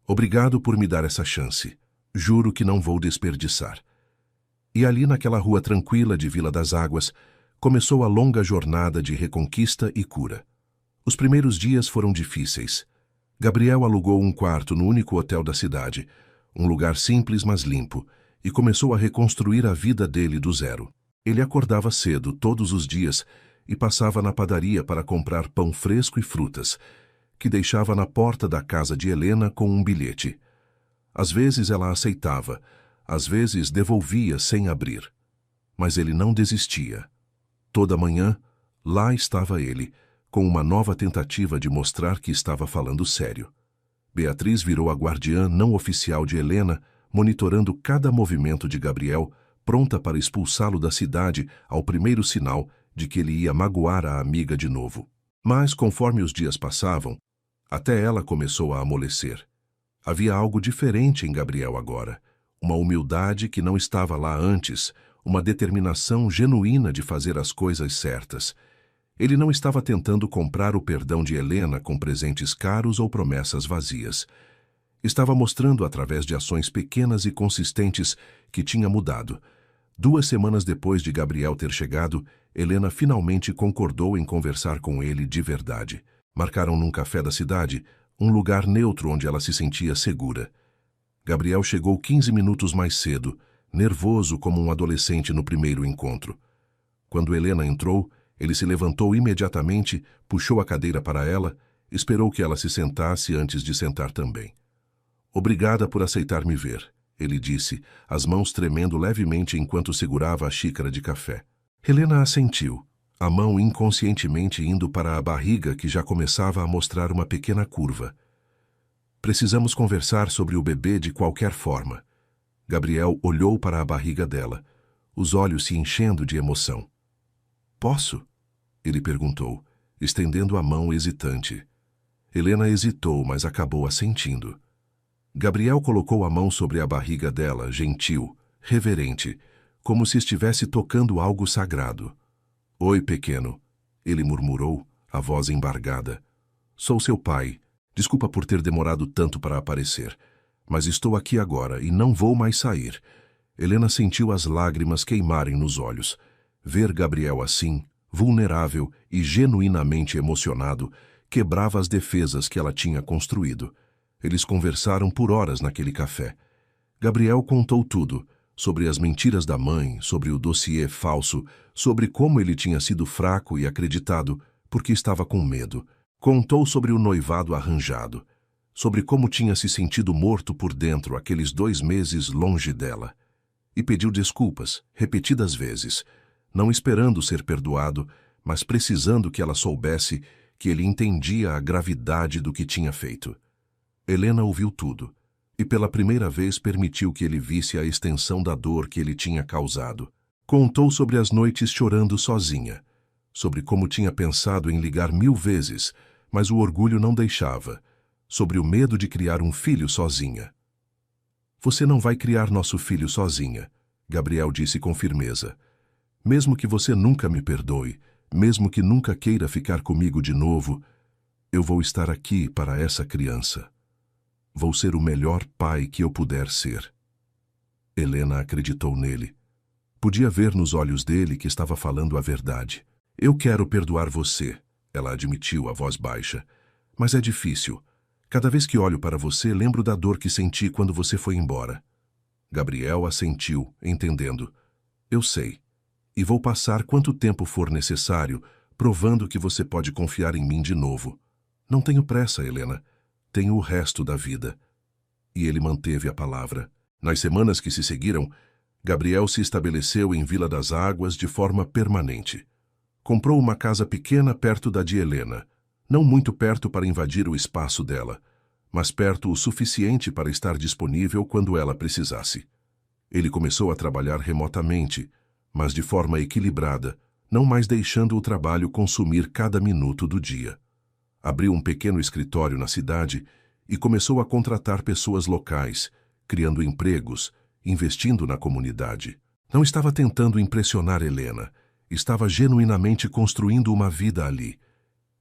Obrigado por me dar essa chance. Juro que não vou desperdiçar. E ali naquela rua tranquila de Vila das Águas, começou a longa jornada de reconquista e cura. Os primeiros dias foram difíceis. Gabriel alugou um quarto no único hotel da cidade, um lugar simples mas limpo, e começou a reconstruir a vida dele do zero. Ele acordava cedo, todos os dias, e passava na padaria para comprar pão fresco e frutas, que deixava na porta da casa de Helena com um bilhete. Às vezes ela aceitava, às vezes devolvia sem abrir. Mas ele não desistia. Toda manhã, lá estava ele, com uma nova tentativa de mostrar que estava falando sério. Beatriz virou a guardiã não oficial de Helena, monitorando cada movimento de Gabriel, pronta para expulsá-lo da cidade ao primeiro sinal de que ele ia magoar a amiga de novo. Mas, conforme os dias passavam, até ela começou a amolecer. Havia algo diferente em Gabriel agora, uma humildade que não estava lá antes, uma determinação genuína de fazer as coisas certas. Ele não estava tentando comprar o perdão de Helena com presentes caros ou promessas vazias. Estava mostrando através de ações pequenas e consistentes que tinha mudado. 2 semanas depois de Gabriel ter chegado, Helena finalmente concordou em conversar com ele de verdade. Marcaram num café da cidade, um lugar neutro onde ela se sentia segura. Gabriel chegou 15 minutos mais cedo, nervoso como um adolescente no primeiro encontro. Quando Helena entrou, ele se levantou imediatamente, puxou a cadeira para ela, esperou que ela se sentasse antes de sentar também. Obrigada por aceitar me ver, ele disse, as mãos tremendo levemente enquanto segurava a xícara de café. Helena assentiu, a mão inconscientemente indo para a barriga que já começava a mostrar uma pequena curva. Precisamos conversar sobre o bebê de qualquer forma. Gabriel olhou para a barriga dela, os olhos se enchendo de emoção. Posso? Ele perguntou, estendendo a mão hesitante. Helena hesitou, mas acabou assentindo. Gabriel colocou a mão sobre a barriga dela, gentil, reverente, como se estivesse tocando algo sagrado. Oi, pequeno, ele murmurou, a voz embargada. Sou seu pai. Desculpa por ter demorado tanto para aparecer. Mas estou aqui agora e não vou mais sair. Helena sentiu as lágrimas queimarem nos olhos. Ver Gabriel assim, vulnerável e genuinamente emocionado, quebrava as defesas que ela tinha construído. Eles conversaram por horas naquele café. Gabriel contou tudo, sobre as mentiras da mãe, sobre o dossiê falso, sobre como ele tinha sido fraco e acreditado, porque estava com medo. Contou sobre o noivado arranjado, sobre como tinha se sentido morto por dentro aqueles 2 meses longe dela. E pediu desculpas, repetidas vezes, não esperando ser perdoado, mas precisando que ela soubesse que ele entendia a gravidade do que tinha feito. Helena ouviu tudo, e pela primeira vez permitiu que ele visse a extensão da dor que ele tinha causado. Contou sobre as noites chorando sozinha, sobre como tinha pensado em ligar 1000 vezes, mas o orgulho não deixava, sobre o medo de criar um filho sozinha. Você não vai criar nosso filho sozinha, Gabriel disse com firmeza. Mesmo que você nunca me perdoe, mesmo que nunca queira ficar comigo de novo, eu vou estar aqui para essa criança. Vou ser o melhor pai que eu puder ser. Helena acreditou nele. Podia ver nos olhos dele que estava falando a verdade. Eu quero perdoar você, ela admitiu a voz baixa. Mas é difícil. Cada vez que olho para você, lembro da dor que senti quando você foi embora. Gabriel assentiu, entendendo. Eu sei. E vou passar quanto tempo for necessário, provando que você pode confiar em mim de novo. Não tenho pressa, Helena. Tenho o resto da vida. E ele manteve a palavra. Nas semanas que se seguiram, Gabriel se estabeleceu em Vila das Águas de forma permanente. Comprou uma casa pequena perto da de Helena, não muito perto para invadir o espaço dela, mas perto o suficiente para estar disponível quando ela precisasse. Ele começou a trabalhar remotamente, mas de forma equilibrada, não mais deixando o trabalho consumir cada minuto do dia. Abriu um pequeno escritório na cidade e começou a contratar pessoas locais, criando empregos, investindo na comunidade. Não estava tentando impressionar Helena, estava genuinamente construindo uma vida ali.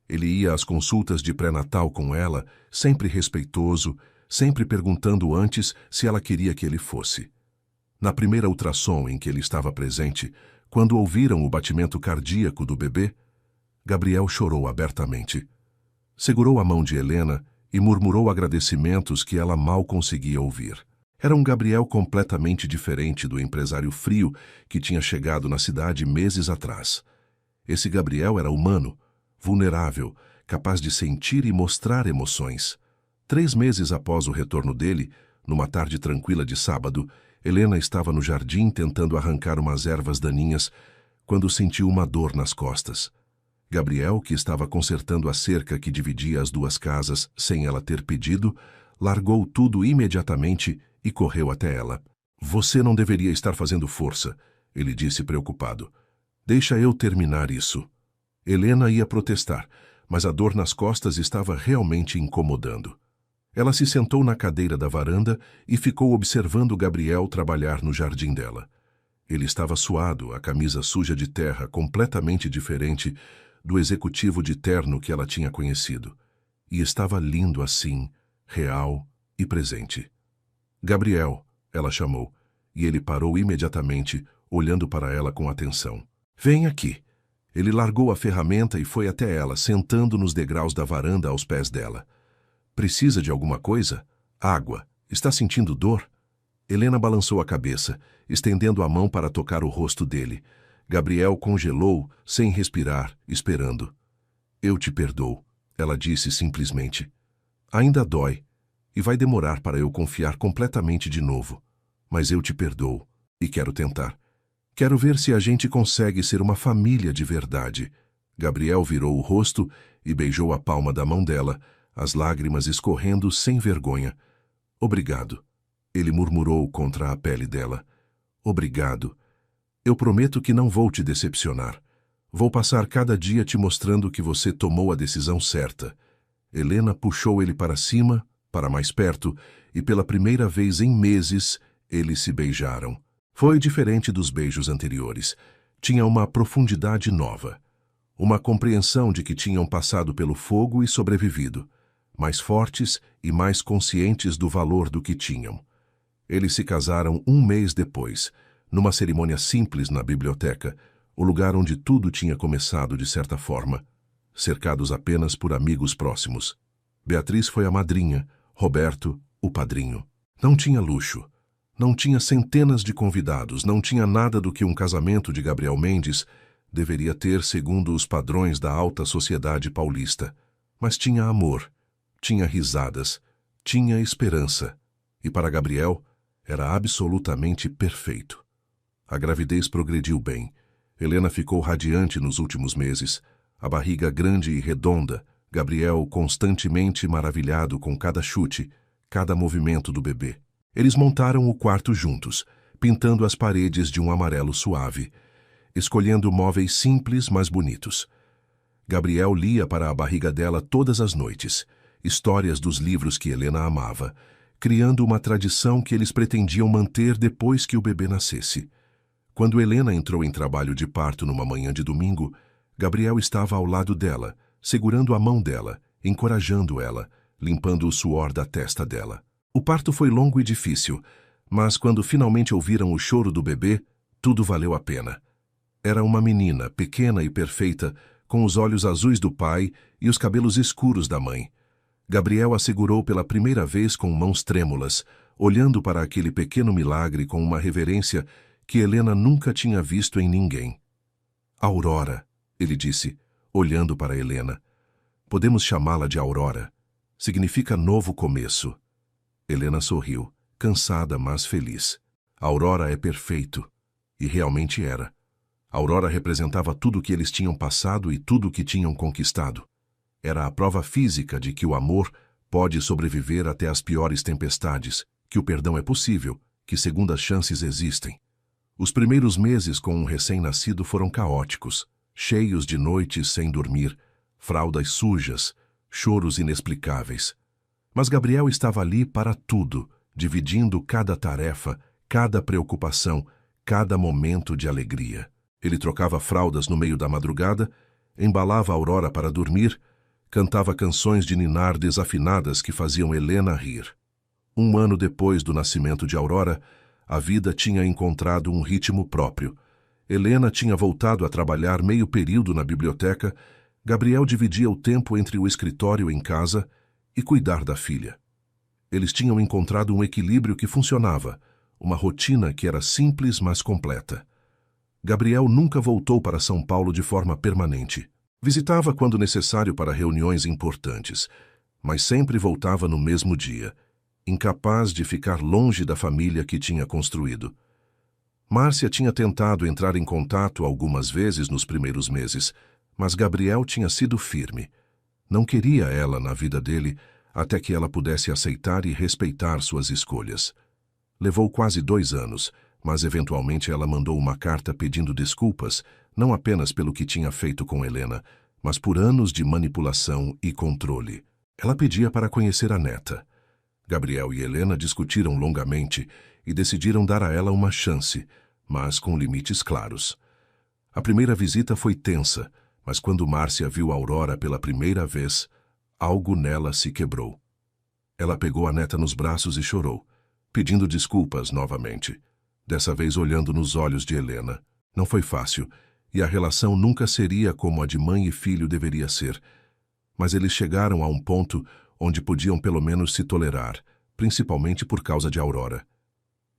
Ele ia às consultas de pré-natal com ela, sempre respeitoso, sempre perguntando antes se ela queria que ele fosse. Na primeira ultrassom em que ele estava presente, quando ouviram o batimento cardíaco do bebê, Gabriel chorou abertamente. Segurou a mão de Helena e murmurou agradecimentos que ela mal conseguia ouvir. Era um Gabriel completamente diferente do empresário frio que tinha chegado na cidade meses atrás. Esse Gabriel era humano, vulnerável, capaz de sentir e mostrar emoções. 3 meses após o retorno dele, numa tarde tranquila de sábado, Helena estava no jardim tentando arrancar umas ervas daninhas quando sentiu uma dor nas costas. Gabriel, que estava consertando a cerca que dividia as 2 casas sem ela ter pedido, largou tudo imediatamente e correu até ela. Você não deveria estar fazendo força, ele disse preocupado. Deixa eu terminar isso. Helena ia protestar, mas a dor nas costas estava realmente incomodando. Ela se sentou na cadeira da varanda e ficou observando Gabriel trabalhar no jardim dela. Ele estava suado, a camisa suja de terra, completamente diferente do executivo de terno que ela tinha conhecido. E estava lindo assim, real e presente. Gabriel, ela chamou, e ele parou imediatamente, olhando para ela com atenção. Vem aqui. Ele largou a ferramenta e foi até ela, sentando nos degraus da varanda aos pés dela. Precisa de alguma coisa? Água. Está sentindo dor? Helena balançou a cabeça, estendendo a mão para tocar o rosto dele. Gabriel congelou, sem respirar, esperando. Eu te perdoo, ela disse simplesmente. Ainda dói, e vai demorar para eu confiar completamente de novo. Mas eu te perdoo, e quero tentar. Quero ver se a gente consegue ser uma família de verdade. Gabriel virou o rosto e beijou a palma da mão dela, as lágrimas escorrendo sem vergonha. Obrigado, ele murmurou contra a pele dela. Obrigado. Eu prometo que não vou te decepcionar. Vou passar cada dia te mostrando que você tomou a decisão certa. Helena puxou ele para cima, para mais perto, e pela primeira vez em meses, eles se beijaram. Foi diferente dos beijos anteriores. Tinha uma profundidade nova. Uma compreensão de que tinham passado pelo fogo e sobrevivido. Mais fortes e mais conscientes do valor do que tinham. Eles se casaram 1 mês depois, numa cerimônia simples na biblioteca, o lugar onde tudo tinha começado de certa forma, cercados apenas por amigos próximos. Beatriz foi a madrinha, Roberto, o padrinho. Não tinha luxo. Não tinha centenas de convidados, não tinha nada do que um casamento de Gabriel Mendes deveria ter segundo os padrões da alta sociedade paulista. Mas tinha amor, tinha risadas, tinha esperança. E para Gabriel, era absolutamente perfeito. A gravidez progrediu bem. Helena ficou radiante nos últimos meses. A barriga grande e redonda, Gabriel constantemente maravilhado com cada chute, cada movimento do bebê. Eles montaram o quarto juntos, pintando as paredes de um amarelo suave, escolhendo móveis simples, mas bonitos. Gabriel lia para a barriga dela todas as noites, histórias dos livros que Helena amava, criando uma tradição que eles pretendiam manter depois que o bebê nascesse. Quando Helena entrou em trabalho de parto numa manhã de domingo, Gabriel estava ao lado dela, segurando a mão dela, encorajando ela, limpando o suor da testa dela. O parto foi longo e difícil, mas quando finalmente ouviram o choro do bebê, tudo valeu a pena. Era uma menina, pequena e perfeita, com os olhos azuis do pai e os cabelos escuros da mãe. Gabriel a segurou pela primeira vez com mãos trêmulas, olhando para aquele pequeno milagre com uma reverência que Helena nunca tinha visto em ninguém. Aurora, ele disse, olhando para Helena. Podemos chamá-la de Aurora. Significa novo começo. Helena sorriu, cansada, mas feliz. Aurora é perfeito. E realmente era. Aurora representava tudo o que eles tinham passado e tudo o que tinham conquistado. Era a prova física de que o amor pode sobreviver até as piores tempestades, que o perdão é possível, que segundas chances existem. Os primeiros meses com um recém-nascido foram caóticos, cheios de noites sem dormir, fraldas sujas, choros inexplicáveis. Mas Gabriel estava ali para tudo, dividindo cada tarefa, cada preocupação, cada momento de alegria. Ele trocava fraldas no meio da madrugada, embalava a Aurora para dormir, cantava canções de ninar desafinadas que faziam Helena rir. 1 ano depois do nascimento de Aurora, a vida tinha encontrado um ritmo próprio. Helena tinha voltado a trabalhar meio período na biblioteca, Gabriel dividia o tempo entre o escritório em casa e cuidar da filha. Eles tinham encontrado um equilíbrio que funcionava, uma rotina que era simples, mas completa. Gabriel nunca voltou para São Paulo de forma permanente. Visitava quando necessário para reuniões importantes, mas sempre voltava no mesmo dia, incapaz de ficar longe da família que tinha construído. Márcia tinha tentado entrar em contato algumas vezes nos primeiros meses, mas Gabriel tinha sido firme. Não queria ela na vida dele até que ela pudesse aceitar e respeitar suas escolhas. Levou quase 2 anos, mas eventualmente ela mandou uma carta pedindo desculpas, não apenas pelo que tinha feito com Helena, mas por anos de manipulação e controle. Ela pedia para conhecer a neta. Gabriel e Helena discutiram longamente e decidiram dar a ela uma chance, mas com limites claros. A primeira visita foi tensa, mas quando Márcia viu Aurora pela primeira vez, algo nela se quebrou. Ela pegou a neta nos braços e chorou, pedindo desculpas novamente, dessa vez olhando nos olhos de Helena. Não foi fácil, e a relação nunca seria como a de mãe e filho deveria ser, mas eles chegaram a um ponto onde podiam pelo menos se tolerar, principalmente por causa de Aurora.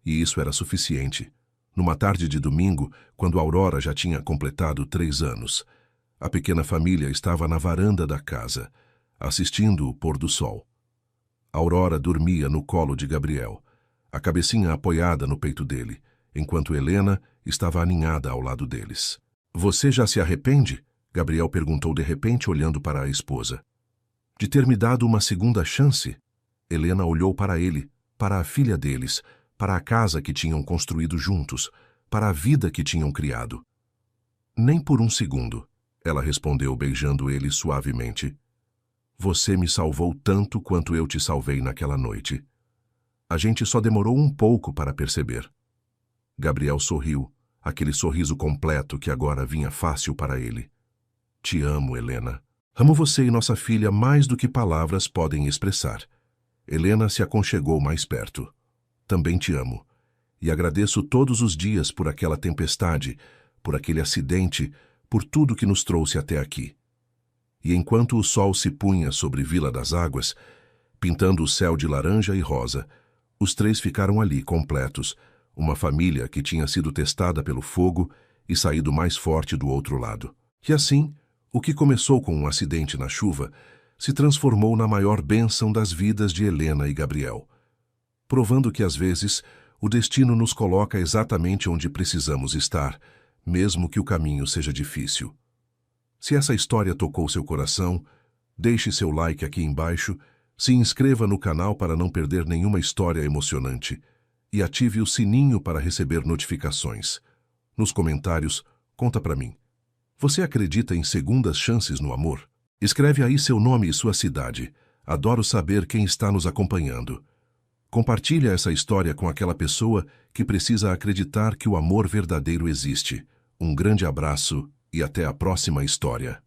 E isso era suficiente. Numa tarde de domingo, quando Aurora já tinha completado 3 anos, a pequena família estava na varanda da casa, assistindo o pôr do sol. Aurora dormia no colo de Gabriel, a cabecinha apoiada no peito dele, enquanto Helena estava aninhada ao lado deles. "Você já se arrepende?" Gabriel perguntou de repente, olhando para a esposa. "De ter me dado uma segunda chance?" Helena olhou para ele, para a filha deles, para a casa que tinham construído juntos, para a vida que tinham criado. "Nem por um segundo," ela respondeu, beijando ele suavemente. "Você me salvou tanto quanto eu te salvei naquela noite. A gente só demorou um pouco para perceber." Gabriel sorriu, aquele sorriso completo que agora vinha fácil para ele. "Te amo, Helena. Amo você e nossa filha mais do que palavras podem expressar." Helena se aconchegou mais perto. "Também te amo. E agradeço todos os dias por aquela tempestade, por aquele acidente, por tudo que nos trouxe até aqui." E enquanto o sol se punha sobre Vila das Águas, pintando o céu de laranja e rosa, os 3 ficaram ali, completos, uma família que tinha sido testada pelo fogo e saído mais forte do outro lado. E assim, o que começou com um acidente na chuva se transformou na maior bênção das vidas de Helena e Gabriel, provando que às vezes o destino nos coloca exatamente onde precisamos estar, mesmo que o caminho seja difícil. Se essa história tocou seu coração, deixe seu like aqui embaixo, se inscreva no canal para não perder nenhuma história emocionante e ative o sininho para receber notificações. Nos comentários, conta pra mim. Você acredita em segundas chances no amor? Escreve aí seu nome e sua cidade. Adoro saber quem está nos acompanhando. Compartilha essa história com aquela pessoa que precisa acreditar que o amor verdadeiro existe. Um grande abraço e até a próxima história.